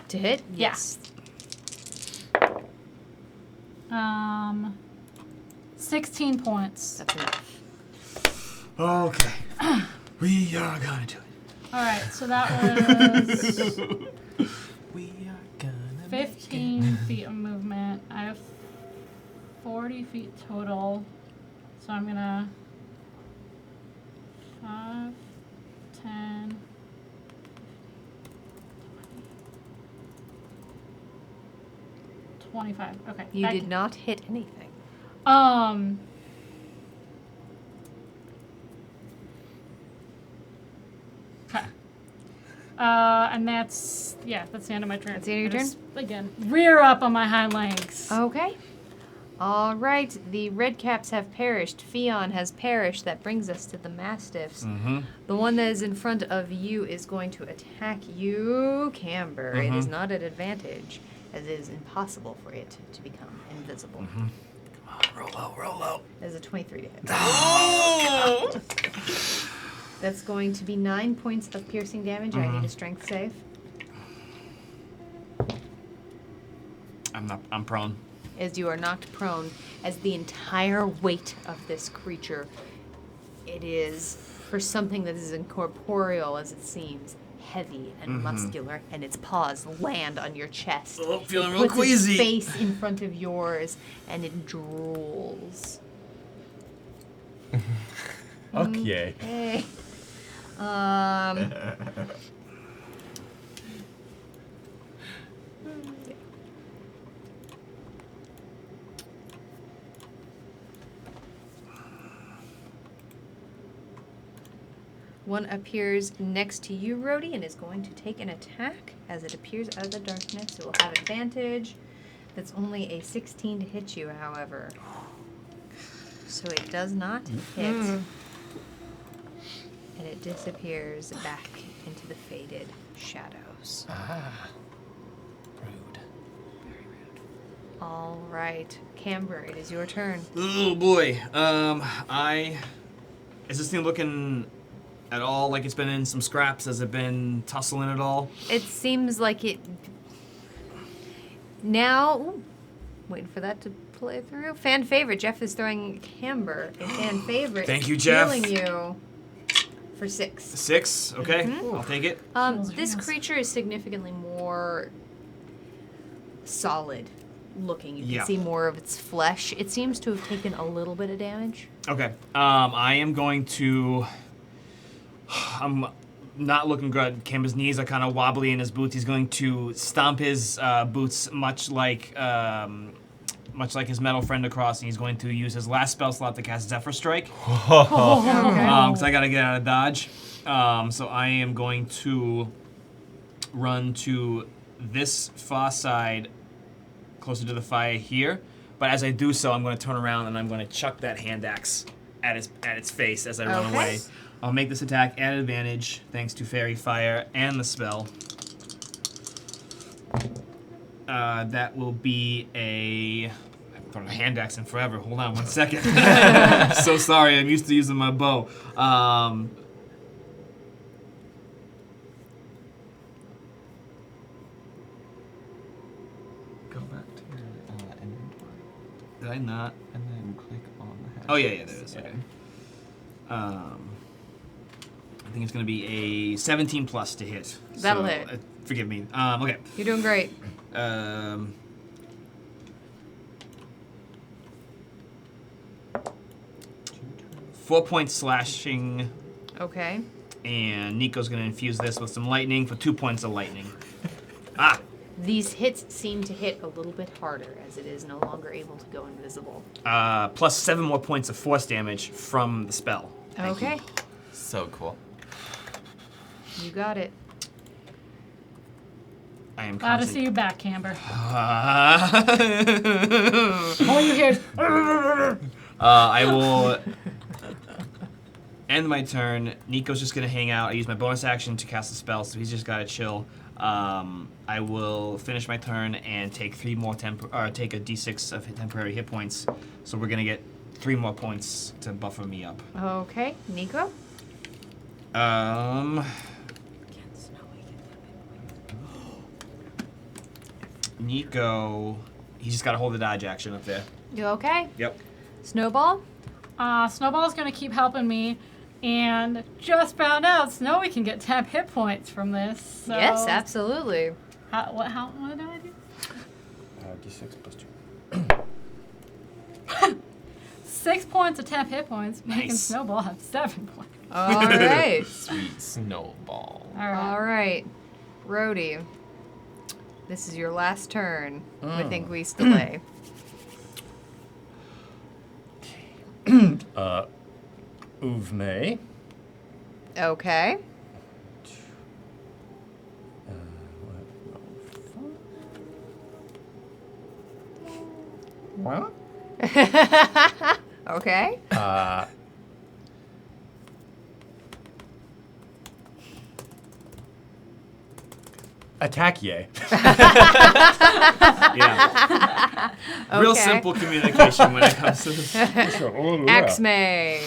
To hit? Yeah. Yes. 16 points. That's enough. Okay. We are gonna do it. All right, so that was We are gonna 15 feet of movement. I have 40 feet total. So I'm gonna 5, 10, 25. Okay. You that did not hit anything. Okay. And that's the end of my turn. That's the end of your I'm gonna again, rear up on my hind legs. Okay. All right. The red caps have perished. Fion has perished. That brings us to the mastiffs. The one that is in front of you is going to attack you, Camber. It is not at advantage, as it is impossible for it to become invisible. Come on, roll low. There's a 23 to hit. Oh! That's going to be 9 points of piercing damage. I need a strength save. I'm prone. As you are knocked prone, as the entire weight of this creature it is, for something that is incorporeal as it seems, heavy and muscular, and its paws land on your chest. Oh, feeling It real puts its queasy. face in front of yours, and it drools. Okay. Hey. One appears next to you, Rhodey, and is going to take an attack. As it appears out of the darkness, it will have advantage. That's only a 16 to hit you, however. So it does not hit. And it disappears back into the faded shadows. Rude. All right. Camber, it is your turn. Oh boy. Is this thing looking at all like it's been in some scraps? Has it been tussling at all? It seems like it... Now... Ooh, waiting for that to play through. Fan favorite. Jeff is throwing Camber. A fan favorite. Thank you, Jeff. Healing you for 6. 6? Okay, I'll take it. This creature is significantly more solid looking. You can see more of its flesh. It seems to have taken a little bit of damage. Okay. I am going to... I'm not looking good. Camber's knees are kind of wobbly in his boots. He's going to stomp his boots much like his metal friend across, and he's going to use his last spell slot to cast Zephyr Strike. Because I got to get out of dodge. So I am going to run to this far side, closer to the fire here. But as I do so, I'm going to turn around and I'm going to chuck that hand axe at its face as I run away. I'll make this attack at advantage, thanks to Fairy Fire and the spell. That will be a... I haven't thrown a hand axe in forever. Hold on 1 second. So sorry, I'm used to using my bow. Go back to your inventory. Did I not? And then click on the hash. Oh, yeah, there it is. Yeah. Okay. I think it's going to be a 17 plus to hit. That'll so, hit. Forgive me. Okay. You're doing great. 4 points slashing, Okay. and Nico's going to infuse this with some lightning for 2 points of lightning. These hits seem to hit a little bit harder, as it is no longer able to go invisible. Plus 7 more points of force damage from the spell. Okay. So cool. You got it. I am Glad to see you back, Camber. Oh, All you hear is... I will end my turn. Nico's just going to hang out. I use my bonus action to cast a spell, so he's just got to chill. I will finish my turn and take 3 more take a d6 of temporary hit points. So we're gonna get 3 more points to buffer me up. Okay. Nico? Nico, he's just gotta hold the dodge action up there. You okay? Yep. Snowball? Snowball's gonna keep helping me, and just found out Snowy can get 10 hit points from this. So Yes, absolutely. what do I do? D6 plus 2. 6 points of 10 hit points, making Nice. Snowball have 7 points. All right. Sweet snowball. All right. Rhodey, this is your last turn with Increased Delay. Uvme. Okay. What? Okay. Attack ye. Yeah. Real Okay. simple communication when it comes to this. Axme.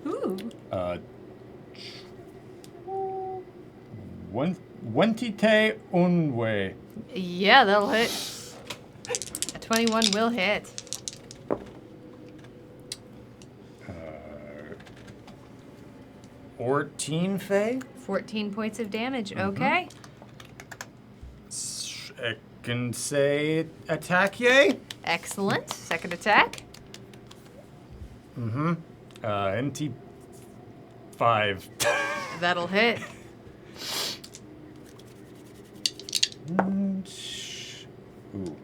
Ooh. Wentite unwe. Yeah, that'll hit. A 21 will hit. 14 Fey. 14 points of damage. Okay. Second say attack, yay. Excellent. Second attack. NT 5. That'll hit. Ooh,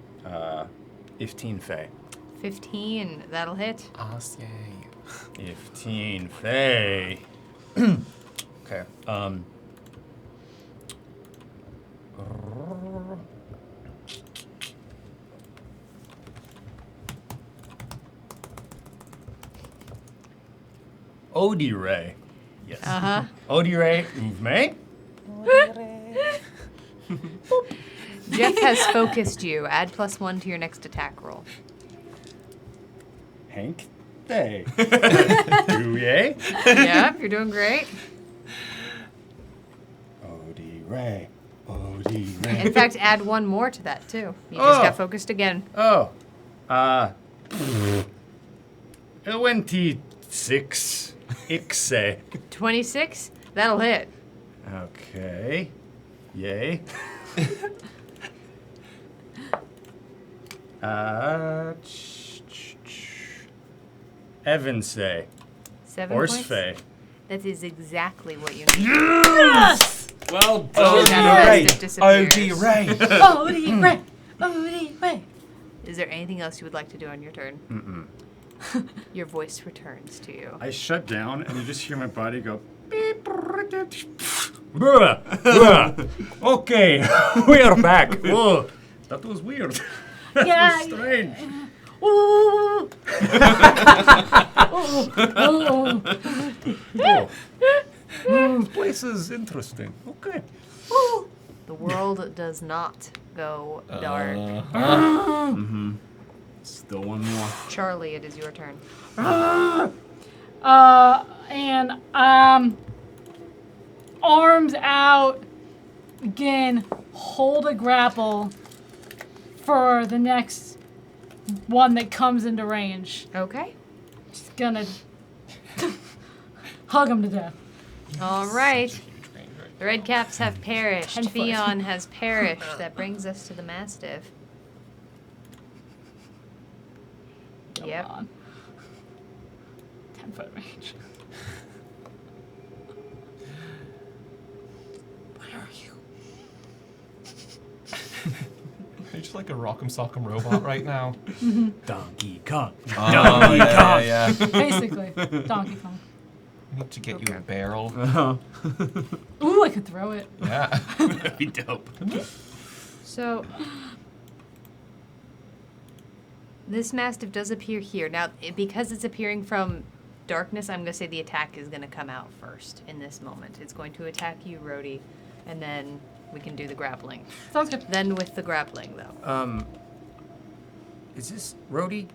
15 Fey. 15. That'll hit. Yay. 15 Fey. Okay. Odie Ray. Yes. Uh-huh. Odie Ray, move me. Jeff has focused you. Add +1 to your next attack roll. Hank Day. Do yay? Yep, you're doing great. Odie Ray. Odie Ray. In fact, add 1 more to that, too. You just got focused again. 26. Ixe. 26. That'll hit. Okay. Yay. Evan say. 7 Horse points. Fey. That is exactly what you need. Yes! Well Oh, done. that Ray. festive disappears. OD Ray. Odie Ray. Odie Ray. Is there anything else you would like to do on your turn? Mm-mm. Your voice returns to you. I shut down and you just hear my body go. Beep, bruh, bruh. Okay, we are back. Whoa, that was weird. That Yeah. was strange. Ooh. This place is interesting. Okay. The world does not go dark. Still one more. Charlie, it is your turn. And arms out. Again, hold a grapple for the next one that comes into range. Okay. Just gonna hug him to death. All right. The Red Caps have perished. 10 foot. Fion has perished. That brings us to the Mastiff. Come Yep. on. 10-foot range. Where are you? Are you just like a rock'em sock'em robot right now? Donkey Kong. Oh, yeah. Basically, Donkey Kong. I need to get you a barrel. Ooh, I could throw it. Yeah. That'd be dope. So, this Mastiff does appear here. Now, because it's appearing from darkness, I'm going to say the attack is going to come out first in this moment. It's going to attack you, Rhodey, and then we can do the grappling. Sounds good. Then with the grappling, though. Is this Rhodey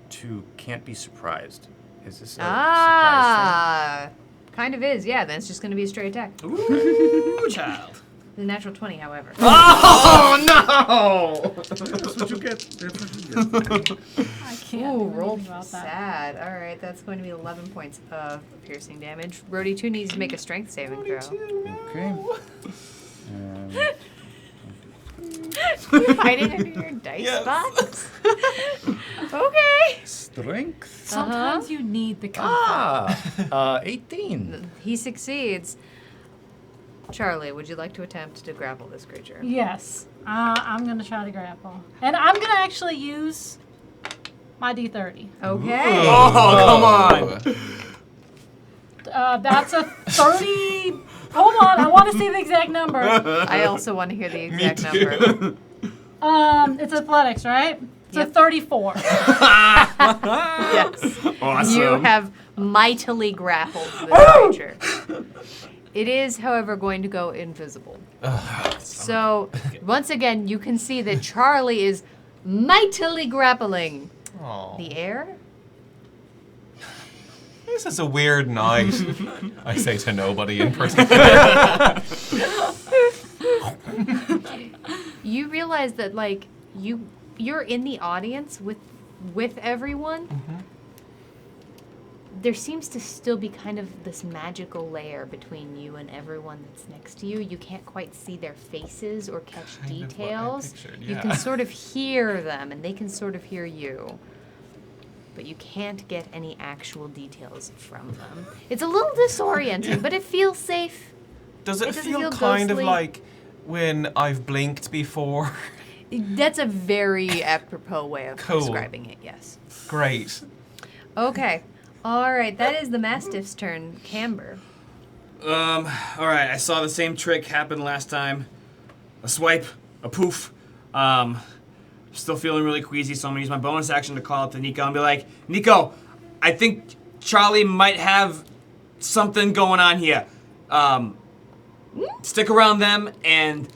to can't be surprised? Is this a surprise Ah, kind of is. Yeah, then it's just going to be a straight attack. Ooh, child. The natural 20, however. Oh no! That's what you get. That's what you get. I can't Ooh, do roll anything about that. sad. All right, that's going to be 11 points of piercing damage. Rhodey 2 needs to make a strength saving throw. Okay. You're hiding under your dice box? Okay. Strength. Sometimes you need the comfort. 18. He succeeds. Charlie, would you like to attempt to grapple this creature? Yes. I'm going to try to grapple. And I'm going to actually use my D30. Okay. Oh, come on. That's a 30. Hold on, I want to see the exact number. I also want to hear the exact number. It's athletics, right? It's a 34. Yes. Awesome. You have mightily grappled this creature. It is, however, going to go invisible. So, once again, you can see that Charlie is mightily grappling Aw. the air. This is a weird night. I say to nobody in particular. You realize that, like, you're in the audience with everyone. there seems to still be kind of this magical layer between you and everyone that's next to you. You can't quite see their faces or catch Kind of what I details. pictured, You yeah. can sort of hear them, and they can sort of hear you. But you can't get any actual details from them. It's a little disorienting, but it feels safe. Does it doesn't feel feel kind ghostly. of like when I've blinked before? That's a very apropos way of Cool. describing it, yes. Great. Okay. All right, that is the Mastiff's turn. Camber. All right. I saw the same trick happen last time. A swipe, a poof. Still feeling really queasy, so I'm gonna use my bonus action to call up to Nico and be like, Nico, I think Charlie might have something going on here. Stick around them and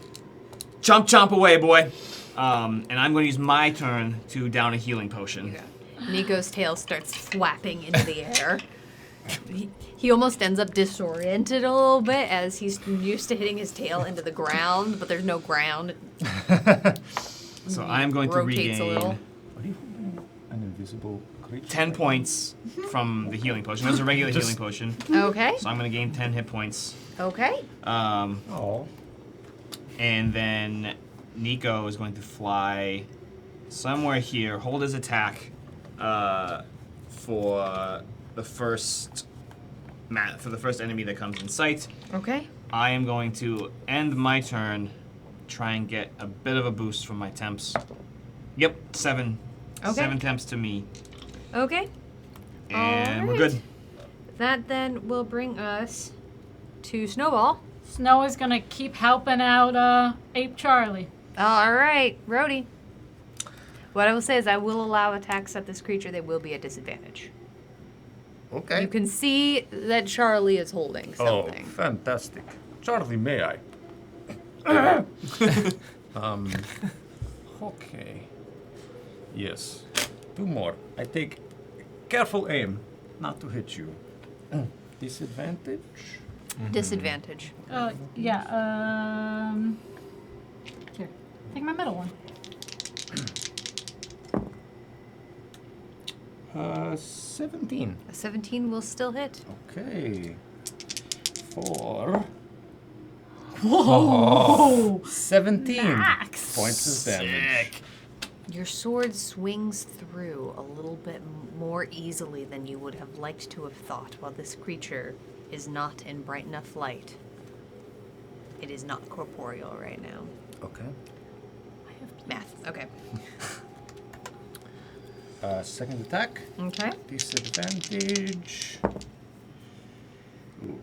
chomp away, boy. And I'm gonna use my turn to down a healing potion. Nico's tail starts flapping into the air. He almost ends up disoriented a little bit as he's used to hitting his tail into the ground, but there's no ground. So I'm going to Rotates a little. regain Are you holding an invisible creature? 10 points from the healing potion. There's a regular healing potion. Okay. So I'm gonna gain 10 hit points. Okay. Oh. And then Nico is going to fly somewhere here, hold his attack for the first enemy that comes in sight. Okay. I am going to end my turn, try and get a bit of a boost from my temps. Yep, 7. Okay. 7 temps to me. Okay. And we're Alright. good. That then will bring us to Snowball. Snow is gonna keep helping out Ape Charlie. All right, Rhodey. What I will say is I will allow attacks at this creature. They will be at disadvantage. Okay. You can see that Charlie is holding Oh, something. fantastic. Charlie, may I? Okay. Yes. 2 more. I take careful aim not to hit you. Disadvantage? Disadvantage. Yeah. Here, take my middle one. 17. A 17 will still hit. Okay. 4. Whoa! 17 Max. points of damage. Your sword swings through a little bit more easily than you would have liked to have thought. While this creature is not in bright enough light, it is not corporeal right now. Okay. Math. Okay. Second attack. Okay. Disadvantage. Ooh,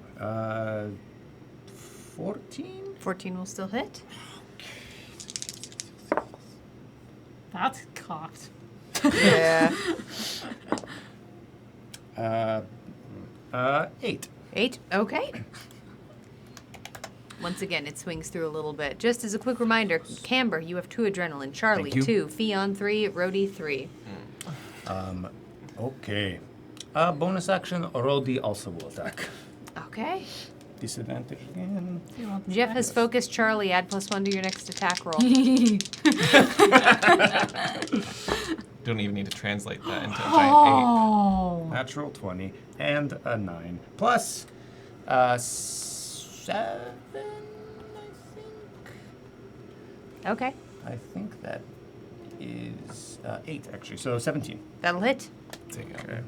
14? 14 will still hit. That's cocked. Yeah. 8. 8. Okay. Once again, it swings through a little bit. Just as a quick reminder, Camber, you have 2 adrenaline. Charlie, Thank you. 2. Fion, 3. Rhodey, 3. Okay. Bonus action, Rhodey also will attack. Okay. Disadvantage again. Jeff has focused Charlie. Add +1 to your next attack roll. Don't even need to translate that into a giant Oh. Natural 20 and a 9. Plus 7, Okay. I think that is 8 actually, so 17. That'll hit. 8. Okay.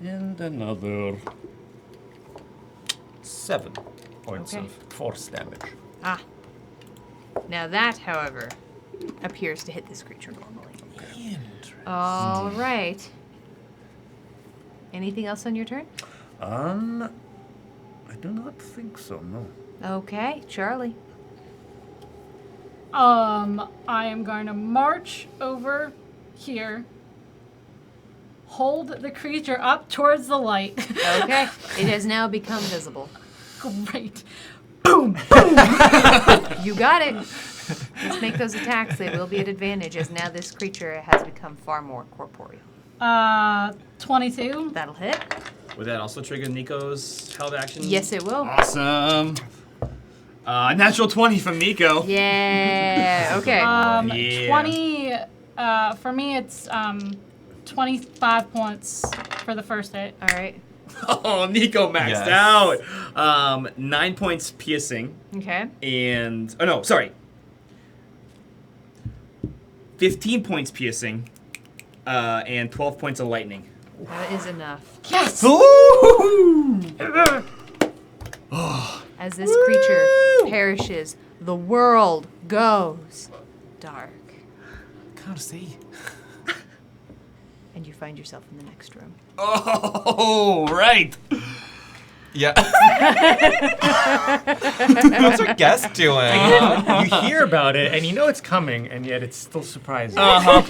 And another 7 points Okay. of force damage. Ah. Now that, however, appears to hit this creature normally. All right. Anything else on your turn? I do not think so, no. Okay, Charlie. I am going to march over here, hold the creature up towards the light. Okay. It has now become visible. Great. You got it. Let's make those attacks. They will be at advantage, as now this creature has become far more corporeal. 22. That'll hit. Would that also trigger Nico's held action? Yes, it will. Awesome. Natural 20 from Nico. Yeah. Okay. Yeah. 20. For me, it's 25 points for the first hit. All right. Oh, Nico maxed Yes. out. 9 points piercing. Okay. And 15 points piercing, and 12 points of lightning. That is enough. Yes! As this creature perishes, the world goes dark. Can't see. And you find yourself in the next room. Oh, right. Yeah. What's our guest doing? You hear about it and you know it's coming, and yet it's still surprising. A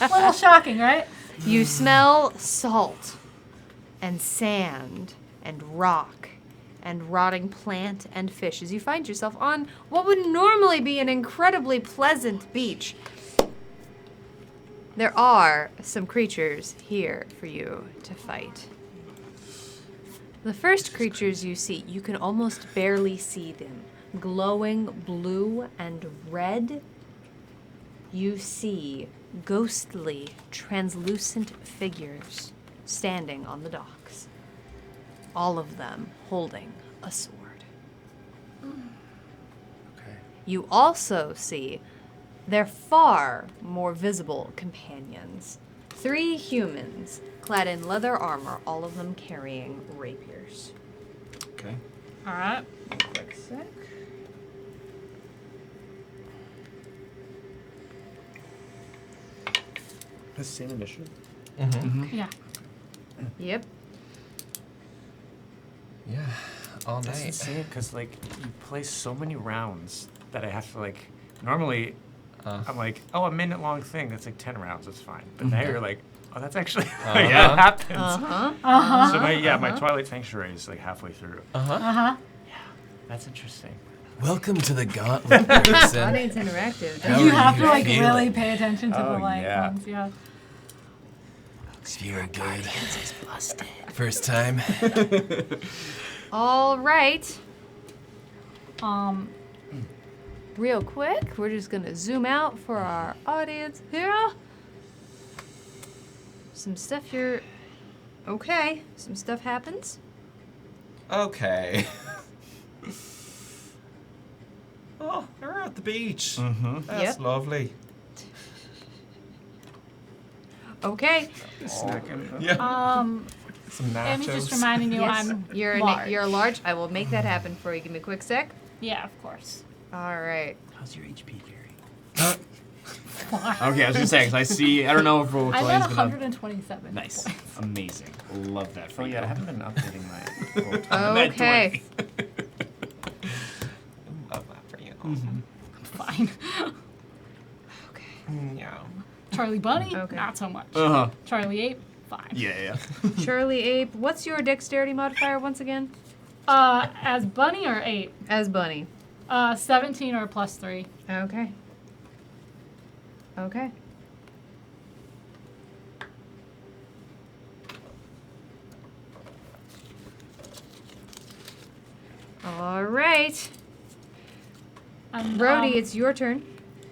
little shocking, right? You smell salt and sand and rock and rotting plant and fish as you find yourself on what would normally be an incredibly pleasant beach. There are some creatures here for you to fight. The first creatures you see, you can almost barely see them. Glowing blue and red, you see ghostly, translucent figures standing on the docks. All of them holding a sword. Okay. You also see their far more visible companions. 3 humans clad in leather armor, all of them carrying rapiers. Okay. All right. Quick sec. The same initiative. Yeah. Yep. Yeah. All That's night. insane, because, like, you play so many rounds that I have to, like, normally I'm like, oh, a minute-long thing, that's like 10 rounds, that's fine. But now you're like, oh, that's actually, yeah, it happens. So, my Twilight Sanctuary is, like, halfway through. Yeah, that's interesting. Welcome to the Gauntlet, person. Audience interactive. How You are have you to like feeling? really pay attention to Oh, the like yeah. ones, yeah. Feeling good. First time. All right. Um, Real quick, we're just gonna zoom out for our audience here. Some stuff here. Okay, some stuff happens. Okay. Oh, we're at the beach. That's Yep. lovely. Okay. Yeah. Some nachos. Amy just reminding you Yes, I'm you're large. you're large. I will make that happen for you. Give me a quick sec. Yeah, of course. All right. How's your HP, Gary? Okay, I was gonna say, 'cause I see. I don't know if I'm Roll's at been 127. Nice, amazing, love that for Oh, you. yeah, I haven't been updating my Okay. Love that for you. Fine. Okay. Yeah. Charlie Bunny, Okay. not so much. Uh-huh. Charlie Ape, fine. Yeah. Charlie Ape, what's your dexterity modifier once again? As Bunny or Ape? As Bunny. 17 or plus 3. Okay. Okay. All right. And, Brody, it's your turn.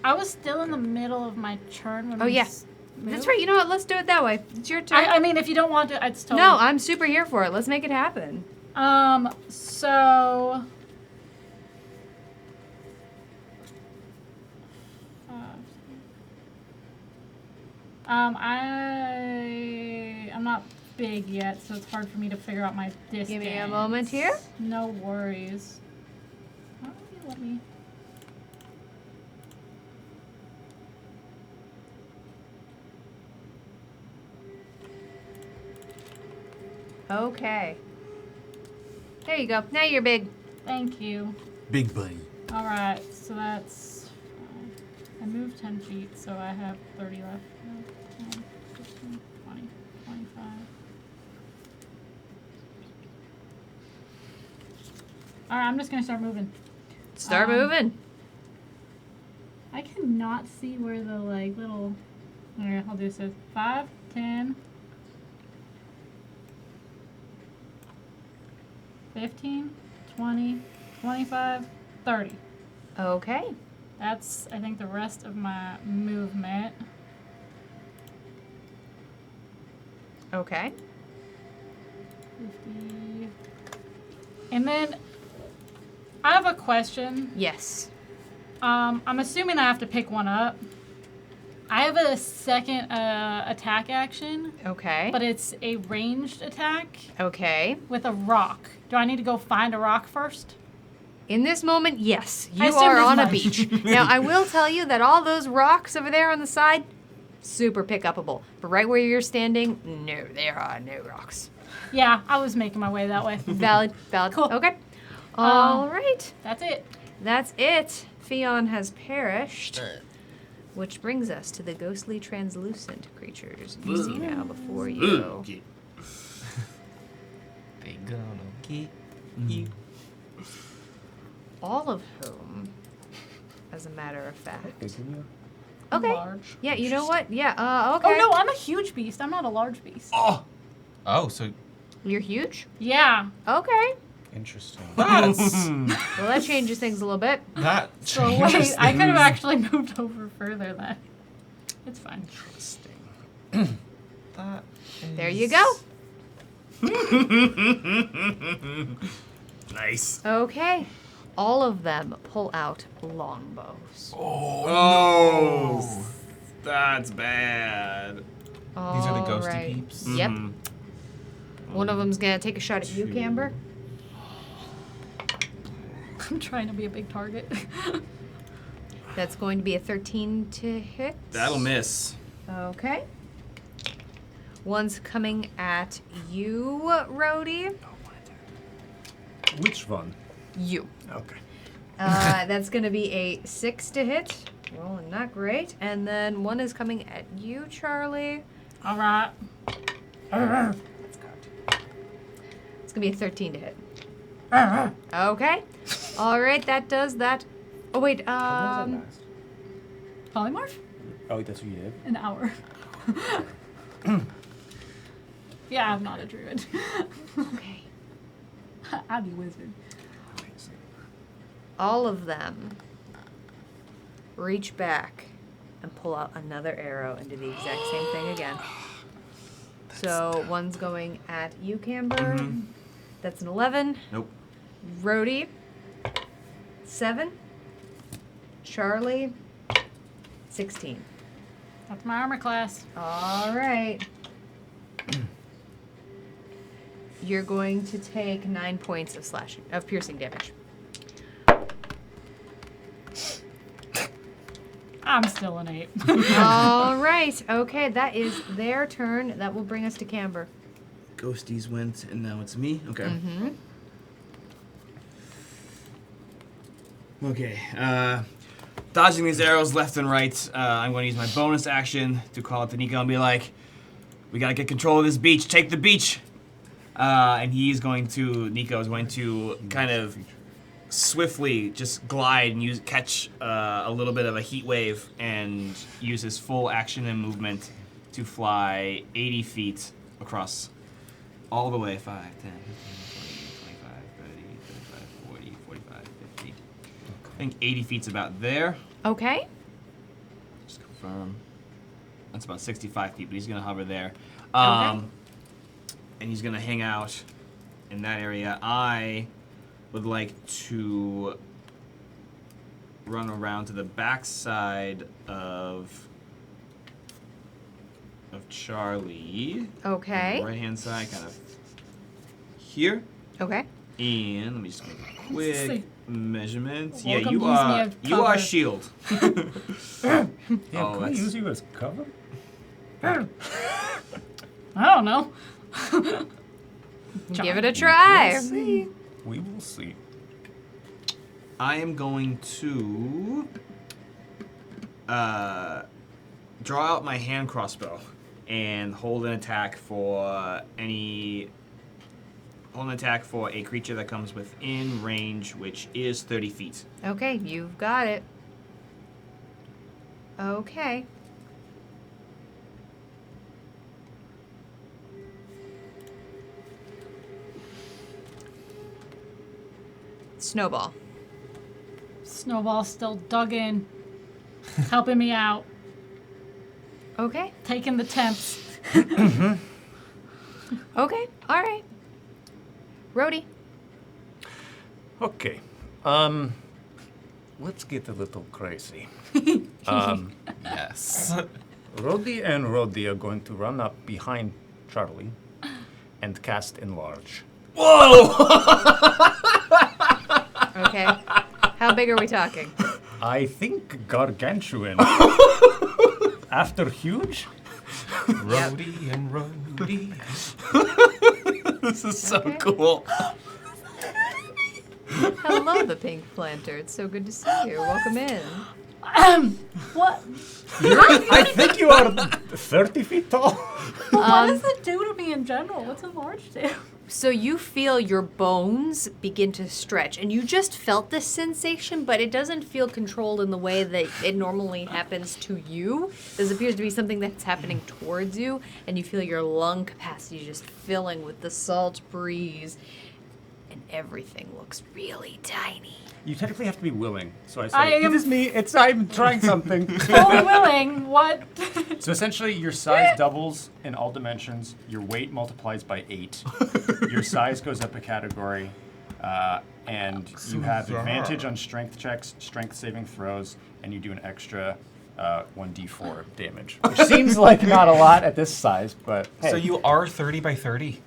I was still in the middle of my turn when Oh, we yeah. moved. That's right. You know what? Let's do it that way. It's your turn. I mean, if you don't want to, it's totally... No, I'm super here for it. Let's make it happen. So... I'm not big yet, so it's hard for me to figure out my distance. Give me a moment here. No worries. Why don't you let me... Okay. There you go. Now you're big. Thank you. Big buddy. All right, so that's... I moved 10 feet, so I have 30 left. 10, 15, 20, 25. All right, I'm just going to start moving. Start moving. I cannot see where the, like, little... Alright, I'll do this. 5, 10... 15, 20, 25, 30. Okay. That's, I think, the rest of my movement. Okay. 50. And then I have a question. Yes. I'm assuming I have to pick one up. I have a second attack action, Okay. but it's a ranged attack Okay. with a rock. Do I need to go find a rock first? In this moment, yes. I You assumed are as on a much. beach. Now, I will tell you that all those rocks over there on the side, super pick upable. But right where you're standing, no, there are no rocks. Yeah, I was making my way that way. Valid. Valid. Cool. Okay. All right. That's it. That's it. Theon has perished. Which brings us to the ghostly translucent creatures you see now before you. They gonna get you. All of whom, as a matter of fact. I'm Okay. large. Yeah, you know what? Yeah, okay. Oh no, I'm a huge beast. I'm not a large beast. Oh, so You're huge? Yeah. Okay. Interesting. that's Well, that changes things a little bit. that So changes wait, I could have things. actually moved over further then. It's fine. That There you go. Nice. Okay. All of them pull out longbows. Oh, that's bad. These are the ghosty Alright. peeps. Yep. Mhm. One of them's gonna take a shot at you, Camber. I'm trying to be a big target. That's going to be a 13 to hit. That'll miss. Okay. One's coming at you, Rhodey. Which one? You. Okay. That's going to be a 6 to hit. Rolling not great. And then one is coming at you, Charlie. All right. It's going to be a 13 to hit. Okay. All right, that does that. Oh, wait. Polymorph? Oh, that's what you did? An hour. Yeah, I'm not a druid. Okay. I'd be wizard. All of them reach back and pull out another arrow and do the exact same thing again. So one's going at you, Camber. That's an 11. Nope. Rhodey, 7. Charlie, 16. That's my armor class. All right. You're going to take 9 points of piercing damage. I'm still an 8. All right. Okay, that is their turn. That will bring us to Camber. Ghosties went, and now it's me. Okay. Mm-hmm. Okay. Dodging these arrows left and right. I'm going to use my bonus action to call out to Nico and be like, "We gotta get control of this beach. Take the beach." And Nico is going to kind of swiftly just glide and catch a little bit of a heat wave and use his full action and movement to fly 80 feet across all the way 5, 10, 15, 20, 25, 30, 35, 40, 45, 50. I think 80 feet's about there. Okay. Just confirm. That's about 65 feet, but he's going to hover there. Okay. And he's going to hang out in that area. I would like to run around to the backside of Charlie. Okay. Right hand side, kind of here. Okay. And let me just make a quick measurement. Welcome You to use me as are cover. shield. Yeah, Oh, can we that's- use you as cover? I don't know. Give it a try. We'll see. We will see. I am going to draw out my hand crossbow and hold an attack for a creature that comes within range, which is 30 feet. Okay, you've got it. Okay. Snowball. Snowball's still dug in, helping me out, Okay. taking the temps. Okay, all right. Rhodey. Okay. Let's get a little crazy. Yes. Rhodey and Rhodey are going to run up behind Charlie and cast Enlarge. Okay. How big are we talking? I think gargantuan. After huge? Rhodey and Rhodey. This is so Okay. cool. Hello, the pink planter. It's so good to see you. Welcome in. What? I think you are 30 feet tall. What does it do to me in general? What's enlarged do? So you feel your bones begin to stretch, and you just felt this sensation, but it doesn't feel controlled in the way that it normally happens to you. This appears to be something that's happening towards you, and you feel your lung capacity just filling with the salt breeze, and everything looks really tiny. You technically have to be willing. So I say, I am- it is me. I'm trying something. Totally willing. What? So essentially, your size doubles in all dimensions. Your weight multiplies by 8. Your size goes up a category, and you have advantage on strength checks, strength saving throws, and you do an extra 1d4 damage. Which seems like not a lot at this size, but hey. So you are 30 by 30?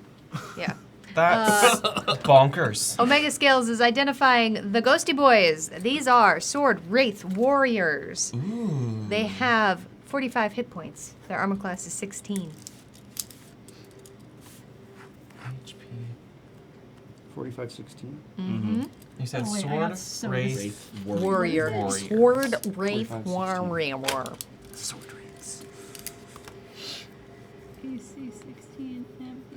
Yeah. That's bonkers. Omega Scales is identifying the Ghosty Boys. These are Sword Wraith Warriors. Ooh. They have 45 hit points. Their armor class is 16. HP. 45-16. Mm-hmm. You said Oh, wait, I sword, got so wraith, Warrior. Warrior. Sword Wraith 45, 16. Warrior. Sword Wraiths. PC 16.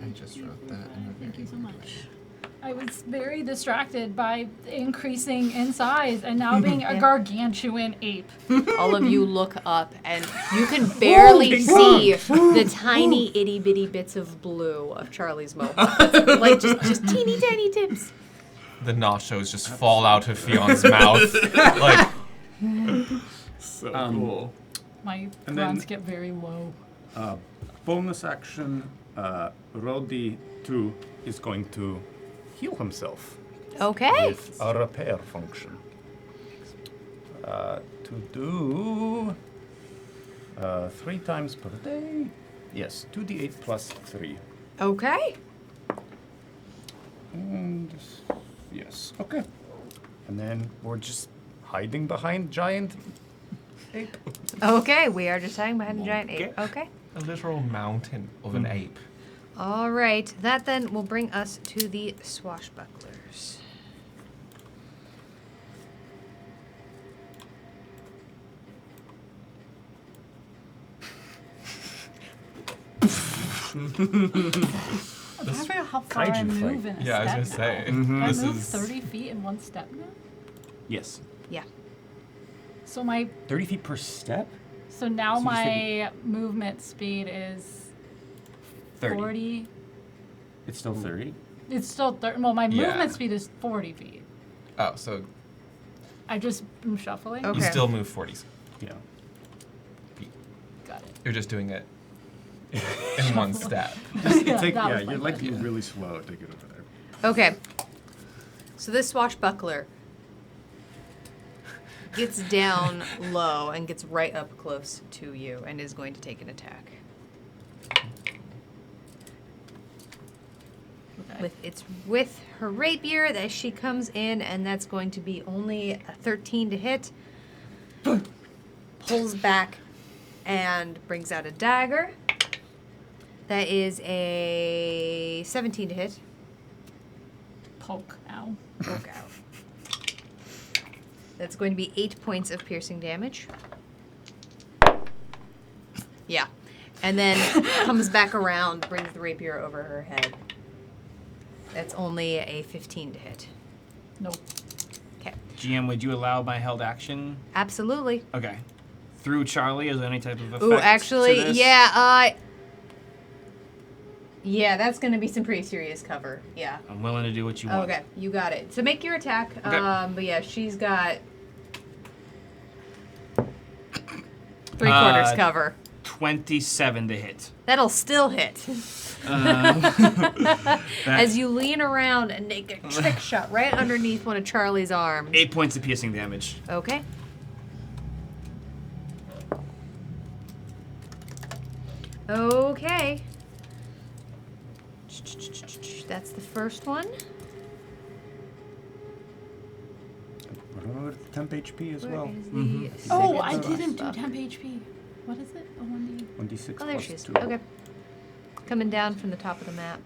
I just wrote that in a Thank very you so weird much. way. I was very distracted by increasing in size and now being a gargantuan ape. All of you look up, and you can barely see the tiny itty bitty bits of blue of Charlie's mohawk. Like just teeny tiny tips. The nachos just fall out of Fion's mouth. Like, So cool. My And grunts then- get very low. Bonus action, Rhodey 2 is going to heal himself Okay. with a repair function. To do 3 times per day. Yes, 2d8 plus 3. Okay. And yes, okay. And then we're just hiding behind giant ape. Okay, we are just hiding behind a giant ape. Okay. a literal mountain of an ape. All right. That then will bring us to the swashbucklers. I'm trying to figure out how far I kaiju move fight. in a Yeah, I was gonna step say. now. Can I This move is 30 feet in one step now? Yes. Yeah. So my 30 feet per step? so now So you my movement speed is 30. 40. It's still 30? It's still 30. Well, my Yeah. movement speed is 40 feet. Oh, so I just am shuffling. Okay. you still move 40 Yeah. feet. Got it. You're just doing it in one step. Yeah, Take, that yeah, was my you're like question. really slow to get over there. Okay. So this swashbuckler gets down low and gets right up close to you and is going to take an attack. Okay. With her rapier that she comes in, and that's going to be only a 13 to hit. Pulls back and brings out a dagger. That is a 17 to hit. Poke. Ow. Poke out. That's going to be 8 points of piercing damage. Yeah. And then comes back around, brings the rapier over her head. That's only a 15 to hit. Nope. Okay. GM, would you allow my held action? Absolutely. Okay. Through Charlie, is there any type of effect? Ooh, to actually, this? yeah, yeah, that's going to be some pretty serious cover. Yeah. I'm willing to do what you want. Okay, you got it. So make your attack. Okay. But yeah, she's got 3/4 cover. 27 to hit. That'll still hit. As you lean around and make a trick shot right underneath one of Charlie's arms. 8 points of piercing damage. Okay. Okay. That's the first one. Remember the temp HP as Where well. is the Oh, I second didn't do stuff? temp HP. What is it? A 1D. 1d6 Oh, there plus she is. 2. Okay. Coming down from the top of the map.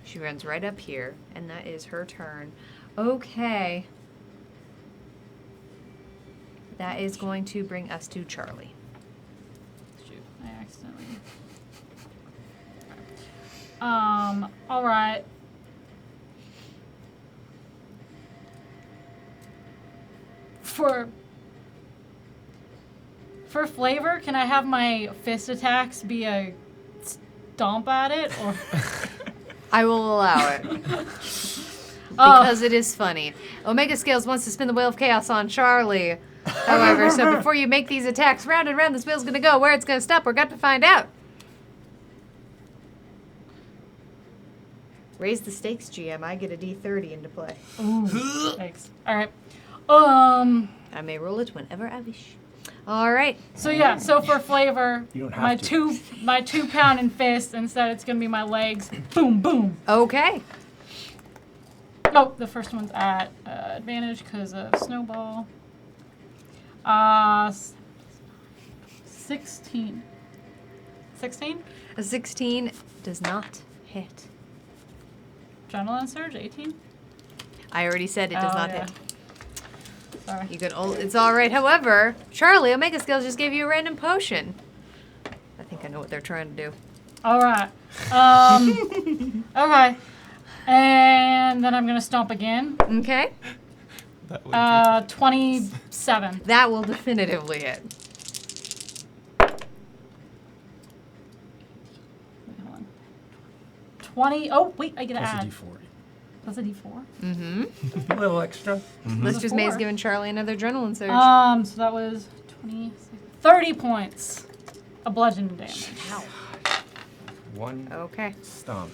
She runs right up here, and that is her turn. Okay. That is going to bring us to Charlie. Shoot, I accidentally. All right. For flavor, can I have my fist attacks be a stomp at it, or? I will allow it. Because it is funny. Omega Scales wants to spin the Wheel of Chaos on Charlie. However, so before you make these attacks, round and round this wheel's going to go. Where it's going to stop, we're got to find out. Raise the stakes, GM. I get a D30 into play. Ooh, thanks. All right. I may roll it whenever I wish. All right. So yeah. So for flavor, You don't have my to. my 2-pound fist. Instead, it's gonna be my legs. Boom, boom. Okay. Oh, the first one's at advantage because of snowball. 16. 16? A 16 does not hit. Adrenaline surge, 18. I already said it does not yeah. hit. Sorry. You can. It's all right. However, Charlie, Omega Scales just gave you a random potion. I think I know what they're trying to do. All right. Okay. And then I'm gonna stomp again. Okay. That would 27. That will definitively hit. Hold on. 20. Oh wait, I get to Plus a add. d4. That's a D4. Mm-hmm. A little extra. Let's just May's four. giving Charlie another adrenaline surge. So that was 20, 30 points of bludgeoning damage. One Okay. stomp.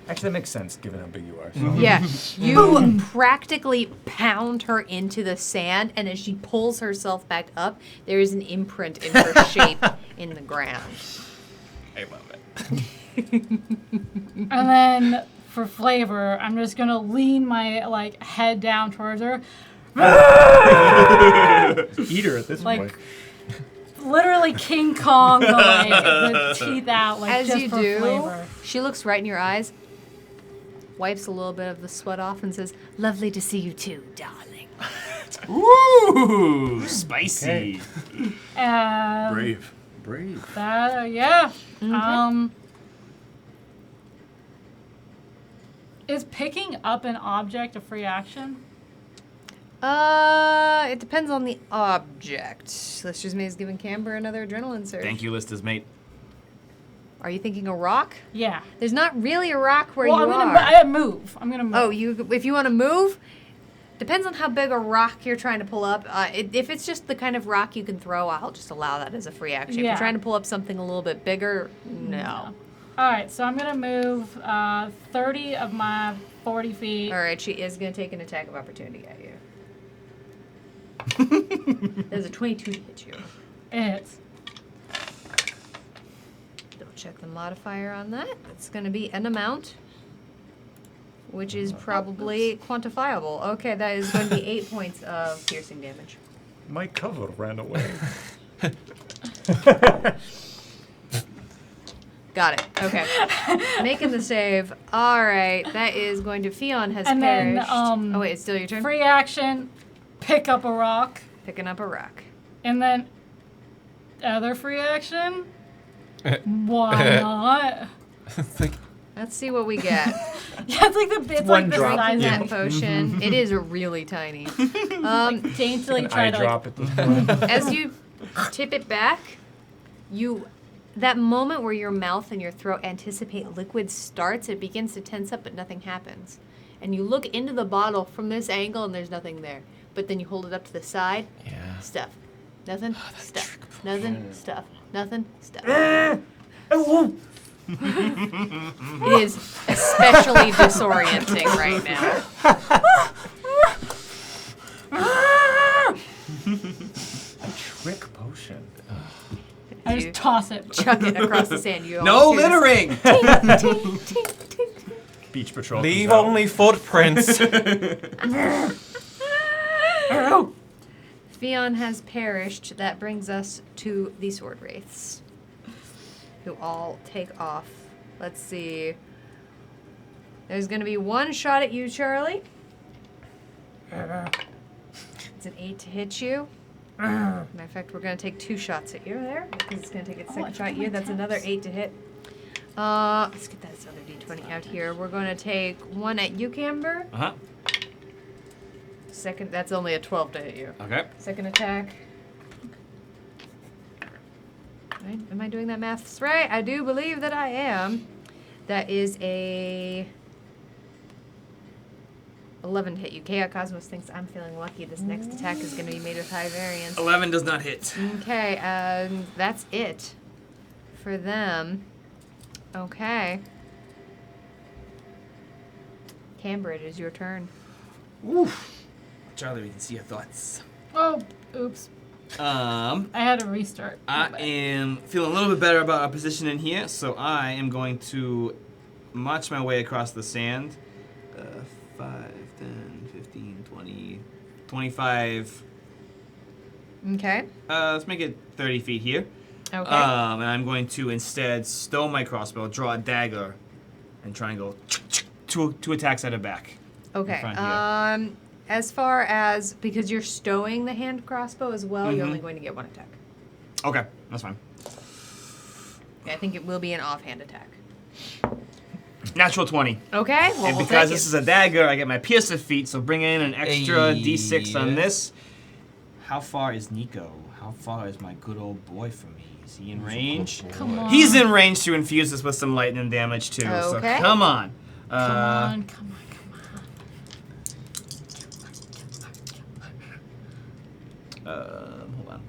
Actually, that makes sense given how big you are. So. Yeah. You practically pound her into the sand, and as she pulls herself back up, there is an imprint in her shape in the ground. I love it. And then for flavor, I'm just gonna lean my head down towards her. Eat her at this Like, point. Literally King Kong, the teeth out, As just you for do, flavor. she looks right in your eyes, wipes a little bit of the sweat off, and says, "Lovely to see you too, darling." Ooh, spicy. Brave. Brave. Yeah. Is picking up an object a free action? It depends on the object. Let's just May's giving Camber another adrenaline surge. Thank you, Lista's mate. Are you thinking a rock? Yeah. There's not really a rock where Well, you I'm are. gonna move. I'm gonna move. Oh, if you want to move, depends on how big a rock you're trying to pull up. If it's just the kind of rock you can throw, I'll just allow that as a free action. If Yeah. you're trying to pull up something a little bit bigger, no. All right, so I'm gonna move 30 of my 40 feet. All right, she is going to take an attack of opportunity at you. There's a 22 to hit you. It hits. Double check the modifier on that. It's going to be an amount, which is probably quantifiable. Okay, that is going to be 8 points of piercing damage. My cover ran away. Got it. Okay. Making the save. All right. That is going to Fion has And then, perished. Oh wait, it's still your turn. Free action, pick up a rock, Picking up a rock. and then other free action. Why not? It's like, Let's see what we get. Yeah, it's like the one the drop. size That of potion. It is really tiny. daintily An try eye to drop at this point. As you tip it back, that moment where your mouth and your throat anticipate liquid starts, it begins to tense up, but nothing happens. and you look into the bottle from this angle, and there's nothing there. But then you hold it up to the side. Yeah. Stuff. Nothing. Stuff. Nothing. Stuff. Nothing. Stuff. Oh, It is especially disorienting right now. a trick potion. I just toss it. Chuck it across the sand. You No almost hear littering! this tink, tink, tink, tink. Beach patrol. Leave comes out. only footprints. Fion has perished. That brings us to the sword wraiths, who all take off. Let's see. There's going to be one shot at you, Charlie. It's an 8 to hit you. Matter of fact, we're going to take 2 shots at you there, because it's going to take its second shot at you. That's another 8 to hit. Let's get that other d20 out here. We're going to take 1 at you, Camber. Uh-huh. Second, that's only a 12 to hit you. Okay. Second attack. Right? Am I doing that maths right? I do believe that I am. That is a 11 to hit you. Chaos Cosmos thinks I'm feeling lucky. This next attack is going to be made with high variance. 11 does not hit. Okay, and that's it for them. Okay. Camber, it is your turn. Oof. Charlie, we can see your thoughts. Oh, oops. I had to restart. I am feeling a little bit better about our position in here, so I am going to march my way across the sand. 5, 10, 15, 20, 25. Okay. Let's make it 30 feet here. Okay. And I'm going to instead stow my crossbow, draw a dagger, and try and go two attacks at her back. Okay. In front here. As far as, because you're stowing the hand crossbow as well, you're only going to get 1 attack. Okay, that's fine. Okay, I think it will be an offhand attack. Natural 20. Okay, well, And we'll because take this it. is a dagger, I get my piercer feat, so bring in an extra d6 on this. How far is Nico? How far is my good old boy from me? Is he in range? Come on. He's in range to infuse this with some lightning damage too. Okay. So come on. Come on, come on. Hold on.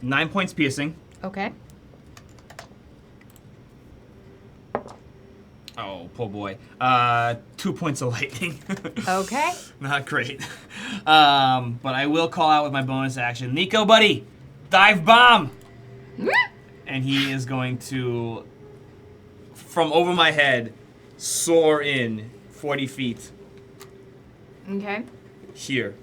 Nine points piercing. Okay. Oh, poor boy. 2 points of lightning. Okay. Not great. But I will call out with my bonus action. Nico, buddy, dive bomb! And he is going to, from over my head, soar in 40 feet Okay. here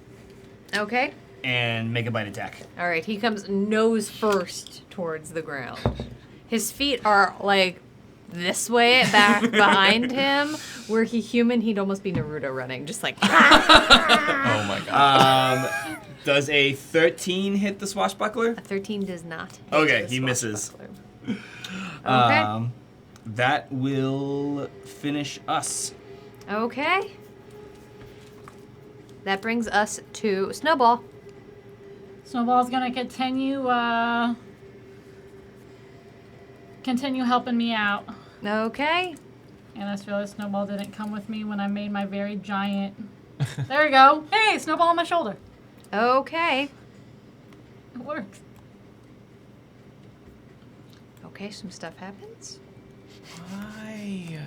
Okay. and make a bite attack. All right, he comes nose first towards the ground. His feet are like this way back behind him. Were he human, he'd almost be Naruto running, just like. Oh my god. Does a 13 hit the swashbuckler? A 13 does not. hit Okay, the he misses. Okay. That will finish us. Okay. That brings us to Snowball. Snowball's gonna continue helping me out. Okay. And I just realized Snowball didn't come with me when I made my very giant. There we go. Hey, Snowball on my shoulder. Okay. It works. Okay, some stuff happens. Why?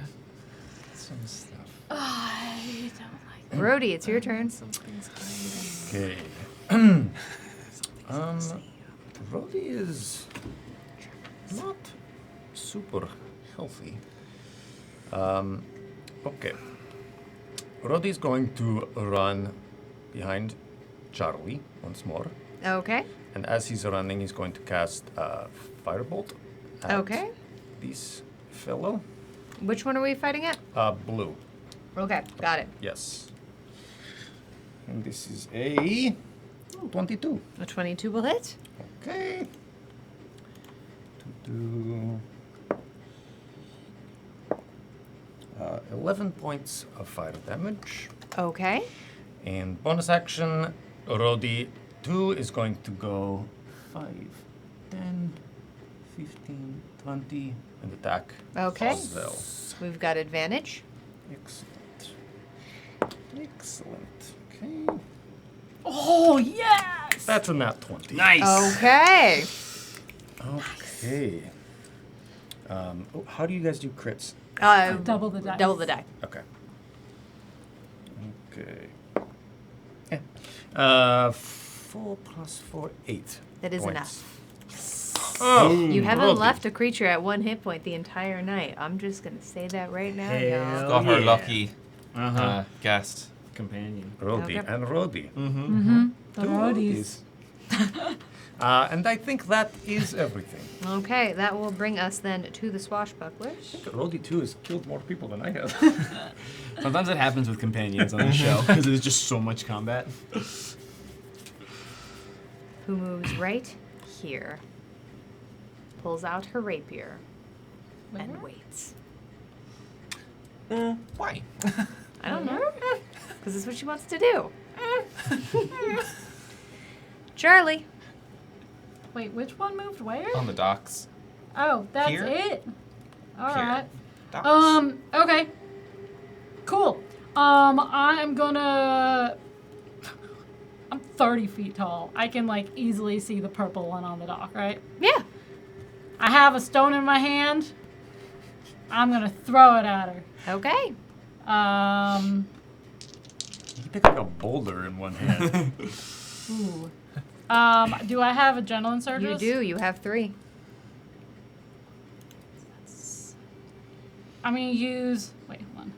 Some stuff. I don't like Brody, it's your turn. Okay. Brody is not super healthy. Okay. Roddy's going to run behind Charlie once more. Okay. And as he's running, he's going to cast Firebolt at Okay. this fellow. Which one are we fighting at? Blue. Okay, got it. Yes. And this is a 22. A 22 will hit. Okay. Do 11 points of fire damage. Okay. And bonus action, Roddy 2 is going to go 5, 10, 15, 20, and attack. Okay. As well. We've got advantage. Excellent. Excellent. Okay. Oh, yes! That's a nat 20. Nice. Okay. Okay. How do you guys do crits? Double the dice. Double the die. Okay. Okay. Yeah. 4 plus 4, 8. That is points. enough. Oh, You haven't Robbie. left a creature at 1 hit point the entire night. I'm just gonna say that right now, y'all. Got her yeah. lucky Uh-huh. guest. Companion. Rodi Okay. and Rodi. The Two roadies. Rodis. And I think that is everything. Okay, that will bring us then to the swashbucklers. Rodi 2 has killed more people than I have. Sometimes it happens with companions on the show because there's just so much combat. Who moves right here, pulls out her rapier, and waits. Why? I don't know. Because it's what she wants to do. Charlie. Wait, which one moved where? On the docks. Oh, that's Here? it? All Here. right. Docks. Okay. Cool. I'm gonna... I'm 30 feet tall. I can, like, easily see the purple one on the dock, right? Yeah. I have a stone in my hand. I'm gonna throw it at her. Okay. You pick up a boulder in one hand. Ooh. Do I have adrenaline surges? You do. You have 3. I'm gonna use... Wait, hold on.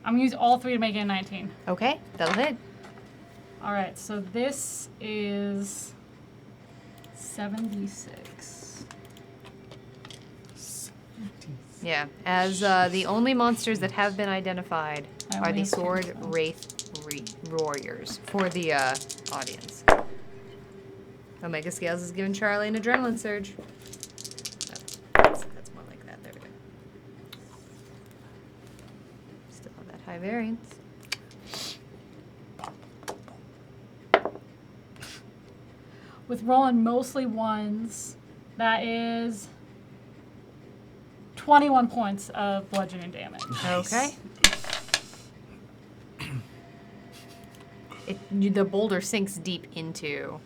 I'm gonna use all 3 to make it a 19. Okay, that'll hit. All right, so this is 76. Yeah, as the only monsters that have been identified I are the only have Sword 10. Wraith Warriors for the audience. Omega Scales is giving Charlie an adrenaline surge. That's more like that. There we go. Still have that high variance. With rolling mostly ones, that is 21 points of bludgeoning damage. Okay. The boulder sinks deep into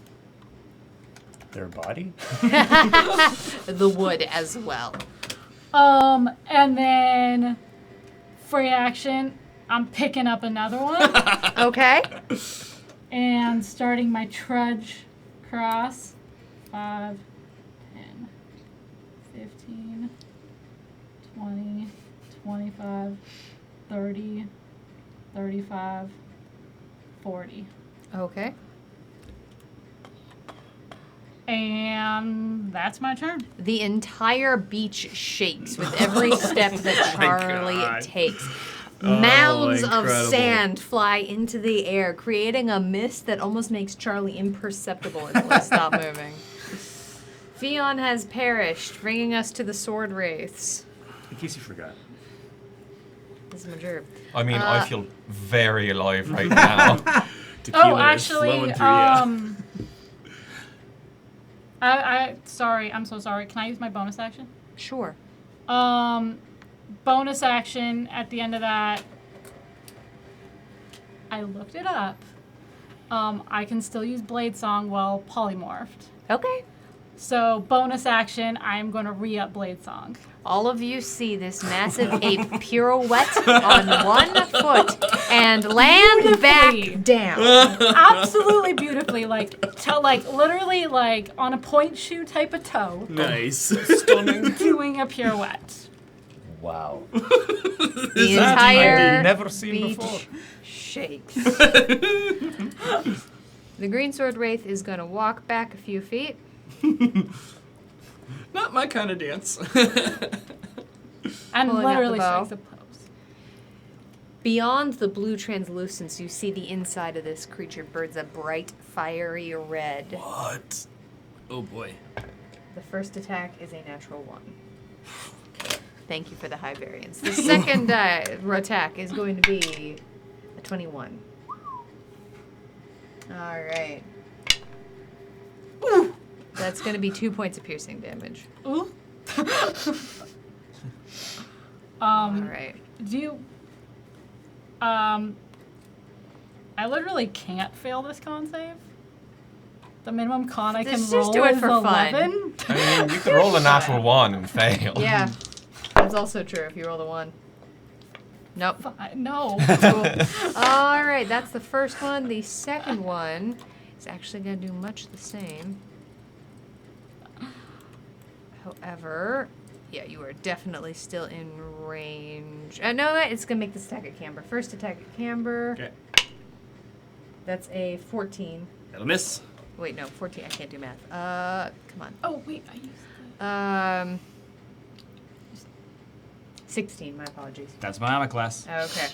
Their body? the wood as well. And then free action, I'm picking up another one Okay. and starting my trudge cross. 5, 10, 15, 20, 25, 30, 35, 40. Okay. And that's my turn. The entire beach shakes with every step that Charlie God. takes. Mounds of incredible. sand fly into the air, creating a mist that almost makes Charlie imperceptible until I stop moving. Fion has perished, bringing us to the sword wraiths. In case you forgot. This is my gerb. I mean, I feel very alive right now. Tequila Oh, is actually, flowing through ya. I'm so sorry. Can I use my bonus action? Sure. Bonus action at the end of that. I looked it up. I can still use Blade Song while polymorphed. Okay. So bonus action, I'm going to re-up Blade Song. All of you see this massive ape pirouette on one foot and land back down. Absolutely beautifully, literally on a point shoe type of toe, Nice. doing a pirouette. Wow. The entire I've never seen beach before. shakes. The green sword wraith is going to walk back a few feet. Not my kind of dance. And Pulling out literally the bow. strikes a pose. Beyond the blue translucence, you see the inside of this creature burns a bright, fiery red. What? Oh boy. The first attack is a natural 1. Thank you for the high variance. The second attack is going to be a 21. All right. That's going to be 2 points of piercing damage. Ooh. All right. Do you... I literally can't fail this con save. The minimum con I can Just roll do it is for fun. 11. I mean, you could roll a natural 1 and fail. Yeah. That's also true if you roll a 1. Nope. No. Cool. All right, that's the first one. The second one is actually going to do much the same. However, yeah, you are definitely still in range. No, it's going to make this attack at Camber. First attack at Camber. Okay. That's a 14. That'll miss. Wait, no, 14. I can't do math. Come on. Oh, wait. I used 16. My apologies. That's my armor class. Okay.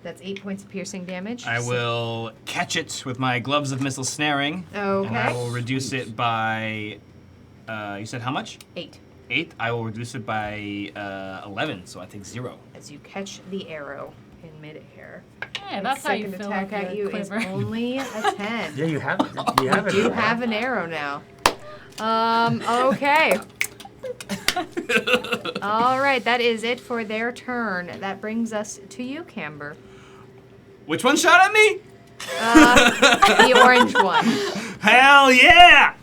That's 8 points of piercing damage. I will catch it with my gloves of missile snaring. Okay. And I will reduce it by. You said how much? 8. 8. I will reduce it by 11, so I think 0. As you catch the arrow in midair. Yeah, that's how you Second fill attack up at your you is quiver. only a 10. Yeah, you have it. You have it. You have an arrow now. Okay. All right, that is it for their turn. That brings us to you, Camber. Which one shot at me? The orange one. Hell yeah!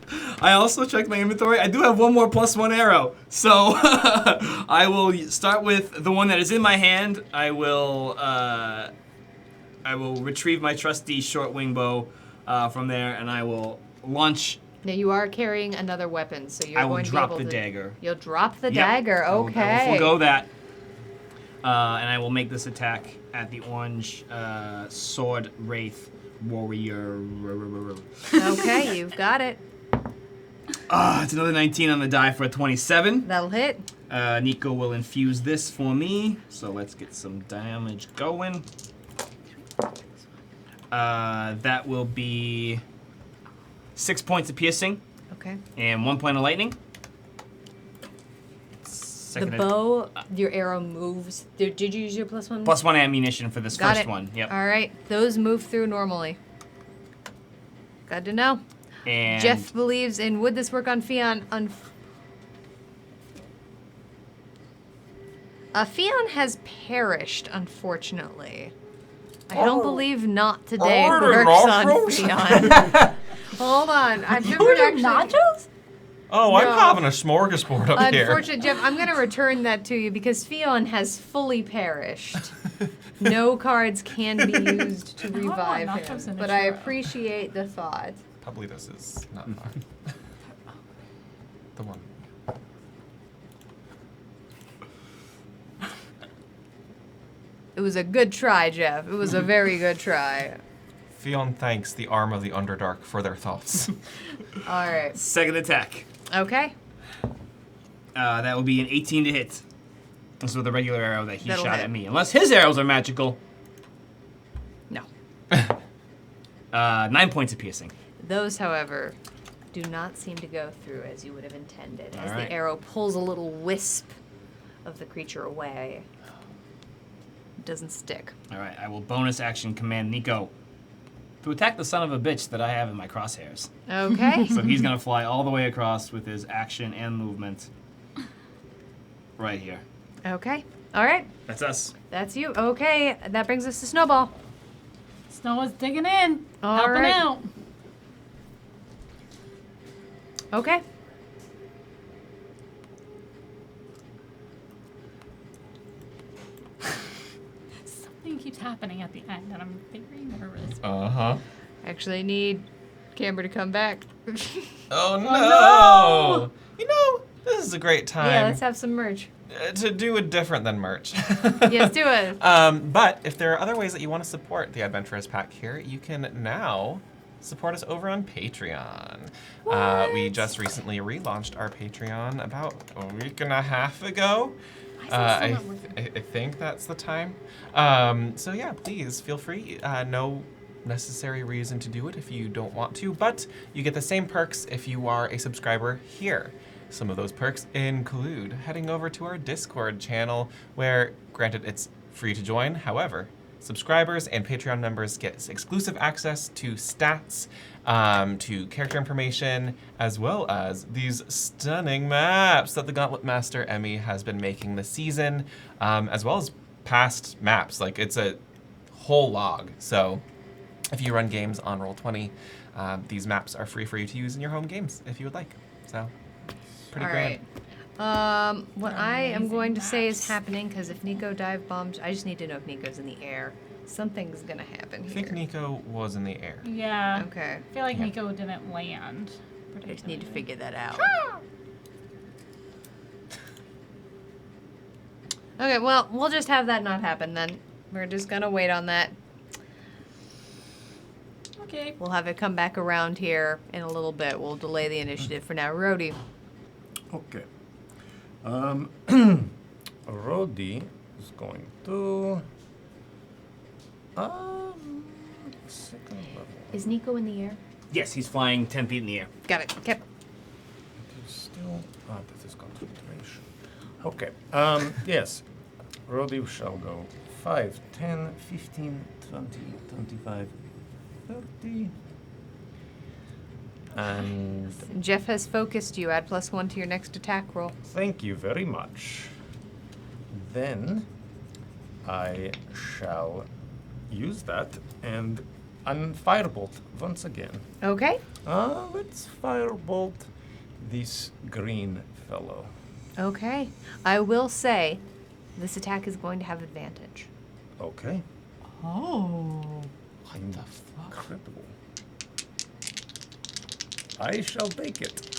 I also checked my inventory. I do have one more +1 arrow. So I will start with the one that is in my hand. I will retrieve my trusty short wing bow from there, and I will launch. Now you are carrying another weapon, so you're I will going to drop be able the to... dagger. You'll drop the Yep. dagger. I will Okay. forego that. And I will make this attack at the orange sword wraith warrior. Okay, you've got it. It's another 19 on the die for a 27. That'll hit. Nico will infuse this for me. So let's get some damage going. That will be 6 points of piercing. Okay. And 1 point of lightning. The bow, your arrow moves. Did you use your +1? +1 ammunition for this Got first it. one. Yep. All right, those move through normally. Good to know. And Jeff believes in would this work on Fionn? Fionn has perished, unfortunately. I don't believe not today works on Fionn. Hold on, I've never actually. Nachos? Oh, I'm No. having a smorgasbord up here. Unfortunately, Jeff, I'm going to return that to you because Fionn has fully perished. No cards can be used to revive nachos him, and a but I churro. appreciate the thought. Probably this is not fine. The one. It was a good try, Jeff. It was a very good try. Fionn thanks the arm of the Underdark for their thoughts. All right. second attack. Okay. That will be an 18 to hit. This was the regular arrow that he That'll shot hit. at me. Unless his arrows are magical. No. 9 points of piercing. Those, however, do not seem to go through as you would have intended, as All right. the arrow pulls a little wisp of the creature away. It doesn't stick. All right, I will bonus action command Nico to attack the son of a bitch that I have in my crosshairs. Okay. So he's gonna fly all the way across with his action and movement. Right here. Okay. All right. That's us. That's you. Okay. That brings us to Snowball. Snow is digging in, All helping right. out. Okay. Something keeps happening at the end, and I'm very nervous. Uh-huh. Actually, need Camber to come back. Oh, no! no! You know, this is a great time Yeah, let's have some merch. to do it different than merch. Yes, do it. But if there are other ways that you want to support the Adventurers Pack here, you can now support us over on Patreon. We just recently relaunched our Patreon about a week and a half ago. I think that's the time. So yeah, please feel free. No necessary reason to do it if you don't want to, but you get the same perks if you are a subscriber here. Some of those perks include heading over to our Discord channel where, granted, it's free to join. However, Subscribers and Patreon members get exclusive access to stats, to character information, as well as these stunning maps that the Gauntlet Master Emmy has been making this season, as well as past maps. Like, it's a whole log. So if you run games on Roll20, these maps are free for you to use in your home games if you would like. So, pretty grand. What I am going to say is happening, because if Nico dive bombs, I just need to know if Nico's in the air. Something's going to happen here. I think Nico was in the air. Yeah. Okay. I feel like Nico didn't land. I just need to figure that out. Okay, well, we'll just have that not happen then. We're just going to wait on that. Okay. We'll have it come back around here in a little bit. We'll delay the initiative for now. Rhodey. Okay. Rhodey is going to... second level. Is Nico in the air? Yes, he's flying 10 feet in the air. Got it. Okay. It is still... this is concentration. Okay. Yes. Rhodey shall go 5, 10, 15, 20, 25, 30. And Jeff has focused you. Add +1 to your next attack roll. thank you very much. Then I shall use that and firebolt once again. Okay. Let's firebolt this green fellow. Okay. I will say this attack is going to have advantage. Okay. Oh. What the fuck? Incredible. I shall take it.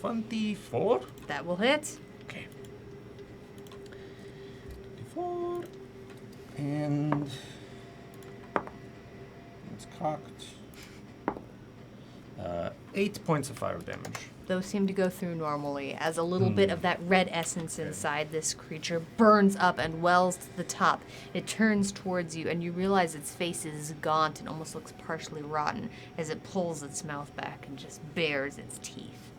24. That will hit. Okay. 24. And it's cocked. 8 points of fire damage. Those seem to go through normally as a little bit of that red essence inside this creature burns up and wells to the top. It turns towards you, and you realize its face is gaunt and almost looks partially rotten as it pulls its mouth back and just bares its teeth.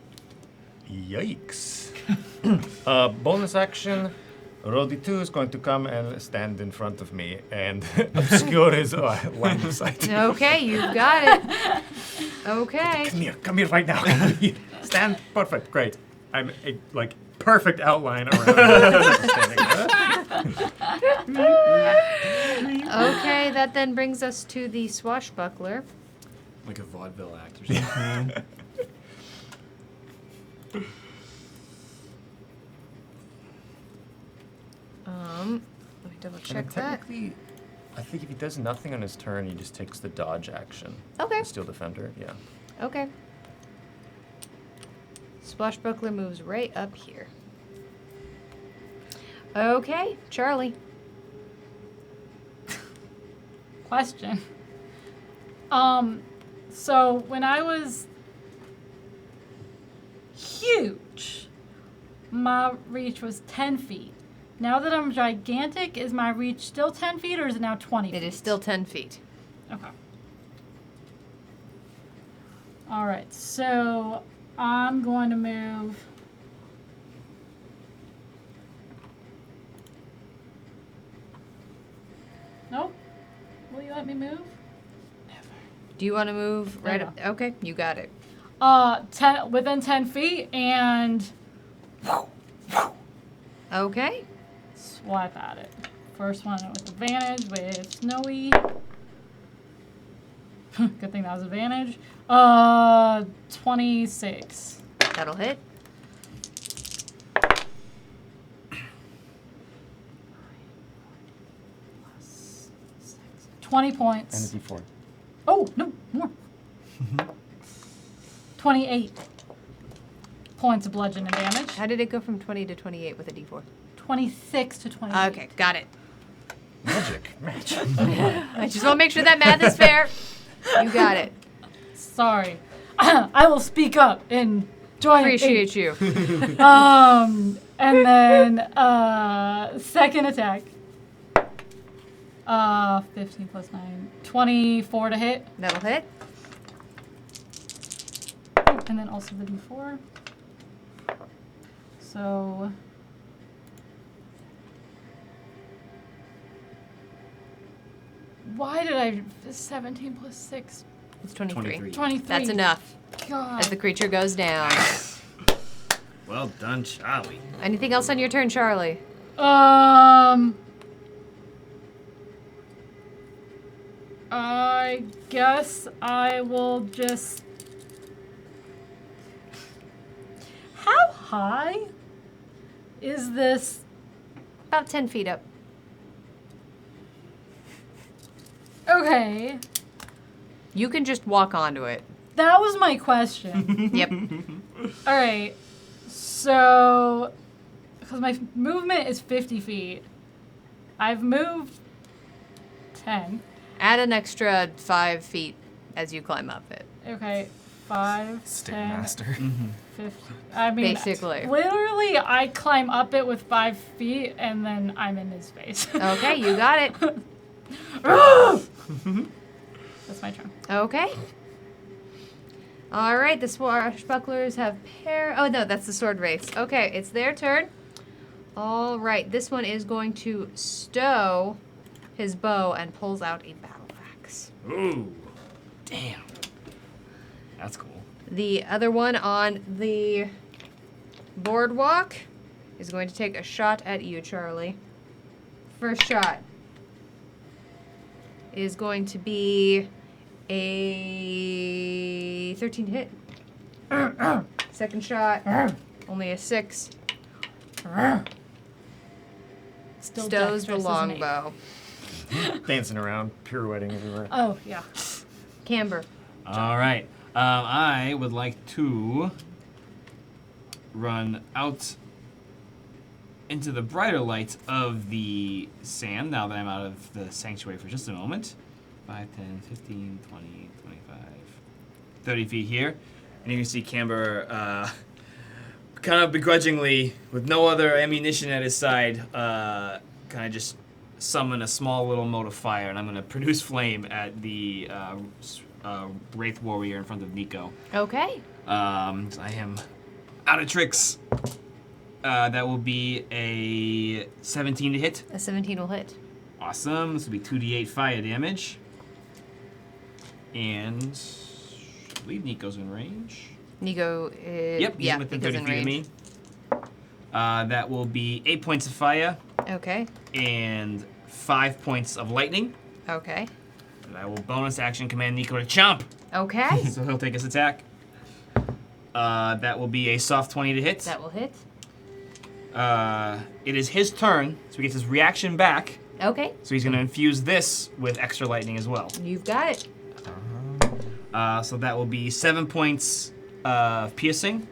Yikes. Bonus action. Rhodey 2 is going to come and stand in front of me and obscure his line of sight. Okay, you've got it. Okay. Come here right now. Come here. Stand. Perfect. Great. I'm a perfect outline around. Standing Okay, that then brings us to the swashbuckler. Like a vaudeville act or something. Let me double check that. Technically, I think if he does nothing on his turn, he just takes the dodge action. Okay. The Steel Defender, yeah. Okay. Swashbuckler moves right up here. Okay, Charlie. Question. So when I was huge, my reach was 10 feet. Now that I'm gigantic, is my reach still 10 feet or is it now 20 feet? It is still 10 feet. Okay. All right, so I'm going to move. Nope. Will you let me move? Do you want to move right up? Okay, you got it. 10 within 10 feet and Okay. swipe at it. First one with advantage with Snowy. Good thing that was advantage. 26. That'll hit. Plus 6. 20 points. And a D4. Oh, no, more. 28 points of bludgeoning damage. How did it go from 20 to 28 with a D4? 26 to 28. Okay, got it. Magic. I just want to make sure that math is fair. You got it. Sorry. I will speak up and join. Appreciate you. And then second attack. 15 plus 9. 24 to hit. That'll hit. And then also the D4. So Why did I 17 plus 6? It's 23. 23. That's enough. God. As the creature goes down. Well done, Charlie. Anything else on your turn, Charlie? I guess I will just. How high is this? About 10 feet up. Okay. You can just walk onto it. That was my question. Yep. All right. So, because my movement is 50 feet, I've moved 10. Add an extra 5 feet as you climb up it. Okay, 5, Stick 10, master. 50. I mean, Basically. literally, I climb up it with 5 feet, and then I'm in his face. Okay, you got it. That's my turn. Okay. All right, the swashbucklers have Oh, no, that's the sword race. Okay, it's their turn. All right, this one is going to stow his bow and pulls out a battle axe. Ooh. Damn. That's cool. The other one on the boardwalk is going to take a shot at you, Charlie. First shot is going to be a 13 to hit. Second shot, only a 6. Still Stows the dexterous, isn't he? longbow. Dancing around, pirouetting everywhere. Oh, yeah. Camber. All right. I would like to run out into the brighter light of the sand now that I'm out of the sanctuary for just a moment. 5, 10, 15, 20, 25, 30 feet here. And you can see Camber kind of begrudgingly, with no other ammunition at his side, kind of just summon a small little mote of fire, and I'm going to produce flame at the Wraith Warrior in front of Nico. Okay. So I am out of tricks. That will be a 17 to hit. A 17 will hit. Awesome. This will be 2d8 fire damage. And I believe Nico's in range. Nico is... Yep, he's yeah, within Nico's 30 in feet of me. That will be 8 points of fire. Okay. And 5 points of lightning. Okay. And I will bonus action command Nico to chomp. Okay. So he'll take his attack. That will be a soft 20 to hit. That will hit. It is his turn, so he gets his reaction back. Okay. So he's going to infuse this with extra lightning as well. You've got it. So that will be 7 points of piercing.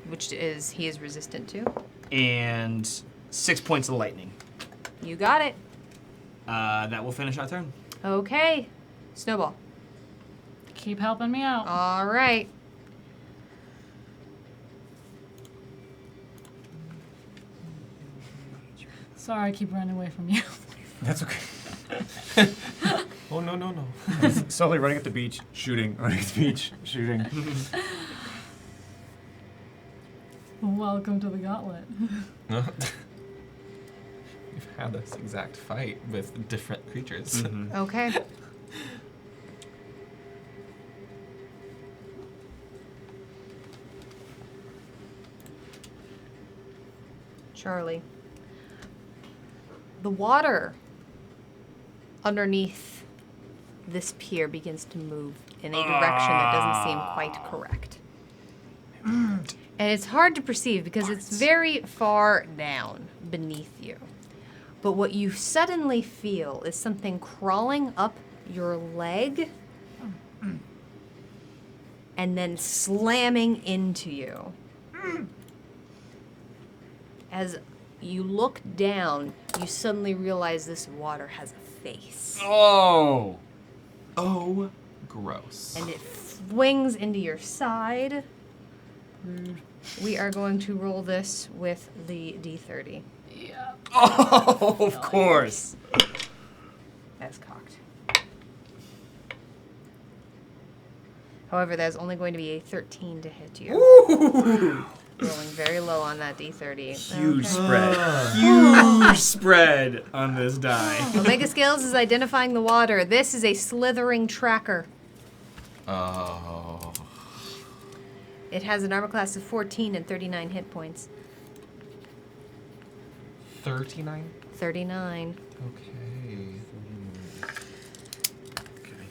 Which is he is resistant to. And 6 points of lightning. You got it. That will finish our turn. Okay. Snowball. Keep helping me out. All right. Sorry, I keep running away from you. That's okay. Oh, no, no, no. Slowly running at the beach, shooting, running at the beach, shooting. Welcome to the Gauntlet. We've had this exact fight with different creatures. Mm-hmm. Okay. Charlie. The water underneath this pier begins to move in a direction that doesn't seem quite correct. And it's hard to perceive because it's very far down beneath you. But what you suddenly feel is something crawling up your leg and then slamming into you. As you look down, you suddenly realize this water has a face. Oh! Oh, gross. And it swings into your side. We are going to roll this with the D30. Yeah. Oh, of course. That's cocked. However, that is only going to be a 13 to hit you. Ooh. Rolling very low on that D30. Huge Okay. spread. Huge spread on this die. Omega Skills is identifying the water. This is a slithering tracker. Oh. It has an armor class of 14 and 39 hit points. 39? 39. Okay. Okay.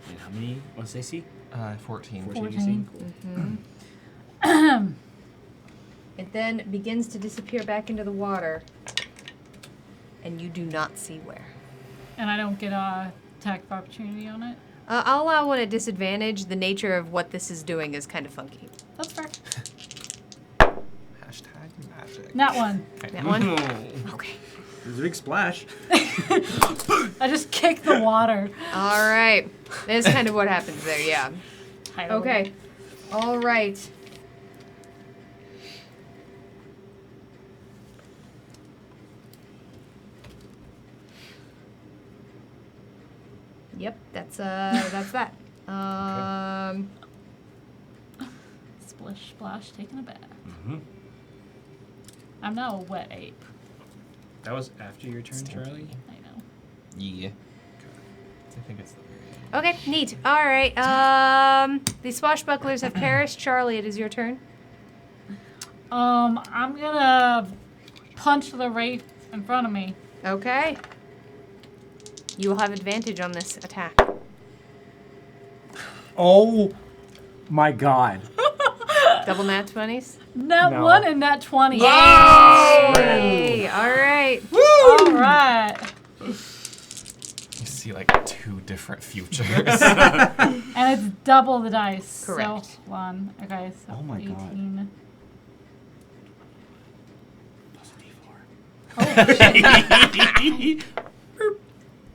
And how many? What's AC? 14. 14. Mm-hmm. It then begins to disappear back into the water, and you do not see where. And I don't get a attack of opportunity on it. I'll allow one at disadvantage. The nature of what this is doing is kind of funky. That's fair. Hashtag magic. That one. That one? Okay. There's a big splash. I just kicked the water. All right. That's kind of what happens there, yeah. Hide a little Okay. bit. All right. Yep, that's that. Splish, splash, taking a bath. I'm now a wet ape. That was after your turn, Charlie? I know. Yeah. I think it's the very end. Okay, neat. All right. The swashbucklers have perished. Charlie, it is your turn. I'm gonna punch the wraith in front of me. Okay. You will have advantage on this attack. Oh my god. Double nat 20s? Nat No. 1 and nat 20. Yay! All right. All right. You see like 2 different futures. And it's double the dice. Correct. So, 1. Okay, so Oh my 18. God.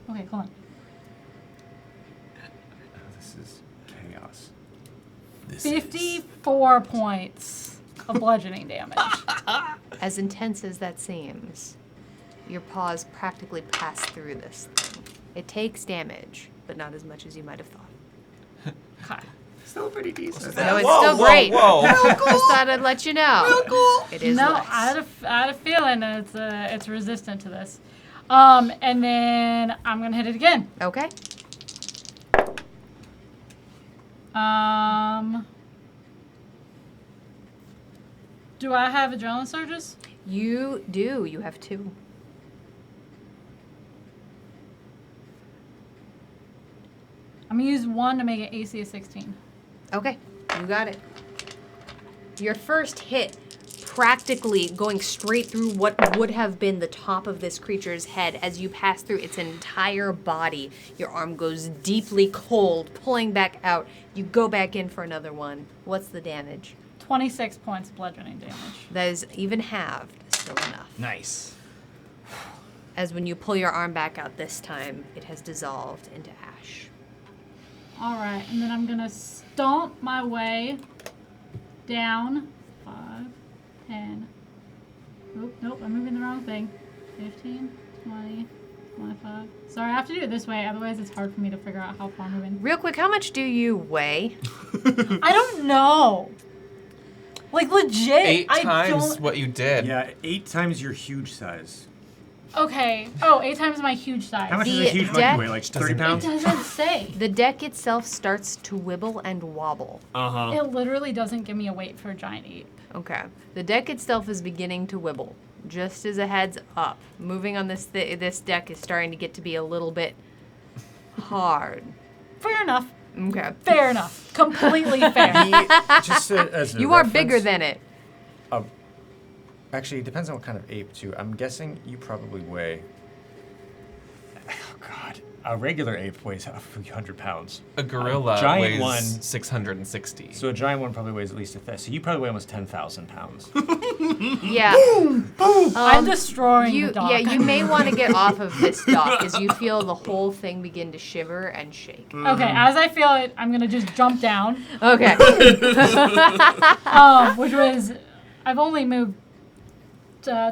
Okay, come on. This is chaos. 54 points of bludgeoning damage. As intense as that seems, your paws practically pass through this thing. It takes damage, but not as much as you might have thought. Okay. Still pretty decent. No, it's still great. Whoa. Just thought I'd let you know. It is No, less. I had a feeling that it's resistant to this. And then I'm gonna hit it again. Okay. Do I have adrenaline surges? You do. You have 2. I'm gonna use 1 to make it AC of 16. Okay. You got it. Your first hit practically going straight through what would have been the top of this creature's head as you pass through its entire body. Your arm goes deeply cold, pulling back out. You go back in for another one. What's the damage? 26 points of bludgeoning damage. That is even halved. Still enough. Nice. As when you pull your arm back out this time, it has dissolved into ash. All right, and then I'm gonna stomp my way down. 5, 10. Nope, I'm moving the wrong thing. 15, 20, 25. Sorry, I have to do it this way, otherwise it's hard for me to figure out how far I'm moving. Real quick, how much do you weigh? I don't know. Like legit, 8 I times don't. what you did. Yeah, 8 times your huge size. Okay. Oh, 8 times my huge size. How much The does a huge deck- monkey weigh? Like 30 It pounds? doesn't say. The deck itself starts to wibble and wobble. Uh-huh. It literally doesn't give me a weight for a giant ape. Okay. The deck itself is beginning to wibble. Just as a heads up, moving on this this deck is starting to get to be a little bit hard. Fair enough. Okay. Fair enough. Completely fair. Just as a You are reference, bigger than it. Actually, it depends on what kind of ape, too. I'm guessing you probably weigh... Oh, God. A regular ape weighs a few hundred pounds. A gorilla giant weighs one- 660. So a giant one probably weighs at least so you probably weigh almost 10,000 pounds. Yeah. I'm destroying You the dock. yeah, you may want to get off of this dock as you feel the whole thing begin to shiver and shake. Okay, as I feel it, I'm gonna just jump down. Okay. Which was, I've only moved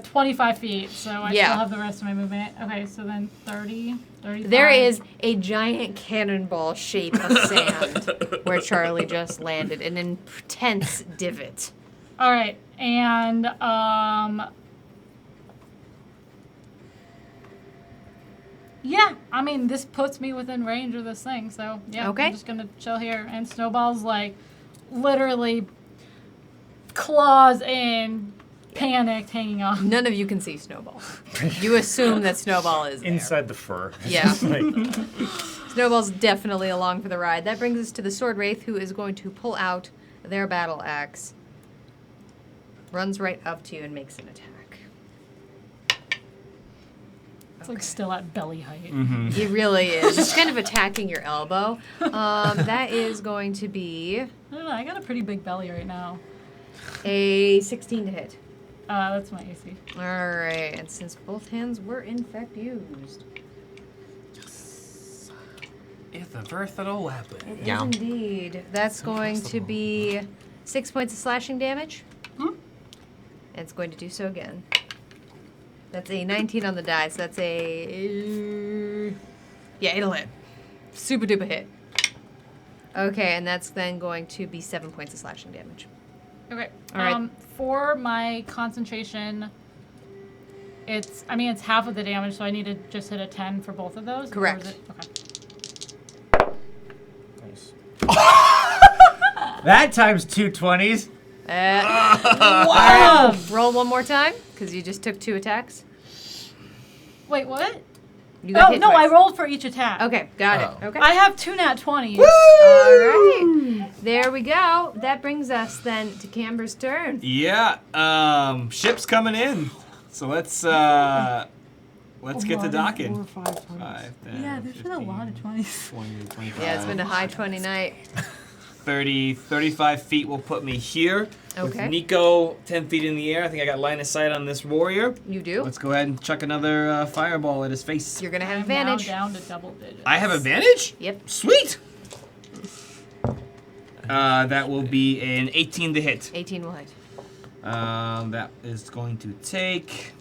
25 feet, so I Yeah. still have the rest of my movement. Okay, so then 30, 35. There is a giant cannonball shape of sand where Charlie just landed, an intense divot. All right, and yeah, I mean, this puts me within range of this thing, so yeah, Okay. I'm just gonna chill here. And Snowball's like literally claws in, panicked, hanging on. None of you can see Snowball. You assume that Snowball is there. Inside the fur. Yeah. It's like- Snowball's definitely along for the ride. That brings us to the Sword Wraith, who is going to pull out their battle axe. Runs right up to you and makes an attack. It's like still at belly height. It really is. It's kind of attacking your elbow. That is going to be I don't know, I got a pretty big belly right now. a 16 to hit. That's my AC. All right, and since both hands were in fact used, It's a versatile weapon. it is Yeah. indeed. That's going to be 6 points of slashing damage. And it's going to do so again. That's a 19 on the die, so that's a... yeah, it'll hit. Super duper hit. Okay, and that's then going to be 7 points of slashing damage. Okay. All right. For my concentration, it's half of the damage, so I need to just hit a 10 for both of those? Or Correct. is it- okay. Nice. That times 2 20s. Wow! Roll one more time, because you just took 2 attacks. Wait, what? You got Oh, hit no, twice. I rolled for each attack. Okay, got Oh. it. Okay. I have 2 nat 20s. All right. There we go. That brings us then to Camber's turn. Yeah, ship's coming in. So let's get to docking. 5, 10, Yeah, there's been a lot of 20s. 20, 25. Yeah, it's been a high 20 night. 30, 35 feet will put me here. Okay. With Nico 10 feet in the air. I think I got line of sight on this warrior. You do. Let's go ahead and chuck another fireball at his face. You're gonna have I'm advantage. now down to double digits. I have advantage? Yep. Sweet! That will be an 18 to hit. 18 will hit. That is going to take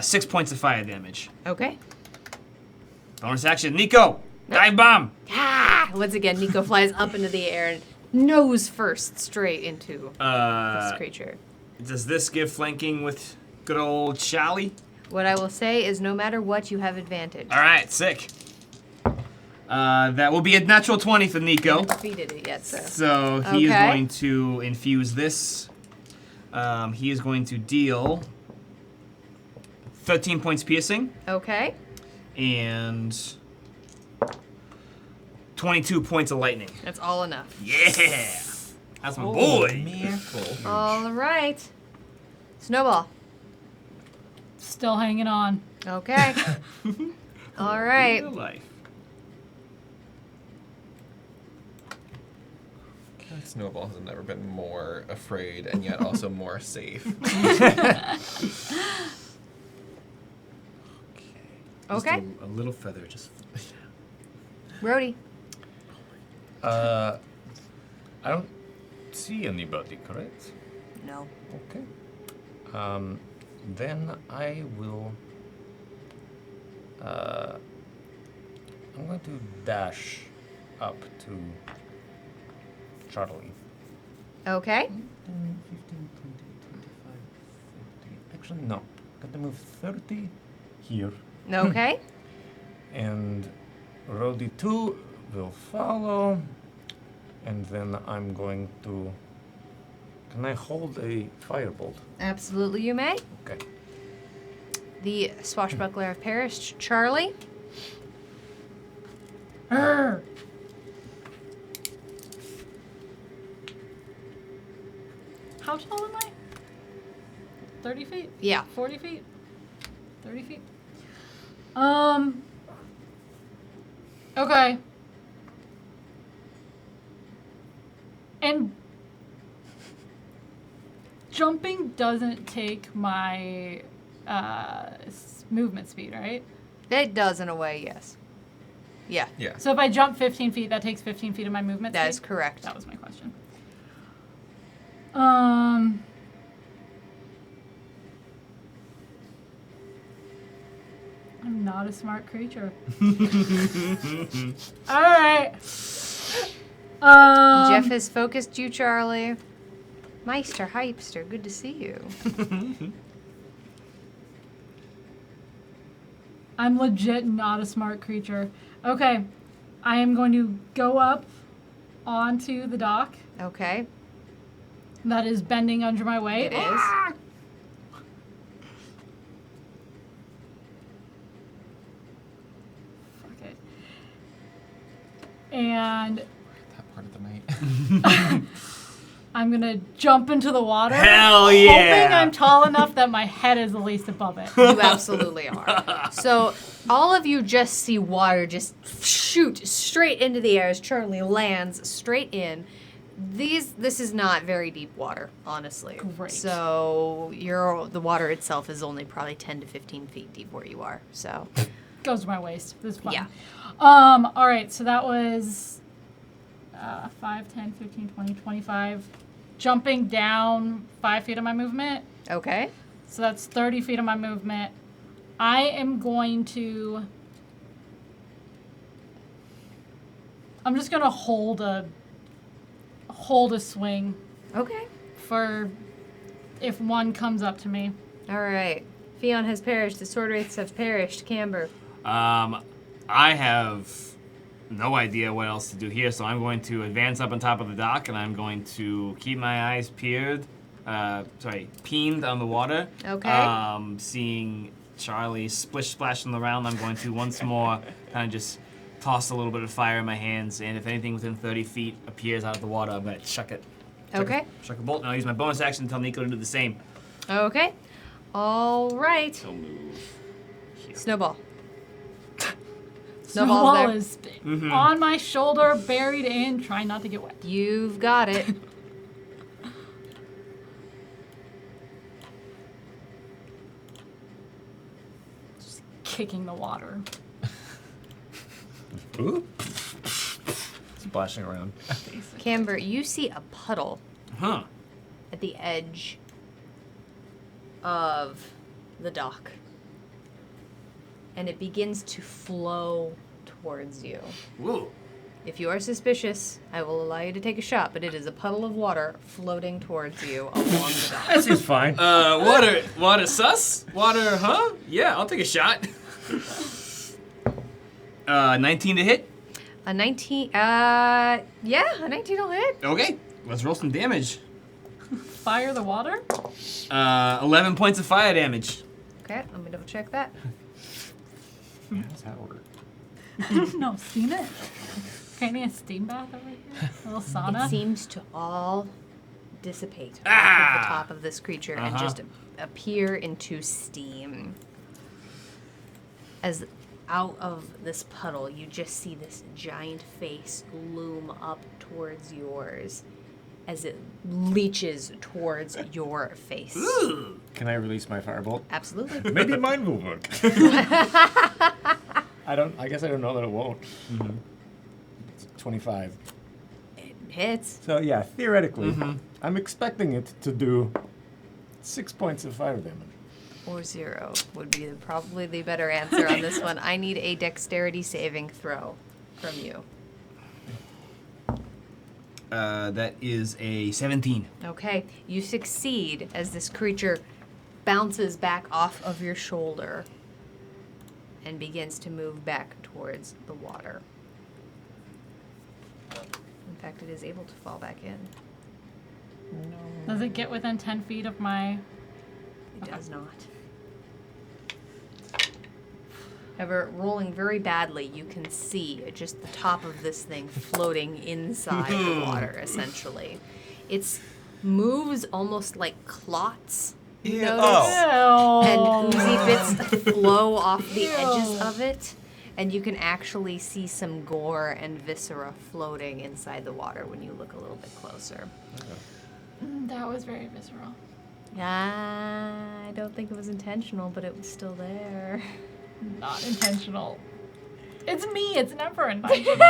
6 points of fire damage. Okay. Bonus action, Nico! Dive bomb! Ah! Once again, Nico flies up into the air and nose first straight into this creature. Does this give flanking with good old Charlie? What I will say is no matter what, you have advantage. All right, sick. That will be a natural 20 for I Nico. haven't defeated it yet, so. So he is Okay. going to infuse this. He is going to deal 13 points piercing Okay. and 22 points of lightning. That's all enough. Yeah! That's my boy! Miracle. All right. Snowball. Still hanging on. Okay. All right. Real life. Snowball has never been more afraid and yet also more safe. Okay. A little feather just. Rhodey. I don't see anybody, correct? No. Okay. Then I will. I'm going to dash up to Charlie. Okay. 10, 15, 20, 25, 30. Actually, no. Got to move 30 here. Okay. And Rhodey 2 will follow. And then I'm going to. Can I hold a firebolt? Absolutely, you may. Okay. The swashbuckler have perished. Charlie. Arr. How tall am I? 30 feet? Yeah. 40 feet? 30 feet? Okay. And jumping doesn't take my movement speed, right? It does in a way, yes. Yeah. Yeah. So if I jump 15 feet, that takes 15 feet of my movement speed? That is correct. That was my question. I'm not a smart creature. All right. Jeff has focused you, Charlie. Meister Hypester, good to see you. I'm legit not a smart creature. Okay, I am going to go up onto the dock Okay. that is bending under my weight. It is. Fuck it. And That part of the night. I'm gonna jump into the water. Hell yeah! Hoping I'm tall enough that my head is at least above it. You absolutely are. So all of you just see water just shoot straight into the air as Charlie lands straight in. This is not very deep water, honestly. Great. So the water itself is only probably 10 to 15 feet deep where you are. So Goes to my waist. This is fine. Yeah. All right, so that was 5, 10, 15, 20, 25. Jumping down 5 feet of my movement. okay. So that's 30 feet of my movement. I am going to... I'm just going to hold a swing Okay. for if one comes up to me. All right. Fion has perished. The sword wraiths have perished. Camber. I have no idea what else to do here, so I'm going to advance up on top of the dock, and I'm going to keep my eyes peened on the water. Okay. Seeing Charlie splish-splash on the ground, I'm going to once more kind of just toss a little bit of fire in my hands, and if anything within 30 feet appears out of the water, I'm going to chuck it. Okay. Chuck a bolt, and I'll use my bonus action to tell Nico to do the same. Okay. All right. He'll move here. Snowball. Snowball there. is on my shoulder, buried in, trying not to get wet. You've got it. Just kicking the water. Ooh. Splashing around. Camber, you see a puddle Huh. at the edge of the dock. And it begins to flow towards you. Woo. If you are suspicious, I will allow you to take a shot, but it is a puddle of water floating towards you along the dock. That seems fine. Water sus? Water, huh? Yeah, I'll take a shot. 19 to hit. A 19, yeah, a 19 will hit. Okay, let's roll some damage. Fire the water? 11 points of fire damage. Okay, let me double check that. How does that work? No, steam it. Can I need a steam bath over here? A little sauna? It seems to all dissipate off Ah! of the top of this creature and just appear into steam. As out of this puddle, you just see this giant face loom up towards yours as it leeches towards your face. Ooh. Can I release my firebolt? Absolutely. Maybe mine will work. I guess I don't know that it won't. Mm-hmm. It's 25. It hits. So yeah, theoretically, I'm expecting it to do 6 points of fire damage. Or 0 would be probably the better answer on this one. I need a dexterity saving throw from you. That is a 17. Okay, you succeed as this creature bounces back off of your shoulder and begins to move back towards the water. In fact, it is able to fall back in. Does it get within 10 feet of my... It does not. However, rolling very badly, you can see just the top of this thing floating inside the water, essentially. It moves almost like clots. Ew. Notice? Oh. And oozy bits flow off the edges of it. And you can actually see some gore and viscera floating inside the water when you look a little bit closer. That was very visceral. I don't think it was intentional, but it was still there. Not intentional. It's me. It's never intentional.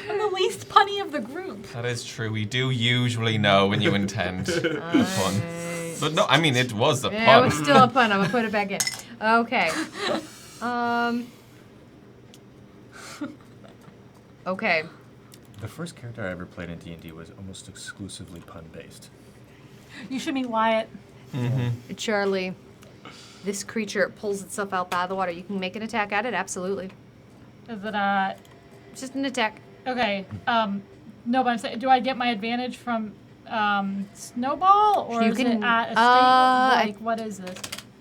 I'm the least punny of the group. That is true. We do usually know when you intend a pun. But no, I mean, it was a pun. Yeah, it was still a pun. I'm gonna put it back in. Okay. Okay. The first character I ever played in D&D was almost exclusively pun-based. You should meet Wyatt. Charlie, this creature pulls itself out of the water. You can make an attack at it, absolutely. Is it It's just an attack. Okay. No, but I'm saying, do I get my advantage from snowball, or You is can- it at a state? Like, what is this?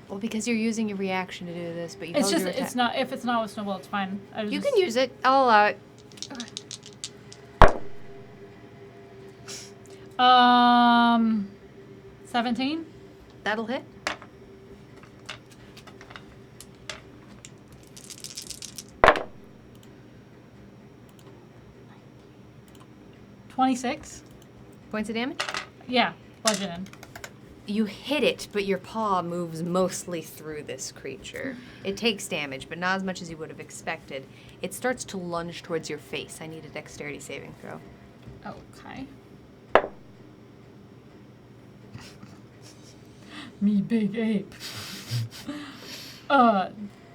Well, because you're using your reaction to do this, but you It's held just your attack. it's not. If it's not with snowball, it's fine. You can use it. I'll allow it. 17. That'll hit. $26. Points of damage? Yeah, bludgeoning. You hit it, but your paw moves mostly through this creature. It takes damage, but not as much as you would have expected. It starts to lunge towards your face. I need a dexterity saving throw. Okay. Me big ape.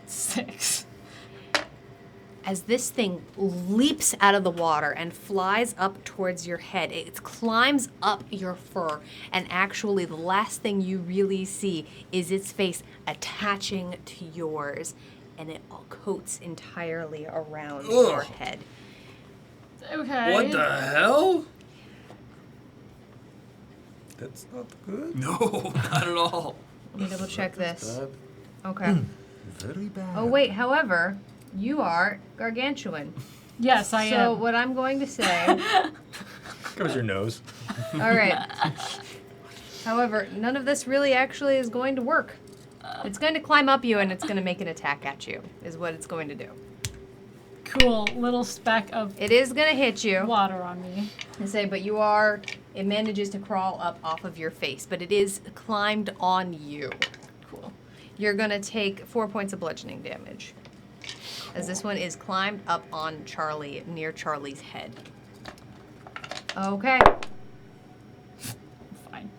6. As this thing leaps out of the water and flies up towards your head, it climbs up your fur, and actually the last thing you really see is its face attaching to yours, and it all coats entirely around your head. Okay. What the hell? That's not good. No, not at all. Let me double check this. Bad. Okay. Very bad. Oh wait, however, you are gargantuan. Yes, I am. So what I'm going to say. Covers your nose. All right. However, none of this really actually is going to work. It's going to climb up you and it's going to make an attack at you, is what it's going to do. Cool. Little speck of It is going to hit you. water on me. I say, but it manages to crawl up off of your face, but it is climbed on you. Cool. You're going to take 4 points of bludgeoning damage, as this one is climbed up on Charlie, near Charlie's head. Okay. Fine.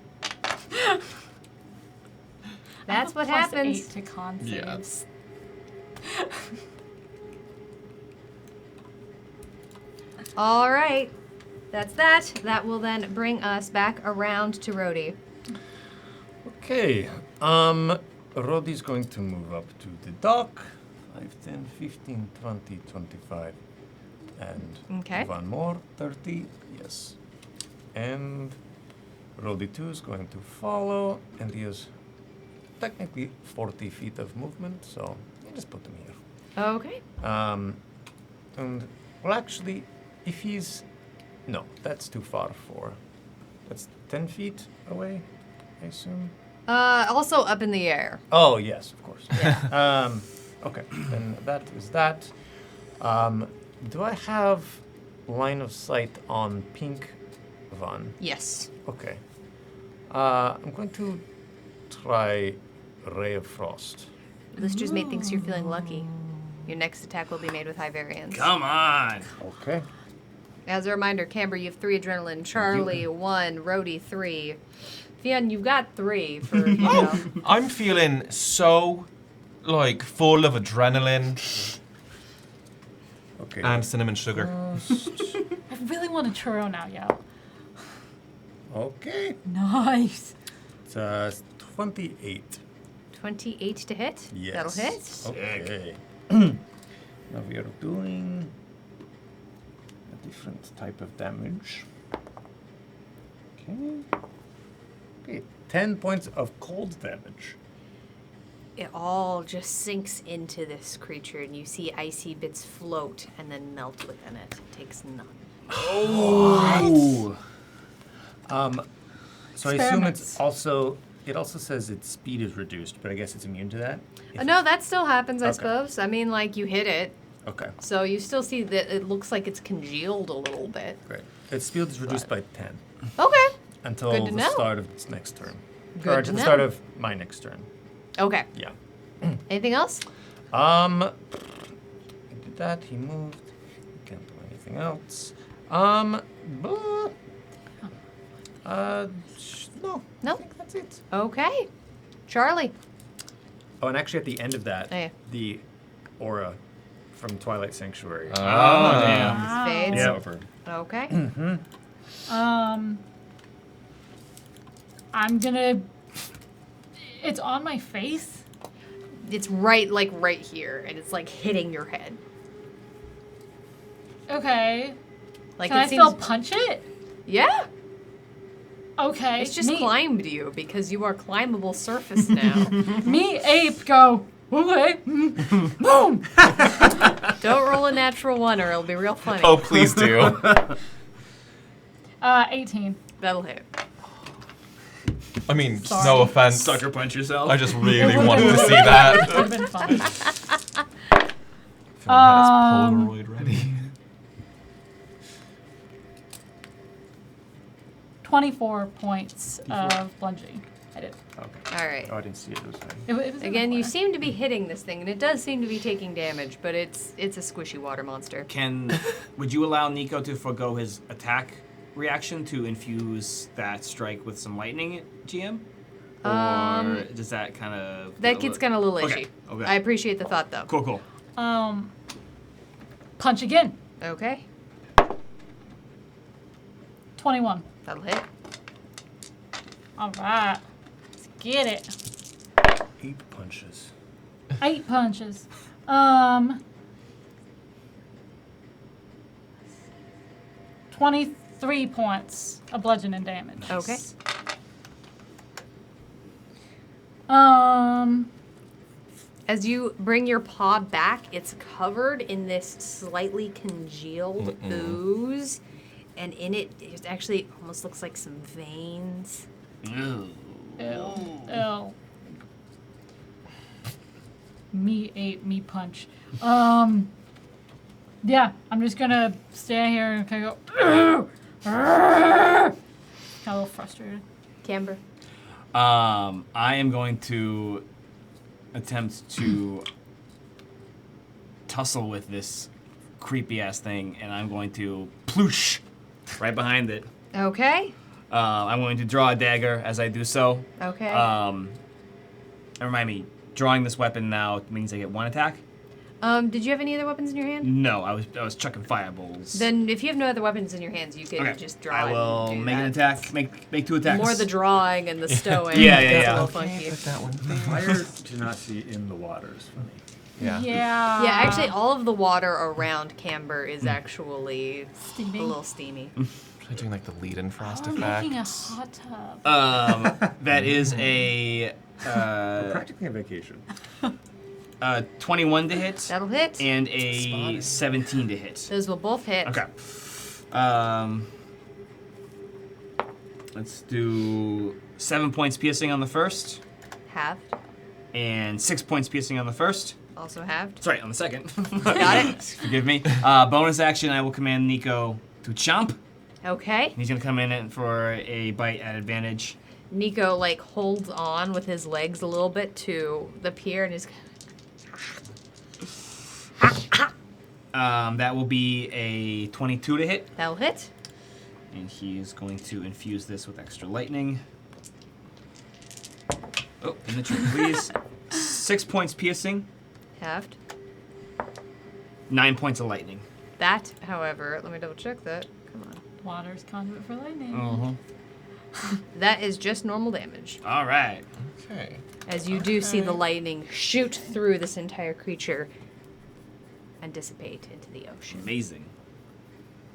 That's what Plus happens. 8 to con Yeah. saves. All right. That's that. That will then bring us back around to Rhodey. Okay. Roddy's going to move up to the dock. 5, 10, 15, 20, 25. And Okay. one more, 30. Yes. And Roddy 2 is going to follow, and he has technically 40 feet of movement, so you just put him here. Okay. And, well, actually, if he's... No, that's too far for... That's 10 feet away, I assume? Also up in the air. Oh, yes, of course. Yeah. Okay, then that is that. Do I have line of sight on Pink Van? Yes. Okay. I'm going to try Ray of Frost. Lister's Mate thinks you're feeling lucky. Your next attack will be made with high variance. Come on. Okay. As a reminder, Camber, you have 3 adrenaline. Charlie, 1. Rhodey, 3. Fionn, you've got 3 for, you know. I'm feeling so, like, full of adrenaline Okay. and cinnamon sugar. I really want a churro now, yo. Okay. Nice. It's 28. 28 to hit. Yes. That'll hit. Okay. Now we are doing a different type of damage. Okay. Okay. 10 points of cold damage. It all just sinks into this creature, and you see icy bits float and then melt within it. It takes none. Oh. So I assume it's also... It also says its speed is reduced, but I guess it's immune to that? No, that still happens, I Okay. suppose. I mean, like, you hit it, Okay, so you still see that it looks like it's congealed a little bit. great. Its speed is reduced by 10 Okay. until Good to the know. start of its next turn. Good or to to the know. start of my next turn. Okay. Yeah. Anything else? He did that, he moved. He can't do anything else. No. No? I think that's it. Okay. Charlie. Oh, and actually at the end of that, Oh, yeah. the aura from Twilight Sanctuary. Oh, damn. Wow. Spades. It's over. Okay. I'm gonna. It's on my face. It's right here, and it's like hitting your head. Okay. Like Can it I seems. still punch it? Yeah. Okay. It's just me, climbed you because you are climbable surface now. me ape go. Okay. Boom. Don't roll a natural 1 or it'll be real funny. Oh, please do. 18. That'll hit. I mean, Sorry. no offense. Sucker punch yourself. I just really would've wanted been- to see that. Would've been funny. Phil had his Polaroid ready. 24 points of bludgeoning. I did. Okay. All right. Oh, I didn't see it. It was fine. It was in Again, the you corner. seem to be hitting this thing, and it does seem to be taking damage, but it's a squishy water monster. Would you allow Nico to forego his attack reaction to infuse that strike with some lightning, GM? Or does that kind of... That gets kind of a little Okay, itchy. okay. I appreciate the thought, though. Cool. Punch again. Okay. 21. That'll hit. All right. Let's get it. 8 punches. 8 punches. 23 points of bludgeoning damage. Okay. As you bring your paw back, it's covered in this slightly congealed ooze, and in it, it actually almost looks like some veins. Ew. Ew. Me ate me punch. Yeah, I'm just gonna stand here and kind of go. Kind of a little frustrated. Camber. I am going to attempt to tussle with this creepy ass thing, and I'm going to ploosh right behind it. Okay. I'm going to draw a dagger as I do so. Okay. And remind me, drawing this weapon now means I get 1 attack? Did you have any other weapons in your hand? No, I was chucking fireballs. Then, if you have no other weapons in your hands, you can Okay. just draw. I will and do make that. an attack. Make 2 attacks. More the drawing and the stowing. Yeah. That's a little funky. Put that one there. Fire genasi in the water is funny. Yeah. Yeah. Yeah, actually, all of the water around Camber is actually Steamy. a little steamy. Try doing like the lead-in frost I'm effect. making a hot tub. That is a Practically a vacation. 21 to hit That'll hit. and a 17 to hit. Those will both hit. Okay. Let's do 7 points piercing on the first, Halved. and 6 points piercing on the first. Also halved. Sorry, on the second. Got it. Forgive me. Bonus action, I will command Nico to chomp. Okay. He's gonna come in for a bite at advantage. Nico holds on with his legs a little bit to the pier and is. That will be a 22 to hit. That'll hit. And he is going to infuse this with extra lightning. Oh, in the tree, please. 6 points piercing, Halved. 9 points of lightning. That, however, let me double check that. Come on. Water's conduit for lightning. Uh-huh. That is just normal damage. All right. Okay. As you do see the lightning shoot through this entire creature and dissipate into the ocean. Amazing.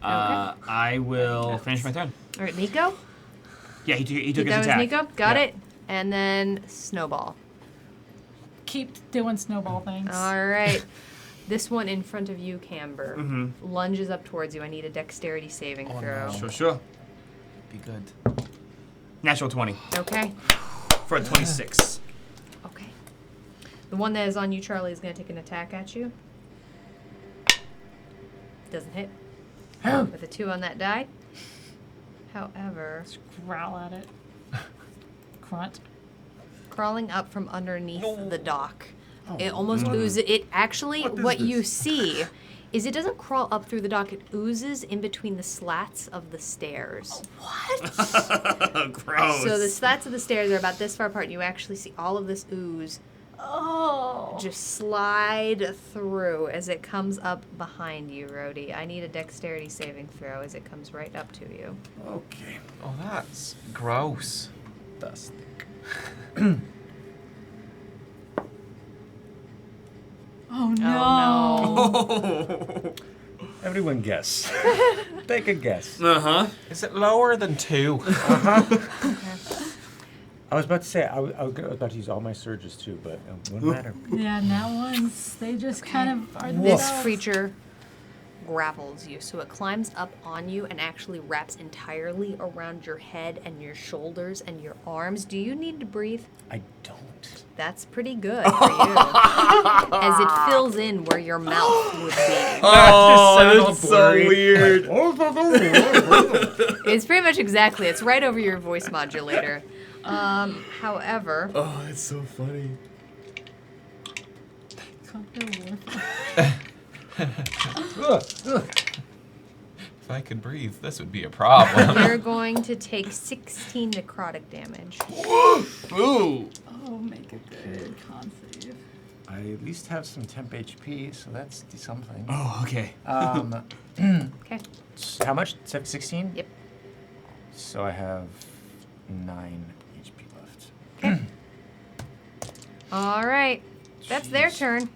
I will finish my turn. All right, Nico? Yeah, he took his That was attack. Nico? Got Yeah. it. And then Snowball. Keep doing snowball things. All right. This one in front of you, Camber, Mhm. lunges up towards you. I need a dexterity saving throw. Sure. Be good. Natural 20 Okay. for a 26. Okay. The one that is on you, Charlie, is going to take an attack at you. Doesn't hit. With a 2 on that die. However, Growl at it. Grunt. crawling up from underneath the dock. It almost oozes. It actually, what you see is it doesn't crawl up through the dock. It oozes in between the slats of the stairs. Gross. So the slats of the stairs are about this far apart, and you actually see all of this ooze Oh. just slide through as it comes up behind you, Rhodey. I need a dexterity saving throw as it comes right up to you. Okay. Oh, that's gross. Dust. Oh no. Oh. Everyone guess. Take a guess. Uh-huh. Is it lower than 2? I was about to say, I was about to use all my surges too, but it wouldn't matter. Yeah, now ones, they just kind of are This themselves. creature grapples you, so it climbs up on you and actually wraps entirely around your head and your shoulders and your arms. Do you need to breathe? I don't. That's pretty good for you. As it fills in where your mouth would be. Oh, that's so weird. It's pretty much exactly. It's right over your voice modulator. However. Oh, it's so funny. If I could breathe, this would be a problem. You're going to take 16 necrotic damage. Ooh. Oh, make a good con save. I at least have some temp HP, so that's something. Oh, okay. Okay. How much? 16? Yep. So I have 9 HP left. Okay. All right. That's their turn.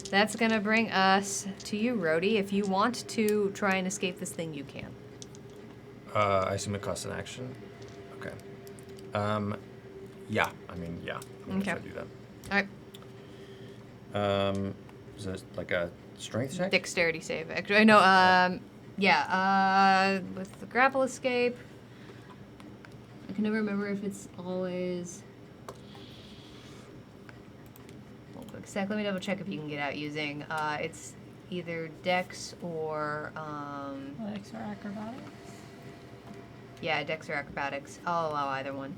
That's going to bring us to you, Rhodey. If you want to try and escape this thing, you can. I assume it costs an action. Okay. Yeah. I mean, yeah. I'm gonna try to do that. All right. Is it like a strength check? Dexterity save. Actually, I know. Yeah. With the grapple escape, I can never remember if it's always. Hold quick sec. Let me double check if you can get out using. It's either Dex or. Dex or acrobatics? Yeah, Dex or acrobatics. I'll allow either one.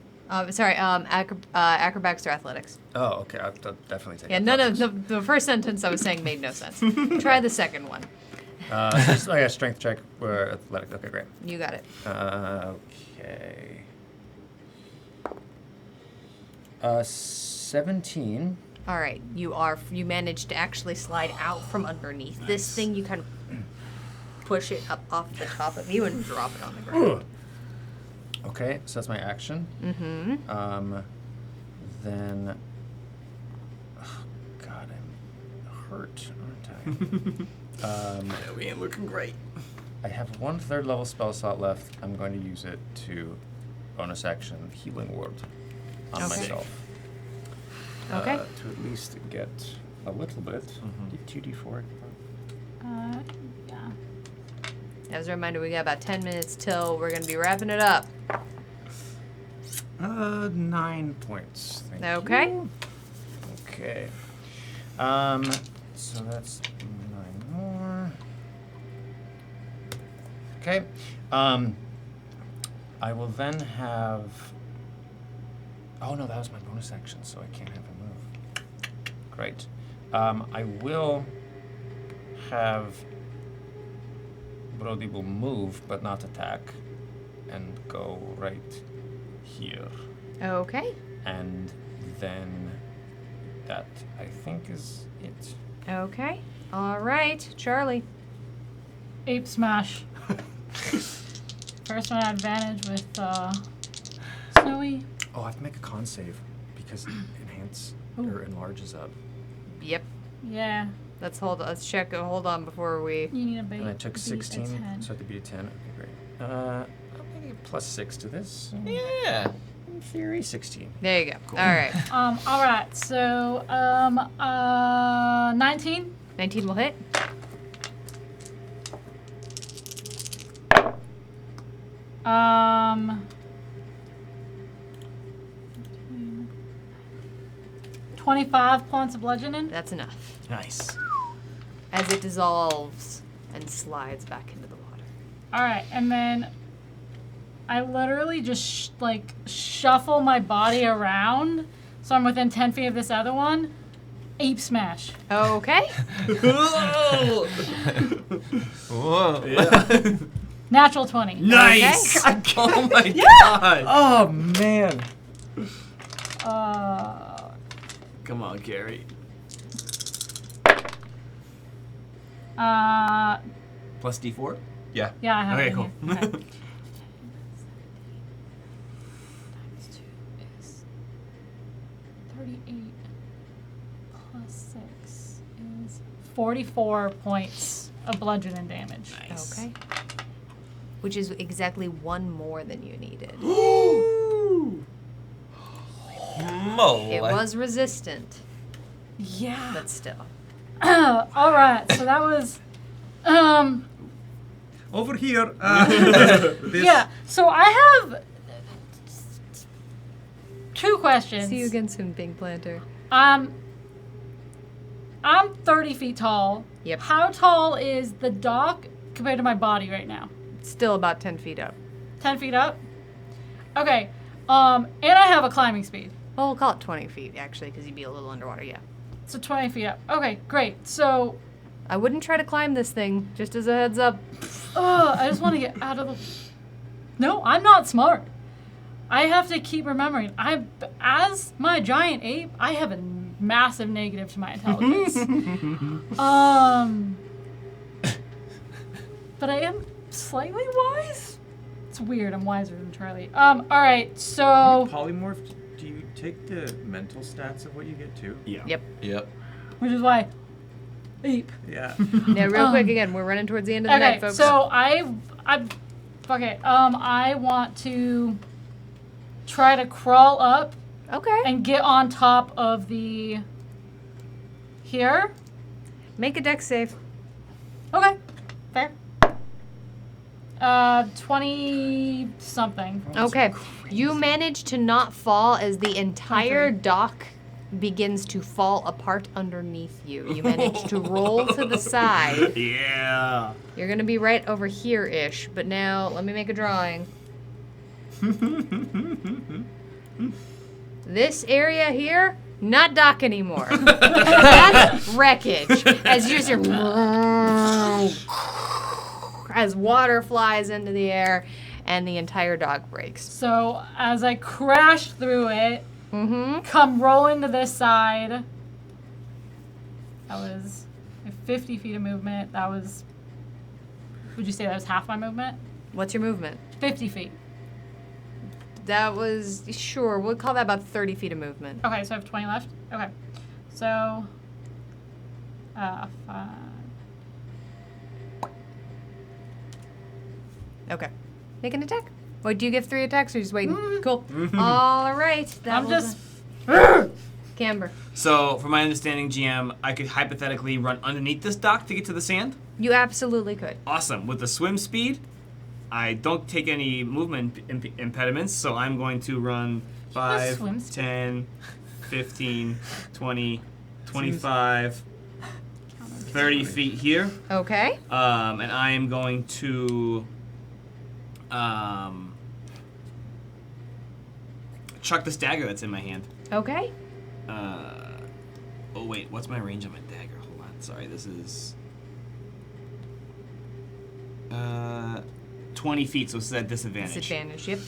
Sorry, acrobatics or athletics. Oh, okay. I'll definitely take it. Yeah, none of the first sentence I was saying made no sense. Try the second one. So it's like a strength check or athletic. Okay, great. You got it. Okay. 17. All right, you managed to actually slide out from underneath this thing. You kind of push it up off the top of you and drop it on the ground. Okay, so that's my action. Mm-hmm. Then, oh God, I'm hurt, aren't I? Yeah, we ain't looking great. I have 1/3 level spell slot left. I'm going to use it to bonus action Healing Word on Okay. myself. Okay. To at least get a little bit. 2d4. Yeah. As a reminder, we got about 10 minutes till we're going to be wrapping it up. 9 points. Thank Okay. you. Okay. So that's 9 more. Okay. I will then have. Oh no, that was my bonus action, so I can't have him move. Great. I will have. Brody will move, but not attack, and go right here. Okay. And then that, I think, is it. Okay. All right, Charlie. Ape smash. First one at advantage with Snowy. Oh, I have to make a con save because enhance or enlarges up. Yep. Yeah. Let's check. Hold on before we. You need a bait. And I took to beat a 16, 10. so I have to beat a 10. Okay, great. I'll make it +6 to this. Yeah. In theory, 16. There you go. All right. All right. So 19. 19 will hit. Um. 25 points of bludgeoning. That's enough. Nice. As it dissolves and slides back into the water. All right, and then I literally just shuffle my body around, so I'm within 10 feet of this other one. Ape smash. Okay. Whoa! Whoa. Yeah. Natural 20. Nice! Okay. Oh my god! Oh, man. Come on, Gary. Plus D4? Yeah. Yeah, I have Okay, it in cool. here. Okay. Times 2 is 38 plus 6 is 44 points of bludgeoning damage. Nice. Okay. Which is exactly one more than you needed. Mole. It was resistant, Yeah. but still. All right. So that was Over here. yeah. So I have 2 questions. See you again soon, Big Planter. I'm 30 feet tall. Yep. How tall is the dock compared to my body right now? Still about 10 feet up. 10 feet up? Okay. And I have a climbing speed. Well, we'll call it 20 feet, actually, because you'd be a little underwater, yeah. So 20 feet up. Okay, great. So, I wouldn't try to climb this thing, just as a heads up. I just want to get out of the... No, I'm not smart. I have to keep remembering. As my giant ape, I have a massive negative to my intelligence. But I am slightly wise? It's weird. I'm wiser than Charlie. All right, so... Polymorph, do you take the mental stats of what you get too? Yeah. Yep. Which is why... Ape. Yeah. Now, real quick again, we're running towards the end of the night, folks. So I want to try to crawl up. Okay. And get on top of the. Here. Make a dex save. Okay. Fair. 20 something. Okay. You manage to not fall as the entire dock begins to fall apart underneath you. You manage to roll to the side. Yeah. You're going to be right over here-ish, but now let me make a drawing. This area here, not dock anymore. That's wreckage. As you just as water flies into the air and the entire dock breaks. So as I crash through it, come rolling to this side. That was 50 feet of movement. That was, would you say that was half my movement? What's your movement? 50 feet. That was, sure, we'll call that about 30 feet of movement. Okay, so I have 20 left? Okay. So, 5. Okay. Make an attack. Wait, do you give 3 attacks or just waiting? Cool. All right. I'm just... Camber. So, from my understanding, GM, I could hypothetically run underneath this dock to get to the sand? You absolutely could. Awesome. With the swim speed, I don't take any movement impediments, so I'm going to run 5, 10, 15, 20, 25, 30 feet here. Okay. And I am going to chuck this dagger that's in my hand. Okay. Oh wait, what's my range on my dagger? Hold on, sorry, this is 20 feet, so it's at disadvantage. Disadvantage, yep.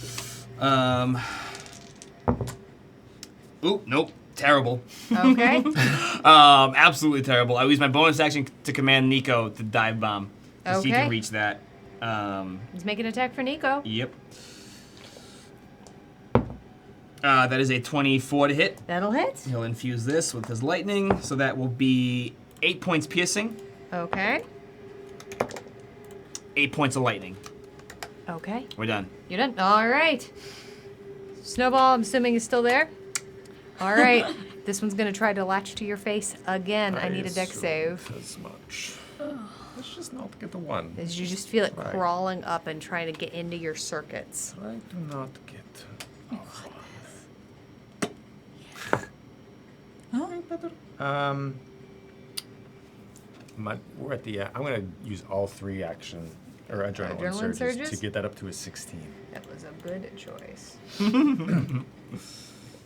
Oop, nope, terrible. Okay. Absolutely terrible. I use my bonus action to command Nico to dive bomb. Because he Okay. can reach that. He's making an attack for Nico. Yep. That is a 24 to hit. That'll hit. He'll infuse this with his lightning, so that will be 8 points piercing, Okay. 8 points of lightning. Okay. We're done. You're done? All right. Snowball, I'm assuming, is still there? All right. This one's going to try to latch to your face again. I need a dex save. As much. Let's just not get the 1. As you just feel it Right. crawling up and trying to get into your circuits. I do not get. We're at the. I'm gonna use all 3 action or adrenaline, Adrenaline surges? to get that up to a 16. That was a good choice.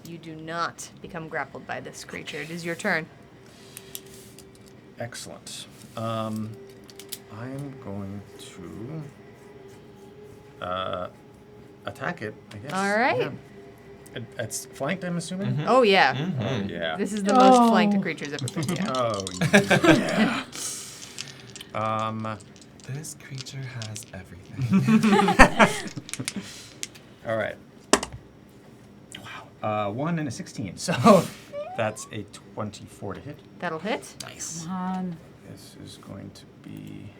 You do not become grappled by this creature. It is your turn. Excellent. I'm going to attack it, I guess. All right. Yeah. That's flanked, I'm assuming? Oh, yeah. Oh, yeah. This is the most flanked creature's ever been. Yeah. Oh, yeah. This creature has everything. All right. Wow. 1 and a 16. So that's a 24 to hit. That'll hit. Nice. Come on. This is going to be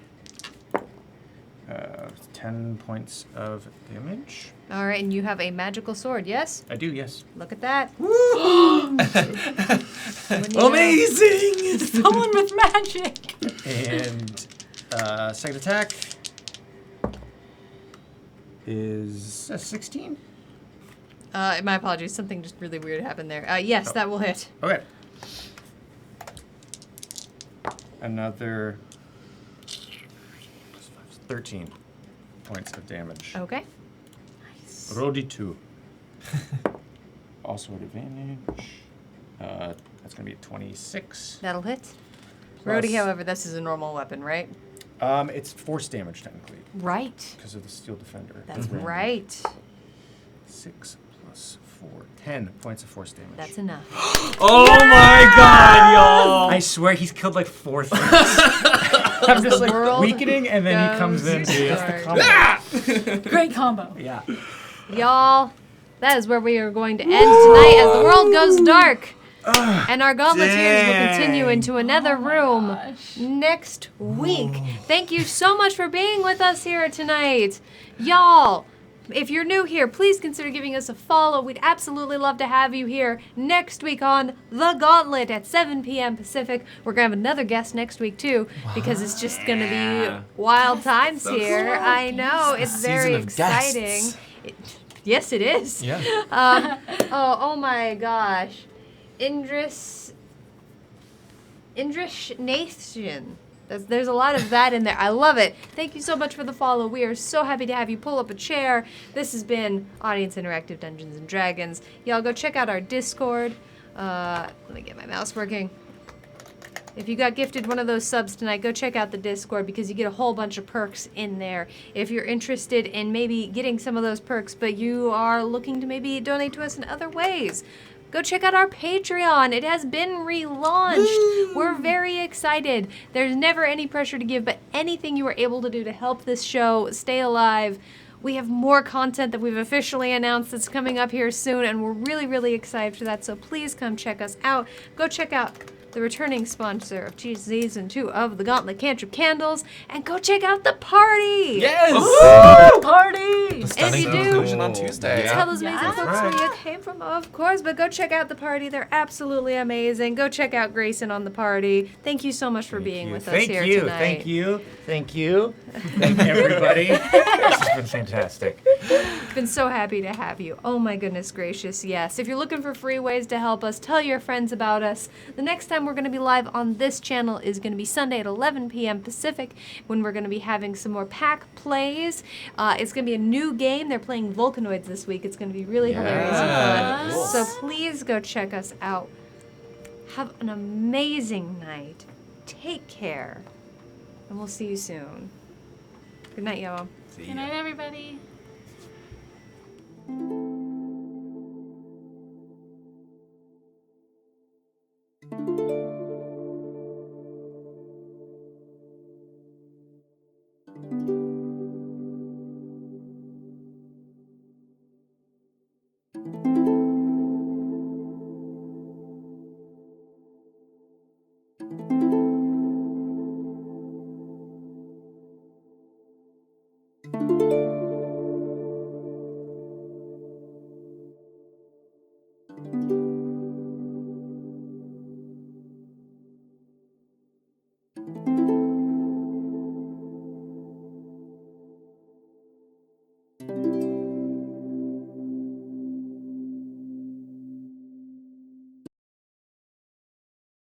10 points of damage. All right, and you have a magical sword, yes? I do, yes. Look at that. Amazing! Someone with magic. And second attack is a 16. My apologies. Something just really weird happened there. Yes, that will hit. Okay. Another 13 points of damage. Okay. Rodi 2. Also at advantage. That's going to be 26. That'll hit. Plus- Rhodey, however, this is a normal weapon, right? It's force damage, technically. Right. Because of the Steel Defender. That's right. 6 plus 4. 10 points of force damage. That's enough. Oh my god, y'all! I swear he's killed like 4 things. I'm just like world weakening, and then he comes in. goes That's the dark. combo. Great combo. Yeah. Y'all, that is where we are going to end tonight as the world goes dark. And our Gauntlet teams will continue into another room next week. Thank you so much for being with us here tonight. Y'all, if you're new here, please consider giving us a follow. We'd absolutely love to have you here next week on The Gauntlet at 7 p.m. Pacific. We're going to have another guest next week, too, because it's just going to be wild times here. I know. It's very exciting. Yes, it is. Yeah. Oh my gosh. Indris Nation. There's a lot of that in there. I love it. Thank you so much for the follow. We are so happy to have you pull up a chair. This has been Audience Interactive Dungeons and Dragons. Y'all go check out our Discord. Let me get my mouse working. If you got gifted one of those subs tonight, go check out the Discord because you get a whole bunch of perks in there. If you're interested in maybe getting some of those perks, but you are looking to maybe donate to us in other ways, go check out our Patreon. It has been relaunched. We're very excited. There's never any pressure to give, but anything you are able to do to help this show stay alive. We have more content that we've officially announced that's coming up here soon, and we're really, really excited for that. So please come check us out. Go check out the returning sponsor of Season 2 of the Gauntlet Cantrip Candles, and go check out the party! Yes! Party! The stunning If you do, conclusion on Tuesday. tell those amazing Yes. folks where you came from, of course, but go check out the party. They're absolutely amazing. Go check out Grayson on the party. Thank you so much for being with us here tonight. Thank you. Thank you. Thank everybody. This has been fantastic. Been so happy to have you. Oh my goodness gracious, yes. If you're looking for free ways to help us, tell your friends about us. The next time we're going to be live on this channel is going to be Sunday at 11 p.m. Pacific, when we're going to be having some more pack plays. It's going to be a new game. They're playing Volcanoids this week. It's going to be really hilarious and fun. So please go check us out. Have an amazing night. Take care. And we'll see you soon. Good night, y'all. Good night, everybody.